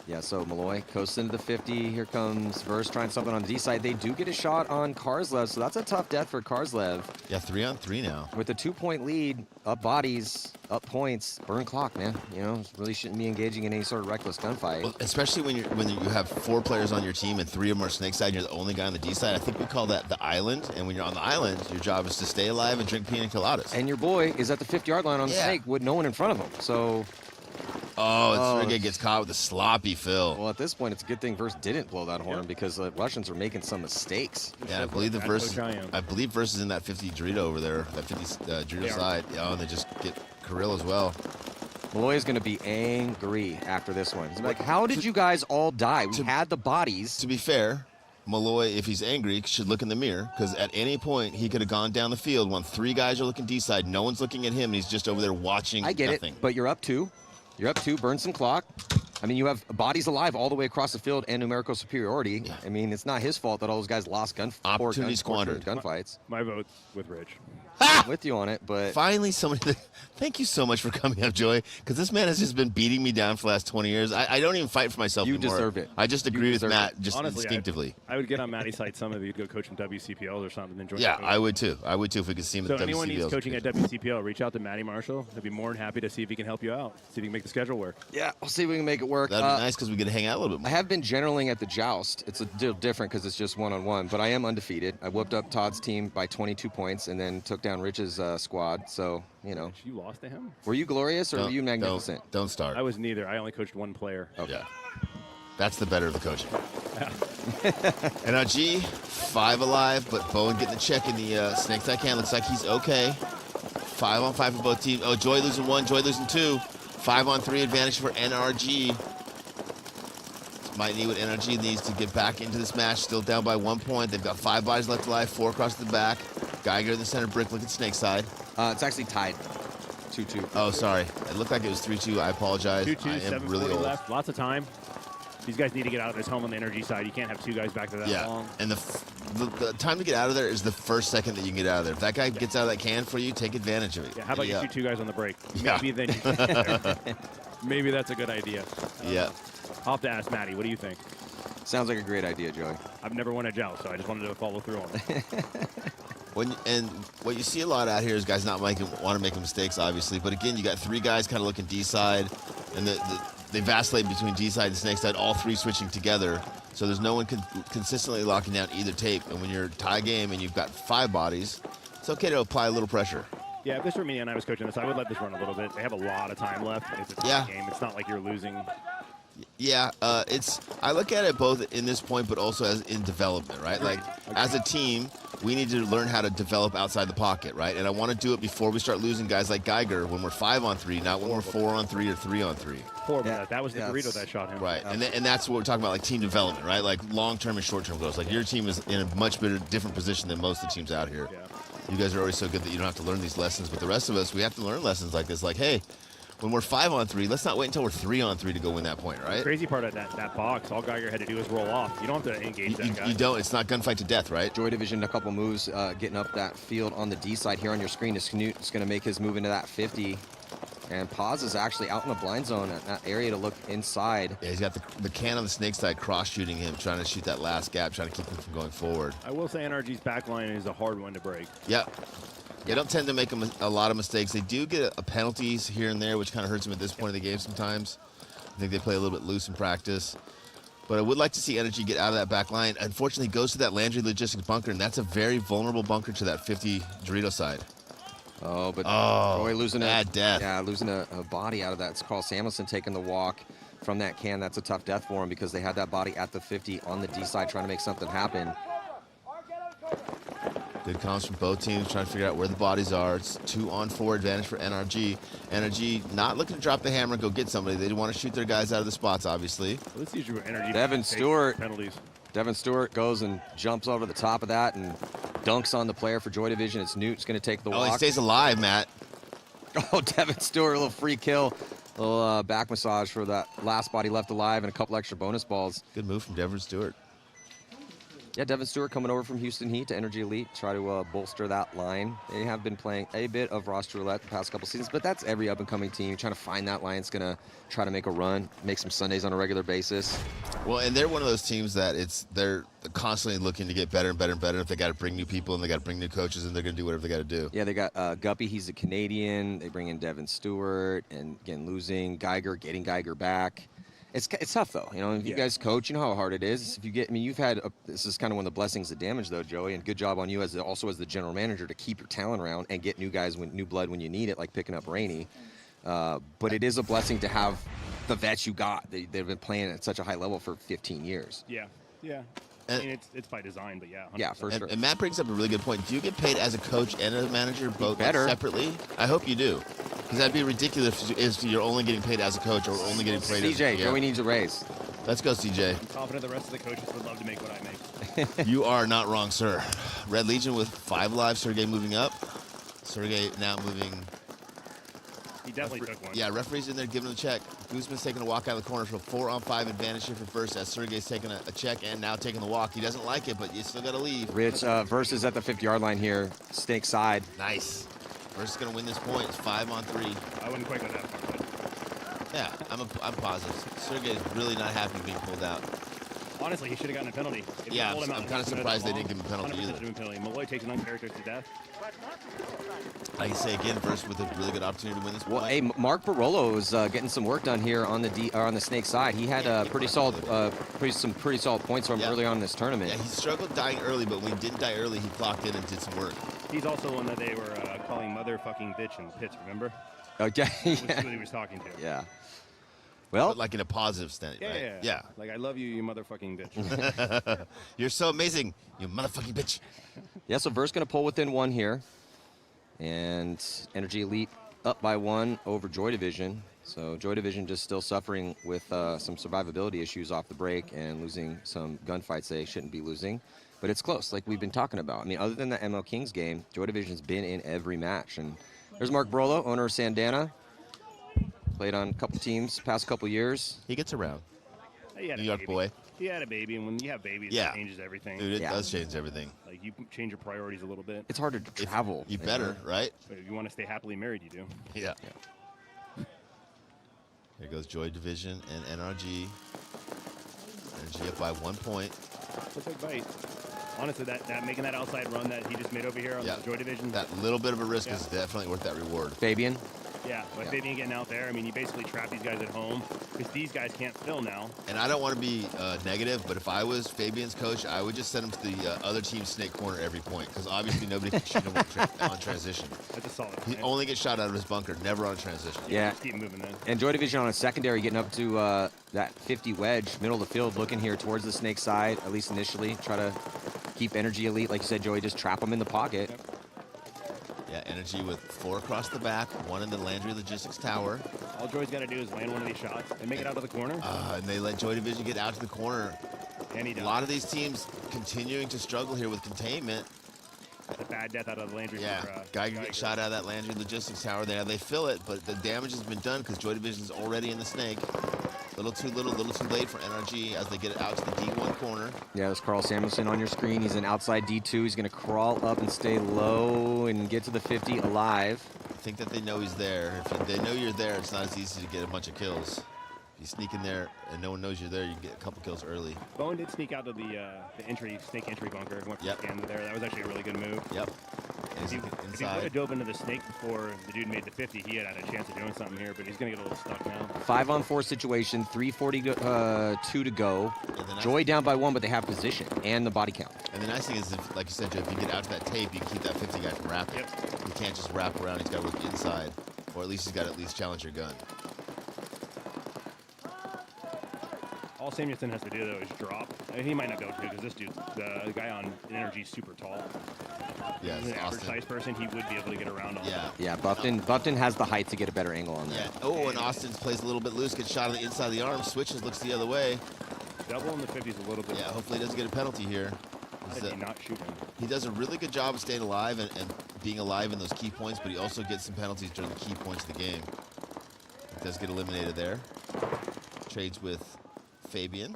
Yeah, so Malloy coasts into the 50. Here comes Verse trying something on the D side. They do get a shot on Karslev, so that's a tough death for Karslev. Yeah, 3-on-3 now. With a 2-point lead, up bodies, up points, burn clock, man. You know, really shouldn't be engaging in any sort of reckless gunfight. Well, especially when you have 4 players on your team and 3 of them are snake side and you're the only guy on the D side. I think we call that the island. And when you're on the island, your job is to stay alive and drink pina coladas. And your boy is at the 50-yard line on the snake with no one in front of him. So... Sergey gets caught with a sloppy fill. Well, at this point, it's a good thing Verse didn't blow that horn because the Russians are making some mistakes. Yeah, I believe Verse is in that 50 Dorito over there, that 50 Dorito side. Yeah, and they just get Kirill as well. Malloy is going to be angry after this one. He's like, how did you guys all die? We had the bodies. To be fair, Malloy, if he's angry, should look in the mirror because at any point he could have gone down the field when 3 guys are looking D side. No one's looking at him, and he's just over there watching I get nothing. It, but you're up 2. You're up 2, burn some clock. I mean, you have bodies alive all the way across the field and numerical superiority. Yeah. I mean, it's not his fault that all those guys lost opportunity squandered gunfights. My vote's with Rich. With you on it, but finally somebody. Thank you so much for coming up, Joey, because this man has just been beating me down for the last 20 years. I don't even fight for myself anymore. You deserve it. I just agree with Matt, just honestly, instinctively. I would get on Matty's side some of you, go coach him WCPL or something. And join I would too. I would too if we could see him at so WCPL. So anyone needs coaching at WCPL, reach out to Matty Marshall. I'd be more than happy to see if he can help you out, see if he can make the schedule work. Yeah, we'll see if we can make it work. That'd be nice because we get to hang out a little bit more. I have been generaling at the Joust. It's a deal different because it's just one-on-one, but I am undefeated. I whooped up Todd's team by 22 points and then took down Rich's squad. So, you know. You lost to him? Were you glorious or were you magnificent? Don't start. I was neither. I only coached 1 player. Okay. Yeah. That's the better of the coaching. NRG, 5 alive, but Bowen getting the check in the snake side can. Looks like he's okay. 5-on-5 for both teams. Oh, Joy losing 1, Joy losing 2. 5-on-3 advantage for NRG. might need what NRG needs to get back into this match. Still down by 1 point. They've got 5 bodies left alive, 4 across the back. Geiger in the center brick. Look at Snake side. It's actually tied. 2-2. Oh, sorry. It looked like it was 3-2. I apologize. 2-2, I am 7:40 really old. left. Lots of time. These guys need to get out of this home on the NRG side. You can't have 2 guys back there that long. And the time to get out of there is the first second that you can get out of there. If that guy gets out of that can for you, take advantage of it. Yeah, how about you shoot 2 guys on the break? Yeah. Maybe then you shoot there. Maybe that's a good idea. Yeah. I'll have to ask Maddie. What do you think? Sounds like a great idea, Joey. I've never won a joust, so I just wanted to follow through on it. And what you see a lot out here is guys not want to make mistakes, obviously. But again, you got 3 guys kind of looking D side, and they vacillate between D side and Snake side, all 3 switching together. So there's no one consistently locking down either tape. And when you're tie game and you've got 5 bodies, it's okay to apply a little pressure. Yeah, if this were me and I was coaching this, I would let this run a little bit. They have a lot of time left. It's a tie game. It's not like you're losing. Yeah, I look at it both in this point, but also as in development, right? Like, as a team, we need to learn how to develop outside the pocket, right? And I want to do it before we start losing guys like Geiger when we're 5-on-3, not when we're 4-on-3 or 3-on-3. Poor that was the Dorito that shot him. Right, and that's what we're talking about, like team development, right? Like long-term and short-term goals. Like your team is in a much better, different position than most of the teams out here. Yeah. You guys are always so good that you don't have to learn these lessons, but the rest of us, we have to learn lessons like this. Like, hey, when we're 5-on-3, let's not wait until we're 3-on-3 to go win that point, right? The crazy part of that box, all Geiger had to do is roll off. You don't have to engage that guy. You don't. It's not gunfight to death, right? Joy Division, a couple moves, getting up that field on the D side here on your screen. Is Knut is going to make his move into that 50. And Paz is actually out in the blind zone at that area to look inside. Yeah, he's got the can on the Snake side cross-shooting him, trying to shoot that last gap, trying to keep him from going forward. I will say NRG's back line is a hard one to break. Yep. They don't tend to make a lot of mistakes. They do get a penalties here and there, which kind of hurts them at this point of the game sometimes. I think they play a little bit loose in practice. But I would like to see NRG get out of that back line. Unfortunately, he goes to that Landry Logistics bunker, and that's a very vulnerable bunker to that 50 Dorito side. Oh, but Joy losing bad death. Yeah, losing a body out of that. It's Carl Samuelson taking the walk from that can. That's a tough death for him because they had that body at the 50 on the D side trying to make something happen. Good comms from both teams, trying to figure out where the bodies are. It's 2-on-4 advantage for NRG. NRG not looking to drop the hammer and go get somebody. They want to shoot their guys out of the spots, obviously. Well, let's use your NRG. Devin Stewart. Penalties. Devin Stewart goes and jumps over the top of that and dunks on the player for Joy Division. It's Newt's going to take the walk. Oh, he stays alive, Matt. Oh, Devin Stewart, a little free kill. A little back massage for that last body left alive and a couple extra bonus balls. Good move from Devin Stewart. Yeah, Devin Stewart coming over from Houston Heat to Energy Elite, try to bolster that line. They have been playing a bit of roster roulette the past couple seasons, but that's every up-and-coming team. Trying to find that line that's going to try to make a run, make some Sundays on a regular basis. Well, and they're one of those teams that they're constantly looking to get better and better and better. If they got to bring new people and they got to bring new coaches, and they're going to do whatever they got to do. Yeah, they got Guppy, he's a Canadian. They bring in Devin Stewart, and again, losing Geiger, getting Geiger back. It's tough though, you know. If you guys coach, you know how hard it is. If you get, I mean, you've had this is kind of one of the blessings of damage though, Joey, and good job on you also as the general manager to keep your talent around and get new guys new blood when you need it, like picking up Rainey. But it is a blessing to have the vets you got. They've been playing at such a high level for 15 years. Yeah. I mean, it's by design, but yeah. 100%. Yeah, for sure. And Matt brings up a really good point. Do you get paid as a coach and a manager both separately? I hope you do. Because that'd be ridiculous if you're only getting paid as a coach or only getting paid as a CJ, Joey needs a raise. Let's go, CJ. I'm confident the rest of the coaches would love to make what I make. You are not wrong, sir. Red Legion with 5 lives. Sergey moving up. Sergey now moving. He definitely took one. Yeah, referee's in there giving him a check. Guzman's taking a walk out of the corner for 4-on-5 advantage here for first as Sergey's taking a check and now taking the walk. He doesn't like it, but you still got to leave. Rich versus at the 50-yard line here. Snake side. Nice. Versus going to win this point. It's 5-on-3. I wouldn't quite go that far. Yeah, I'm positive. Sergey's really not happy being pulled out. Honestly, he should have gotten a penalty. Yeah, I'm kind of surprised they didn't give him a penalty either. Malloy takes an uncharacteristic to death. Like I say again, first with a really good opportunity to win this point. Well, hey, Mark Barolo is getting some work done here on the Snake side. He had some pretty solid points from early on in this tournament. Yeah, he struggled dying early, but when he didn't die early, he clocked in and did some work. He's also one that they were calling motherfucking bitch in the pits, remember? Okay. Which is who he was talking to. Yeah. Well, but like in a positive sense, right? Yeah. Like, I love you, you motherfucking bitch. You're so amazing, you motherfucking bitch. Yeah, so Verse going to pull within 1 here. And Energy Elite up by 1 over Joy Division. So Joy Division just still suffering with some survivability issues off the break and losing some gunfights they shouldn't be losing. But it's close, like we've been talking about. I mean, other than the ML Kings game, Joy Division's been in every match. And there's Mark Brolo, owner of Sandana. Played on a couple teams past couple years. He gets around. He had New a York baby. boy. He had a baby, and when you have babies, Yeah. it changes everything. Dude, it does change everything. Like, you change your priorities a little bit. It's harder to travel. You better, right? But if you want to stay happily married, you do. Yeah. Here goes Joy Division and NRG. NRG up by 1 point. Looks like bite. Honestly, that making that outside run that he just made over here on the Joy Division. That little bit of a risk is definitely worth that reward. Fabian? Yeah, but Fabian getting out there, I mean, you basically trap these guys at home because these guys can't fill now. And I don't want to be negative, but if I was Fabian's coach, I would just send him to the other team's snake corner every point because obviously nobody can shoot him on transition. That's a solid. He only gets shot out of his bunker, never on transition. Yeah. Just keep moving then. And Joy Division on a secondary getting up to that 50 wedge, middle of the field, looking here towards the snake side, at least initially. Try to keep Energy elite. Like you said, Joey, just trap them in the pocket. Yep. Yeah, Energy with 4 across the back, 1 in the Landry Logistics Tower. All Joy's got to do is land one of these shots and make it out of the corner. And they let Joy Division get out to the corner. And he does. A lot of these teams continuing to struggle here with containment. The bad death out of the Landry. Guy get shot out of that Landry Logistics Tower there. They fill it, but the damage has been done because Joy Division's already in the snake. Little too late for NRG as they get it out to the D1 corner. Yeah, there's Carl Samuelson on your screen. He's an outside D2. He's going to crawl up and stay low and get to the 50 alive. I think that they know he's there. If they know you're there, it's not as easy to get a bunch of kills. If you sneak in there and no one knows you're there, you can get a couple kills early. Bowen did sneak out to the snake entry bunker. Went for the scan there. That was actually a really good move. Yep. If he would have dove into the snake before the dude made the 50, he had a chance of doing something here, but he's going to get a little stuck now. 5-on-4 situation, 3:42 to go. Joy down by 1, but they have position and the body count. And the nice thing is, like you said, Joe, if you get out to that tape, you can keep that 50 guy from wrapping. He can't just wrap around. He's got to look inside, or at least he's got to at least challenge your gun. All Samuelson has to do, though, is drop. I mean, he might not be able to do because this dude, the guy on Energy is super tall. Yeah, As an average size person, he would be able to get around on Yeah, Buffton has the height to get a better angle on that. Yeah. Oh, and Austin plays a little bit loose, gets shot on the inside of the arm, switches, looks the other way. Double in the 50s a little bit. Yeah, hopefully he doesn't get a penalty here. Not shooting. He does a really good job of staying alive and being alive in those key points, but he also gets some penalties during the key points of the game. He does get eliminated there. Trades with Fabian.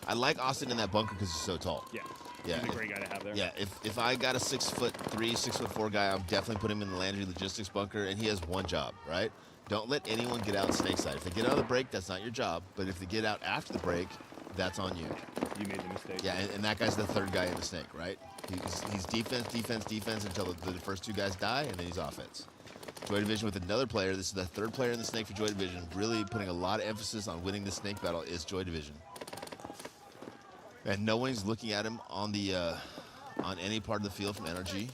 I like Austin in that bunker because he's so tall. Yeah, he's a great guy to have there. Yeah, if I got a 6'3", 6'4" guy, I'm definitely putting him in the Landry Logistics bunker, and he has one job, right? Don't let anyone get out snake side. If they get out of the break, that's not your job. But if they get out after the break, that's on you. You made the mistake. Yeah, and that guy's the third guy in the snake, right? He's defense until the first 2 guys die, and then he's offense. Joy Division with another player. This is the 3rd player in the snake for Joy Division. Really putting a lot of emphasis on winning the snake battle is Joy Division. And no one's looking at him on the on any part of the field from NRG.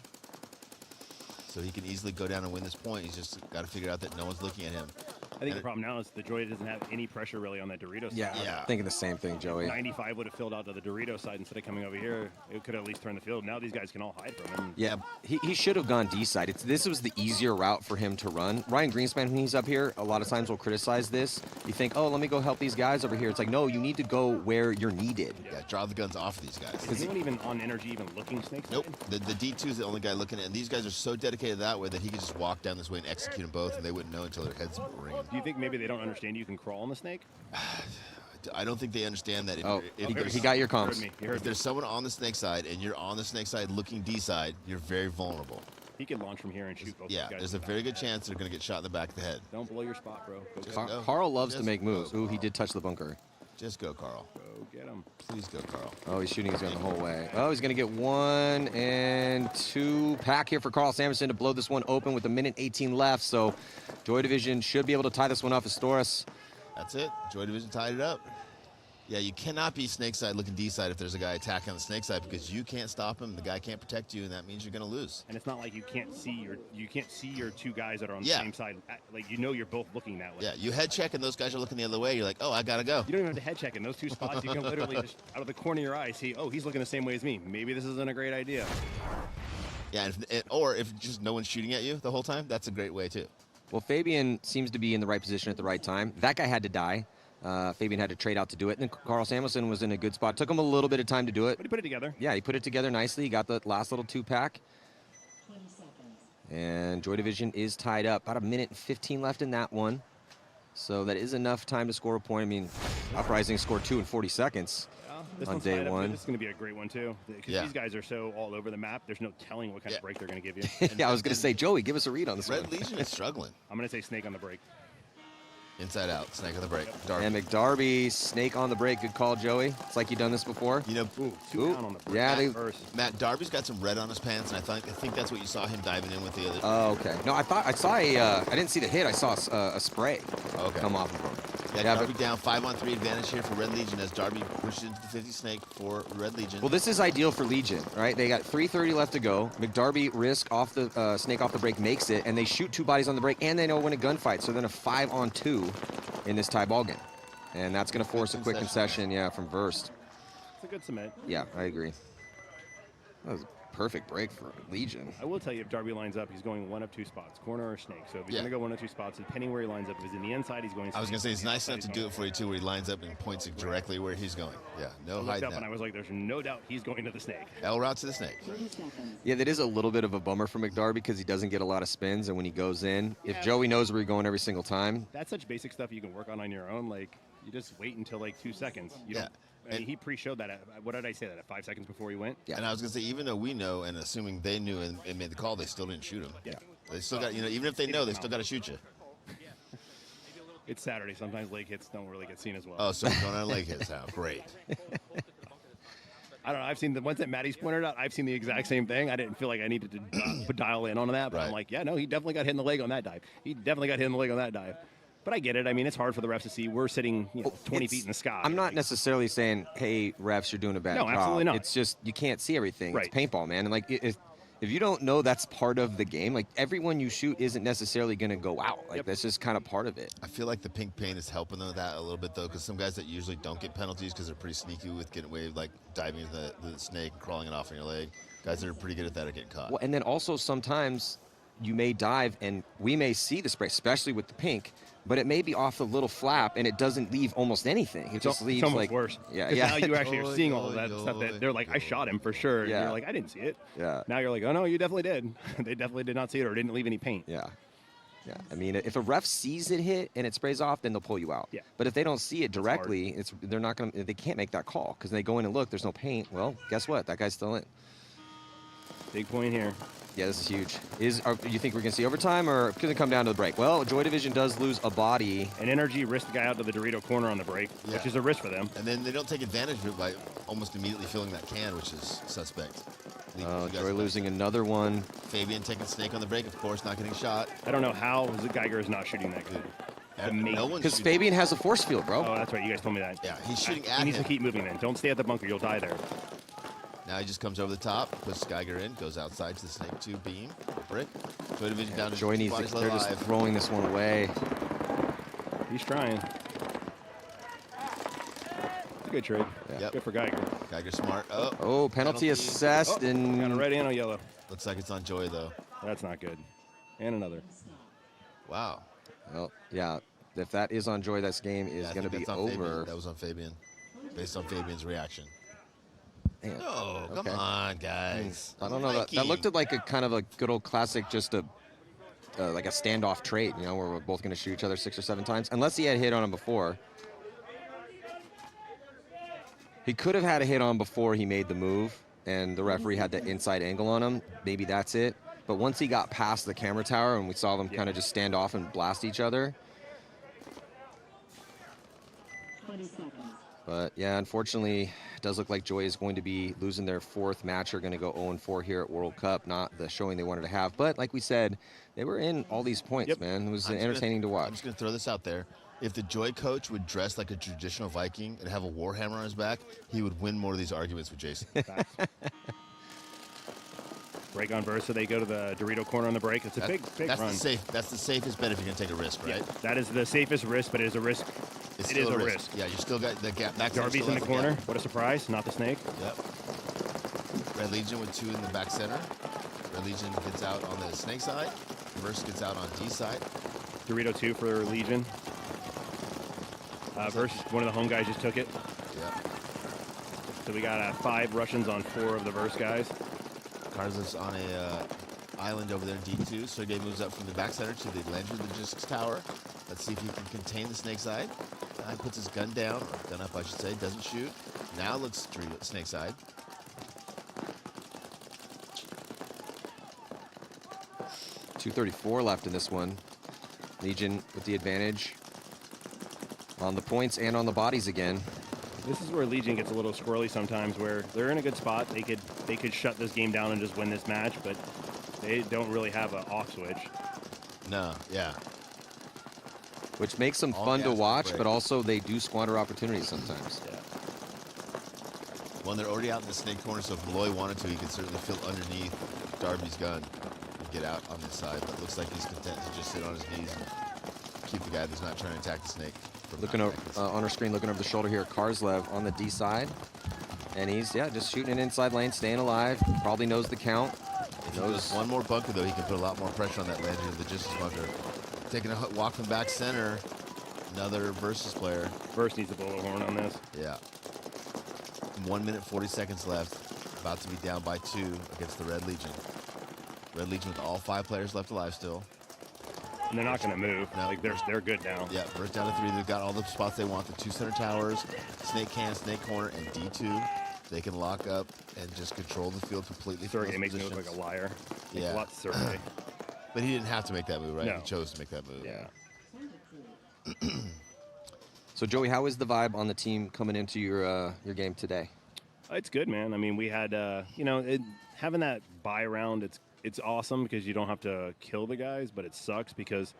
So he can easily go down and win this point. He's just got to figure out that no one's looking at him. I think the problem now is the Joy doesn't have any pressure really on that Dorito side. Yeah, thinking the same thing, Joey. 95 would have filled out to the Dorito side instead of coming over here. It could at least turn the field. Now these guys can all hide from him. Yeah, he should have gone D side. This was the easier route for him to run. Ryan Greenspan, when he's up here, a lot of times will criticize this. You think, oh, let me go help these guys over here. It's like, no, you need to go where you're needed. Yeah, draw the guns off of these guys. Is anyone even on Energy even looking snake side? Nope. The D2 is the only guy looking at it. And these guys are so dedicated that way that he could just walk down this way and execute them both, and they wouldn't know until their heads were ringing. Do you think maybe they don't understand you can crawl on the snake? I don't think they understand that. He got your comms. If there's someone on the snake side and you're on the snake side looking D side, you're very vulnerable. He can launch from here and shoot both Yeah, guys. there's a very good chance they're going to get shot in the back of the head. Don't blow your spot, bro. Go Carl loves to make moves. Ooh, he did touch the bunker. Just go, Carl. Go get him. Please go, Carl. Oh, he's shooting his gun the whole way. Oh, he's going to get 1 and 2 pack here for Carl Samuelson to blow this one open with 1:18 left. So Joy Division should be able to tie this one off Astoris. That's it. Joy Division tied it up. Yeah, you cannot be snake side looking D side if there's a guy attacking on the snake side because you can't stop him. The guy can't protect you, and that means you're going to lose. And it's not like you can't see your 2 guys that are on the same side. Like you're both looking that way. Yeah, you head check and those guys are looking the other way. You're like, oh, I gotta go. You don't even have to head check in those 2 spots. You can literally just out of the corner of your eye see, oh, he's looking the same way as me. Maybe this isn't a great idea. Yeah, or if just no one's shooting at you the whole time, that's a great way too. Well, Fabian seems to be in the right position at the right time. That guy had to die. Fabian had to trade out to do it. And then Carl Samuelson was in a good spot. Took him a little bit of time to do it. But he put it together. Yeah, he put it together nicely. He got the last little 2-pack. And Joy Division is tied up. About 1:15 left in that one. So that is enough time to score a point. I mean, Uprising scored 2 in 40 seconds on day one. This is going to be a great one, too. Because these guys are so all over the map, there's no telling what kind of break they're going to give you. Yeah, I was going to say, Joey, give us a read on this one. Red Legion is struggling. I'm going to say snake on the break. Inside out, snake on the break. Darby. And McDarby, snake on the break. Good call, Joey. It's like you've done this before. You know, two down on the break. Yeah, Matt Darby's got some red on his pants, and I think that's what you saw him diving in with the other. Oh, okay. No, I thought I saw I didn't see the hit. I saw a spray come off of him. Yeah, Darby down 5-on-3 advantage here for Red Legion as Darby pushes into the 50 snake for Red Legion. Well, this is ideal for Legion, right? They got 3:30 left to go. McDarby risk off the snake off the break makes it, and they shoot 2 bodies on the break, and they know win a gunfight. So then a 5-on-2 in this tie ball game, and that's going to force a quick concession, from Verst. It's a good submit. Yeah, I agree. That was a perfect break for Legion. I will tell you, if Darby lines up, he's going one of 2 spots, corner or snake. So if he's going to go one of 2 spots, depending where he lines up, if he's in the inside, he's going. I was going to say he's nice enough to do it for you too, where he lines up and points it directly where he's going. Yeah, no hiding up, and I was like, there's no doubt he's going to the snake. L route to the snake. Yeah, that is a little bit of a bummer for McDarby because he doesn't get a lot of spins, and when he goes in, if Joey knows where he's going every single time. That's such basic stuff you can work on your own. Like, you just wait until like 2 seconds. You don't. I mean, he pre-showed that. What did I say? That at 5 seconds before he went. Yeah. And I was gonna say, even though we know, and assuming they knew and made the call, they still didn't shoot him. Yeah. They still got, even if they know, they still got to shoot you. It's Saturday. Sometimes leg hits don't really get seen as well. Oh, so you're going on leg hits now. Great. I don't know. I've seen the ones that Maddie's pointed out. I've seen the exact same thing. I didn't feel like I needed to dial in on that, but I'm like, yeah, no, he definitely got hit in the leg on that dive. He definitely got hit in the leg on that dive. But I get it. I mean, it's hard for the refs to see. We're sitting 20 feet in the sky. I'm not necessarily saying, hey, refs, you're doing a bad job. No, absolutely not. It's just you can't see everything. Right. It's paintball, man. And, like, if you don't know that's part of the game, like, everyone you shoot isn't necessarily going to go out. Like, that's just kind of part of it. I feel like the pink paint is helping them with that a little bit, though, because some guys that usually don't get penalties because they're pretty sneaky with getting away, like diving into the snake and crawling it off on your leg. Guys that are pretty good at that are getting caught. Well, and then also sometimes you may dive and we may see the spray, especially with the pink, but it may be off the little flap and it doesn't leave almost anything. It just leaves almost like worse. Yeah. Now you actually are seeing all of that stuff that they're like, I shot him for sure. Yeah. And you're like, I didn't see it. Yeah. Now you're like, oh no, you definitely did. They definitely did not see it or didn't leave any paint. Yeah. Yeah. I mean, if a ref sees it hit and it sprays off, then they'll pull you out. Yeah. But if they don't see it directly, they can't make that call because they go in and look, there's no paint. Well, guess what? That guy's still in. Big point here. Yeah, this is huge. Do you think we're going to see overtime, or going to come down to the break? Well, Joy Division does lose a body. And NRG risked the guy out to the Dorito corner on the break, which is a risk for them. And then they don't take advantage of it by almost immediately filling that can, which is suspect. Joy losing another one. Fabian taking snake on the break, of course, not getting shot. I don't know how Geiger is not shooting that good. Because Fabian has a force field, bro. Oh, that's right. You guys told me that. Yeah, he's shooting at him. He needs to keep moving then. Don't stay at the bunker. You'll die there. Now he just comes over the top, puts Geiger in, goes outside to the snake 2 beam, brick. Joy Division down to Joy needs to, they're just throwing this one away. He's trying. It's a good trade. Yeah. Good for Geiger. Geiger smart. Oh, penalty assessed. And got a red and a yellow. Looks like it's on Joy, though. That's not good. And another. Wow. Well, yeah. If that is on Joy, this game is going to be over. Fabian. That was on Fabian, based on Fabian's reaction. Damn. No, come on, guys. I don't know. That looked at like a kind of a good old classic, just like a standoff trade, where we're both going to shoot each other 6 or 7 times, unless he had hit on him before. He could have had a hit on before he made the move, and the referee had the inside angle on him. Maybe that's it. But once he got past the camera tower and we saw them kind of just stand off and blast each other. 20 seconds. But yeah, unfortunately, it does look like Joy is going to be losing their 4th match. They're going to go 0-4 here at World Cup. Not the showing they wanted to have. But like we said, they were in all these points, man. It was entertaining to watch. I'm just going to throw this out there. If the Joy coach would dress like a traditional Viking and have a warhammer on his back, he would win more of these arguments with Jason. Break on Versa, they go to the Dorito corner on the break. It's a big run. That's the safest bet if you're going to take a risk, right? Yeah, that is the safest risk, but it is a risk. It is a risk. Yeah, you still got the gap. Back Darby's in the corner. What a surprise. Not the snake. Yep. Red Legion with 2 in the back center. Red Legion gets out on the snake side. Versa gets out on D side. Dorito 2 for Legion. Versus one of the home guys just took it. Yeah. So we got 5 Russians on 4 of the verse guys. Karzlev's on a island over there in D2. Sergey moves up from the back center to the Landry Logistics Tower. Let's see if he can contain the snake side. He puts his gun down, or gun up I should say, doesn't shoot. Now looks snake side. .234 left in this one. Legion with the advantage on the points and on the bodies again. This is where Legion gets a little squirrely sometimes, where they're in a good spot. They could shut this game down and just win this match, but they don't really have an off switch. No, yeah. Which makes them fun to watch, but also they do squander opportunities sometimes. Yeah. When they're already out in the snake corner, so if Malloy wanted to, he could certainly feel underneath Darby's gun and get out on this side. But it looks like he's content to just sit on his knees and keep the guy that's not trying to attack the snake. Looking over on our screen, looking over the shoulder here, Karzlev on the D side. And he's, just shooting an inside lane, staying alive. Probably knows the count. If he does one more bunker, though, he can put a lot more pressure on that Landry Logistics bunker. Taking a walk from back center. Another versus player. Verse needs a bullet horn on this. Yeah. 1 minute, 40 seconds left. About to be down by 2 against the Red Legion. Red Legion with all 5 players left alive still. And they're not going to move. No. Like they're good now. Yeah, first down to 3. They've got all the spots they want. The 2 center towers, snake can, snake corner, and D2. They can lock up and just control the field completely. Sergey makes me look like a liar. Yeah. A lot Sergey. But he didn't have to make that move, right? No. He chose to make that move. Yeah. So Joey, how is the vibe on the team coming into your game today? It's good, man. I mean, we had having that bye round. It's awesome because you don't have to kill the guys, but it sucks because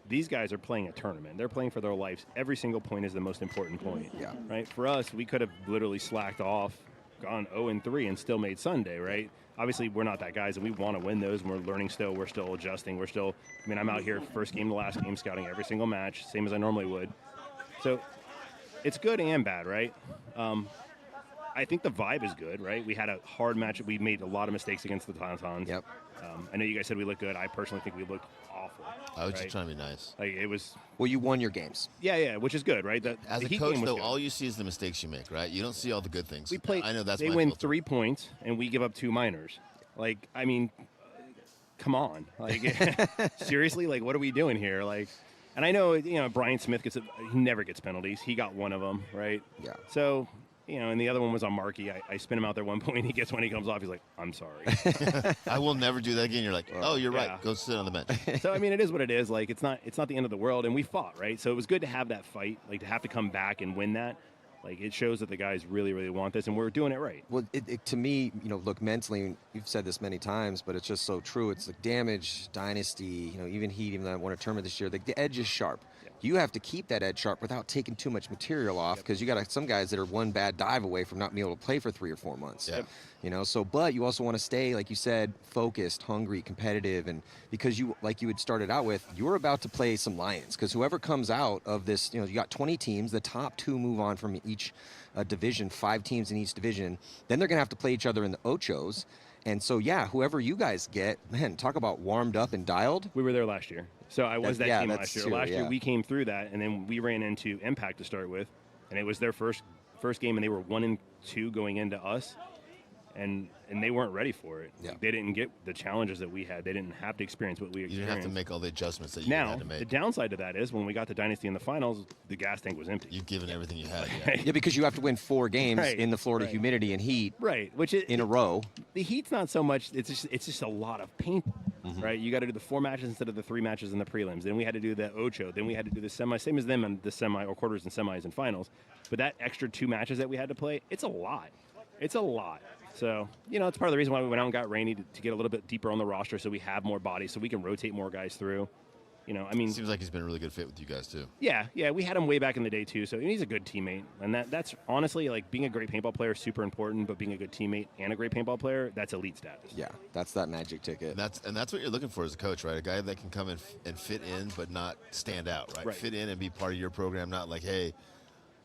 these guys are playing a tournament. They're playing for their lives. Every single point is the most important point. Yeah. Right. For us, we could have literally slacked off, gone 0-3, and still made Sunday. Right. Obviously, we're not that guys, and we want to win those. And we're learning still. We're still adjusting. We're still. I mean, I'm out here first game to last game, scouting every single match, same as I normally would. So it's good and bad, right? I think the vibe is good, right? We had a hard match. We made a lot of mistakes against the Tauntauns. Yep. I know you guys said we looked good. I personally think we looked awful. I was just trying to be nice. Like it was. Well, you won your games. Yeah, which is good, right? As a coach, though, all you see is the mistakes you make, right? You don't see all the good things. We play. I know that's. They win 3 points, and we give up 2 minors. Like, I mean, come on. Like, seriously, like, what are we doing here? Like, and I know, Brian Smith he never gets penalties. He got one of them, right? Yeah. So, and the other one was on Markey. I spin him out there 1 point. He gets one. He comes off. He's like, I'm sorry. I will never do that again. You're like, oh, you're right. Go sit on the bench. So, I mean, it is what it is. Like, it's not the end of the world. And we fought, right? So it was good to have that fight, like to have to come back and win that. Like, it shows that the guys really, really want this, and we're doing it right. Well, to me, look, mentally, you've said this many times, but it's just so true. It's like Damage, Dynasty, even Heat, even though I won a tournament this year, the edge is sharp. Yeah. You have to keep that edge sharp without taking too much material off, because you got some guys that are one bad dive away from not being able to play for 3 or 4 months. Yeah. But you also want to stay, like you said, focused, hungry, competitive, and because you had started out with, you're about to play some Lions, because whoever comes out of this, you got 20 teams, the top 2 move on from each division, 5 teams in each division, then they're going to have to play each other in the Ochos, and so, whoever you guys get, man, talk about warmed up and dialed. We were there last year. So I was that team last year. True, last year we came through that, and then we ran into Impact to start with, and it was their first game, and they were 1-2 going into us. And they weren't ready for it. Yeah. They didn't get the challenges that we had. They didn't have to experience what we experienced. You didn't have to make all the adjustments that you had to make. The downside to that is when we got to Dynasty in the finals, the gas tank was empty. You've given everything you had. Yeah, because you have to win 4 games in the Florida humidity and heat. Right, in a row. The heat's not so much. It's just a lot of paint. Mm-hmm. Right, you got to do the 4 matches instead of the 3 matches in the prelims. Then we had to do the Ocho. Then we had to do the semi, same as them in the semi or quarters and semis and finals. But that extra 2 matches that we had to play, it's a lot. It's a lot. So, it's part of the reason why we went out and got Rainey to get a little bit deeper on the roster so we have more bodies, so we can rotate more guys through. It seems like he's been a really good fit with you guys, too. Yeah, we had him way back in the day, too, so he's a good teammate. And that's honestly, like, being a great paintball player is super important, but being a good teammate and a great paintball player, that's elite status. Yeah, that's that magic ticket. And that's what you're looking for as a coach, right? A guy that can come in and fit in but not stand out, right? Fit in and be part of your program, not like, hey,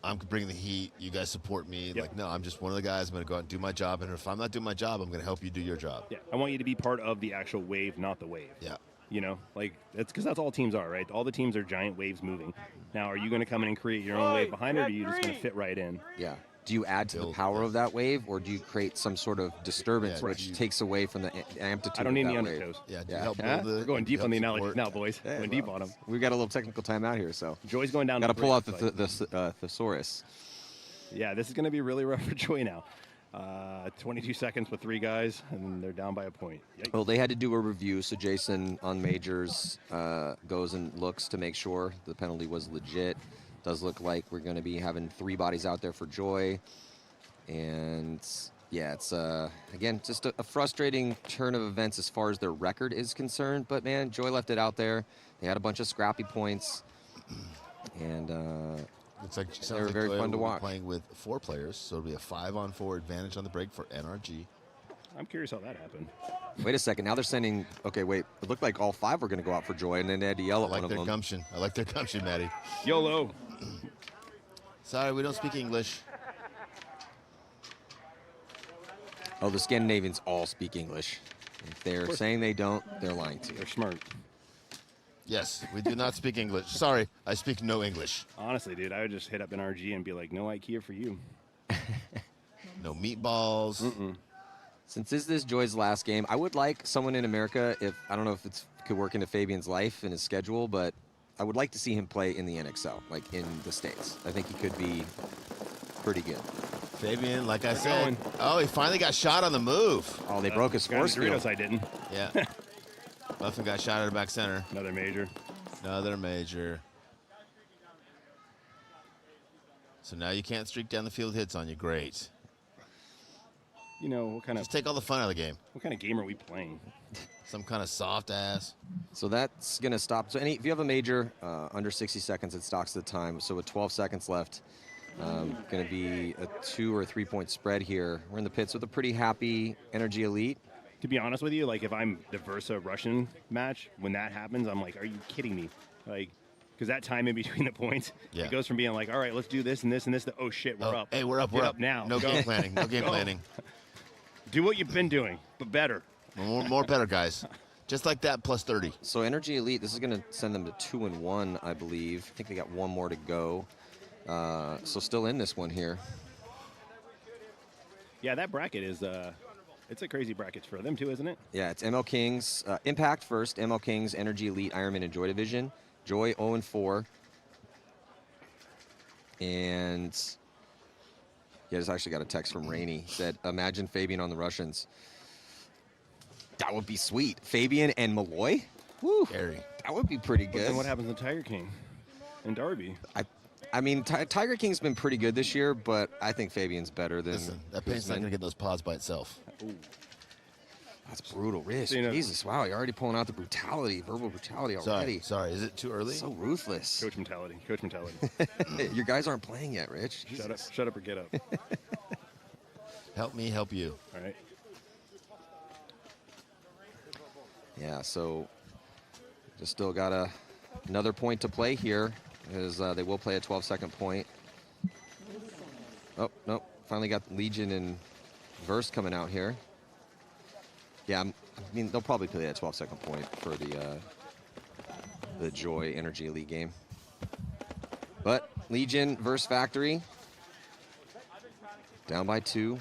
I'm bringing the heat. You guys support me. Yep. Like, no, I'm just one of the guys. I'm going to go out and do my job. And if I'm not doing my job, I'm going to help you do your job. Yeah, I want you to be part of the actual wave, not the wave. Yeah. You know, like that's because that's all teams are, right? All the teams are giant waves moving. Now, are you going to come in and create your own wave behind it, or are you just going to fit right in? Yeah. Do you add to the power of that wave, or do you create some sort of disturbance which takes away from the amplitude? I don't need of any that wave? undertows. Yeah, do you help build We're going deep on the analogies now, boys. Yeah, going deep on them. We've got a little technical timeout here, so Joy's going down. Got to the pull out bridge, the thesaurus. Yeah, this is going to be really rough for Joy now. 22 seconds with 3 guys, and they're down by a point. Yikes. Well, they had to do a review, so Jason on majors goes and looks to make sure the penalty was legit. Does look like we're going to be having 3 bodies out there for Joy. And yeah, it's again just a frustrating turn of events as far as their record is concerned. But man, Joy left it out there. They had a bunch of scrappy points, and Looks like they were very fun to watch. Playing with 4 players, so it'll be a 5-on-4 advantage on the break for NRG. I'm curious how that happened. Wait a second. Now they're sending. Okay, wait. It looked like all 5 were going to go out for Joy, and then they had to yell at one of them. I like their gumption, Maddie. YOLO. Sorry, we don't speak English. Oh, the Scandinavians all speak English. If they're saying they don't, they're lying to you. They're smart. Yes, we do not speak English. Sorry, I speak no English. Honestly, dude, I would just hit up NRG and be like, no IKEA for you. No meatballs. Since this is Joy's last game, I would like someone in America, if I don't know if it could work into Fabian's life and his schedule, but I would like to see him play in the NXL, like in the States. I think he could be pretty good. Fabian, like I said, oh, he finally got shot on the move. Oh, they broke his force field. I didn't. Yeah. Buffin got shot at the back center. Another major. Another major. So now you can't streak down the field hits on you. Great. You know, what kind Just take all the fun out of the game. What kind of game are we playing? Some kind of soft ass. So that's going to stop. So if you have a major under 60 seconds, it stocks the time. So with 12 seconds left, going to be a 2 or 3 point spread here. We're in the pits with a pretty happy NRG Elite. To be honest with you, like if I'm the Versa Russian match, when that happens, I'm like, are you kidding me? Like, because that time in between the points, it goes from being like, all right, let's do this and this and this to, oh shit, we're up. Hey, we're up. Get We're up now. No game planning. No game planning. Do what you've been doing, but better. More better, guys. Just like that, plus 30. So NRG Elite, this is going to send them to 2-1, I believe. I think they got 1 more to go. So still in this one here. Yeah, that bracket is, it's a crazy bracket for them too, isn't it? Yeah, it's ML Kings, Impact first, ML Kings, NRG Elite, Ironman, and Joy Division. Joy 0-4. And yeah, I just actually got a text from Rainey. Said, imagine Fabian on the Russians. That would be sweet. Fabian and Malloy? Woo. Scary. That would be pretty But good. then what happens to Tiger King and Darby? I mean, Tiger King's been pretty good this year, but I think Fabian's better than. Listen, that paint's not going to get those pods by itself. Ooh. That's brutal, Rich. So, you know, Jesus, wow, you're already pulling out the brutality, verbal brutality already. Sorry, is it too early? So ruthless. Coach mentality. Coach mentality. Your guys aren't playing yet, Rich. Shut up. Shut up or get up. Help me help you. All right. Yeah, so just still got another point to play here, as they will play a 12-second point. Oh, no, finally got Legion and Verse coming out here. Yeah, I mean, they'll probably play that 12-second point for the Joy NRG Elite game. But Legion Verse Factory, down by 2.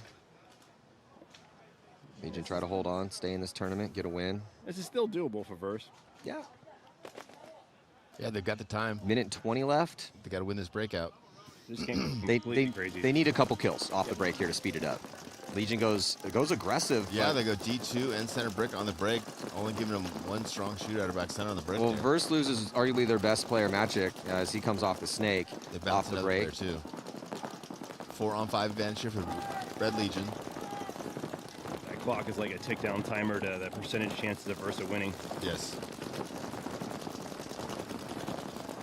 Legion try to hold on, stay in this tournament, get a win. This is still doable for Verse. Yeah. Yeah, they've got the time. Minute 20 left. They got to win this breakout. This game They crazy. they need a couple kills off the break here to speed it up. Legion goes aggressive. Yeah, they go D2 and center brick on the break, only giving them 1 strong shooter out of back center on the break. Well, there. Verse loses arguably their best player, Magic, as he comes off the snake They bounce off the another break. player too. 4-on-5 advantage here for Red Legion. That clock is like a tick down timer to the percentage chances of Versa winning. Yes.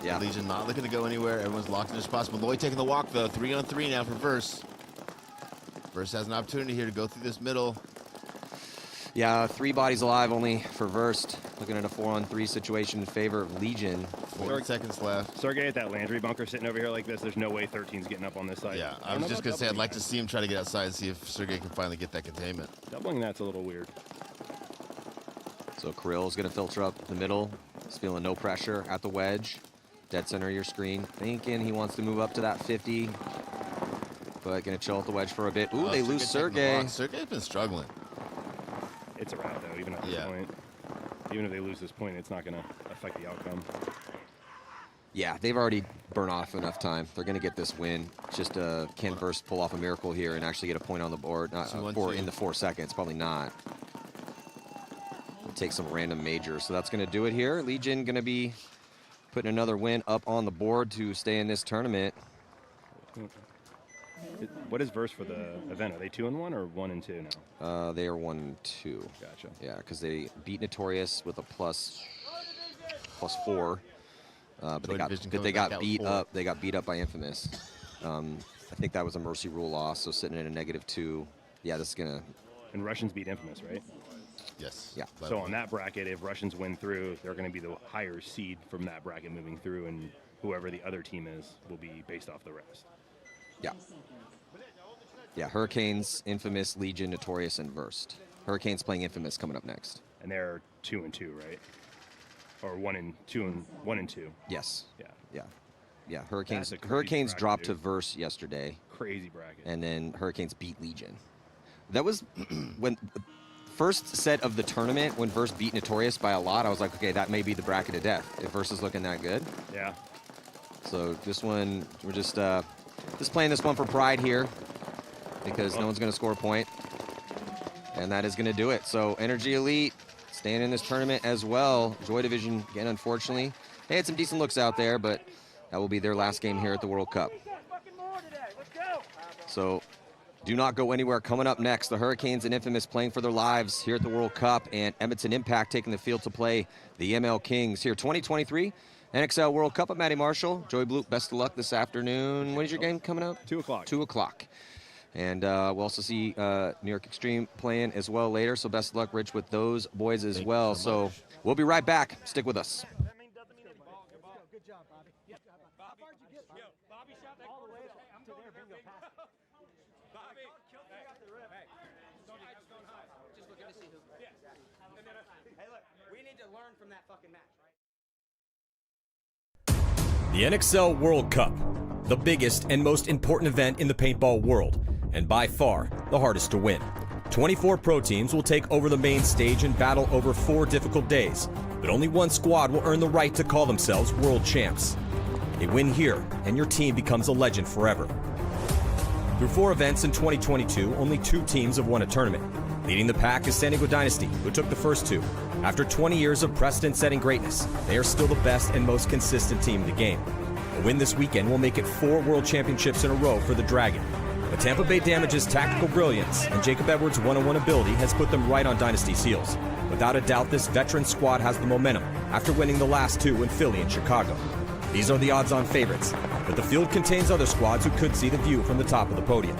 Yeah. Legion not looking to go anywhere. Everyone's locked in their spots. Malloy taking the walk, though. 3-on-3 now for Verse. Verse has an opportunity here to go through this middle. Yeah, 3 bodies alive only for Verst. Looking at a 4-on-3 situation in favor of Legion. 4 seconds left. Sergey at that Landry bunker sitting over here like this, there's no way 13's getting up on this side. Yeah, I was just going to say I'd like to see him try to get outside and see if Sergey can finally get that containment. Doubling that's a little weird. So Kirill's going to filter up the middle. He's feeling no pressure at the wedge. Dead center of your screen. Thinking he wants to move up to that 50. But going to chill at the wedge for a bit. Ooh, they lose Sergey. Sergey's been struggling. It's a rout, though, even at this point. Even if they lose this point, it's not going to affect the outcome. Yeah, they've already burned off enough time. They're going to get this win. Just can Verst pull off a miracle here and actually get a point on the board? Not in the 4 seconds. Probably not. Take some random majors. So that's going to do it here. Legion going to be putting another win up on the board to stay in this tournament. What is Verst for the event? Are they 2-1 or 1-2 now? They are 1-2. Gotcha. Yeah, because they beat Notorious with a +4. But they got beat up. They got beat up by Infamous. I think that was a mercy rule loss. So sitting at a -2. Yeah, this is gonna. And Russians beat Infamous, right? Yes. Yeah. So on that bracket, if Russians win through, they're going to be the higher seed from that bracket moving through, and whoever the other team is will be based off the rest. Yeah. Yeah, Hurricanes, Infamous, Legion, Notorious, and Verst. Hurricanes playing Infamous coming up next. And they're 2-2, right? Or 1-2 and 1-2. Yes. Yeah. Yeah. Yeah. Hurricanes bracket, dropped dude. to Verst yesterday. Crazy bracket. And then Hurricanes beat Legion. That was when first set of the tournament when Verst beat Notorious by a lot. I was like, okay, that may be the bracket of death if Verst is looking that good. Yeah. So this one, we're just playing this one for pride here because no one's going to score a point. And that is going to do it. So NRG Elite staying in this tournament as well. Joy Division, again, unfortunately. They had some decent looks out there, but that will be their last game here at the World Cup. So do not go anywhere. Coming up next, the Hurricanes and Infamous playing for their lives here at the World Cup, and Edmonton Impact taking the field to play the ML Kings here. 2023 NXL World Cup. I'm Matty Marshall. Joey Bloop, best of luck this afternoon. When is your game coming up? 2 o'clock. 2 o'clock. And we'll also see New York Extreme playing as well later. So best of luck, Rich, with those boys as well. So we'll be right back. Stick with us. Good job, Bobby. How far did you get? Bobby shot that all the way up to there. Bingo pass. Bobby, hey, just going high. Just looking to see who. Yeah. Hey, look, we need to learn from that fucking match, right? The NXL World Cup, the biggest and most important event in the paintball world, and by far the hardest to win. 24 pro teams will take over the main stage and battle over 4 difficult days, but only one squad will earn the right to call themselves world champs. A win here, and your team becomes a legend forever. Through 4 events in 2022, only 2 teams have won a tournament. Leading the pack is San Diego Dynasty, who took the first 2. After 20 years of precedent-setting greatness, they are still the best and most consistent team in the game. A win this weekend will make it 4 world championships in a row for the Dragon. But Tampa Bay Damage's tactical brilliance and Jacob Edwards' one-on-one ability has put them right on Dynasty's heels. Without a doubt, this veteran squad has the momentum after winning the last 2 in Philly and Chicago. These are the odds-on favorites, but the field contains other squads who could see the view from the top of the podium.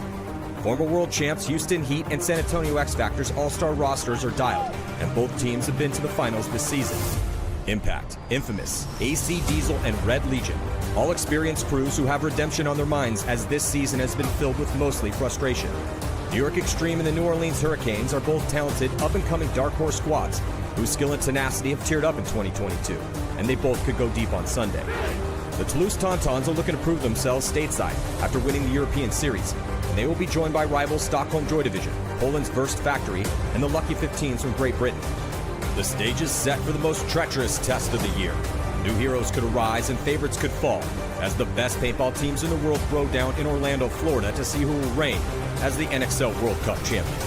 Former world champs Houston Heat and San Antonio X Factor's all-star rosters are dialed, and both teams have been to the finals this season. Impact, Infamous, AC Diesel, and Red Legion, all experienced crews who have redemption on their minds as this season has been filled with mostly frustration. New York Extreme and the New Orleans Hurricanes are both talented, up-and-coming dark horse squads whose skill and tenacity have tiered up in 2022, and they both could go deep on Sunday. The Toulouse Tauntauns are looking to prove themselves stateside after winning the European Series, and they will be joined by rivals Stockholm Joy Division, Poland's Verst Factory, and the Lucky 15s from Great Britain. The stage is set for the most treacherous test of the year. New heroes could arise and favorites could fall, as the best paintball teams in the world throw down in Orlando, Florida to see who will reign as the NXL World Cup champion.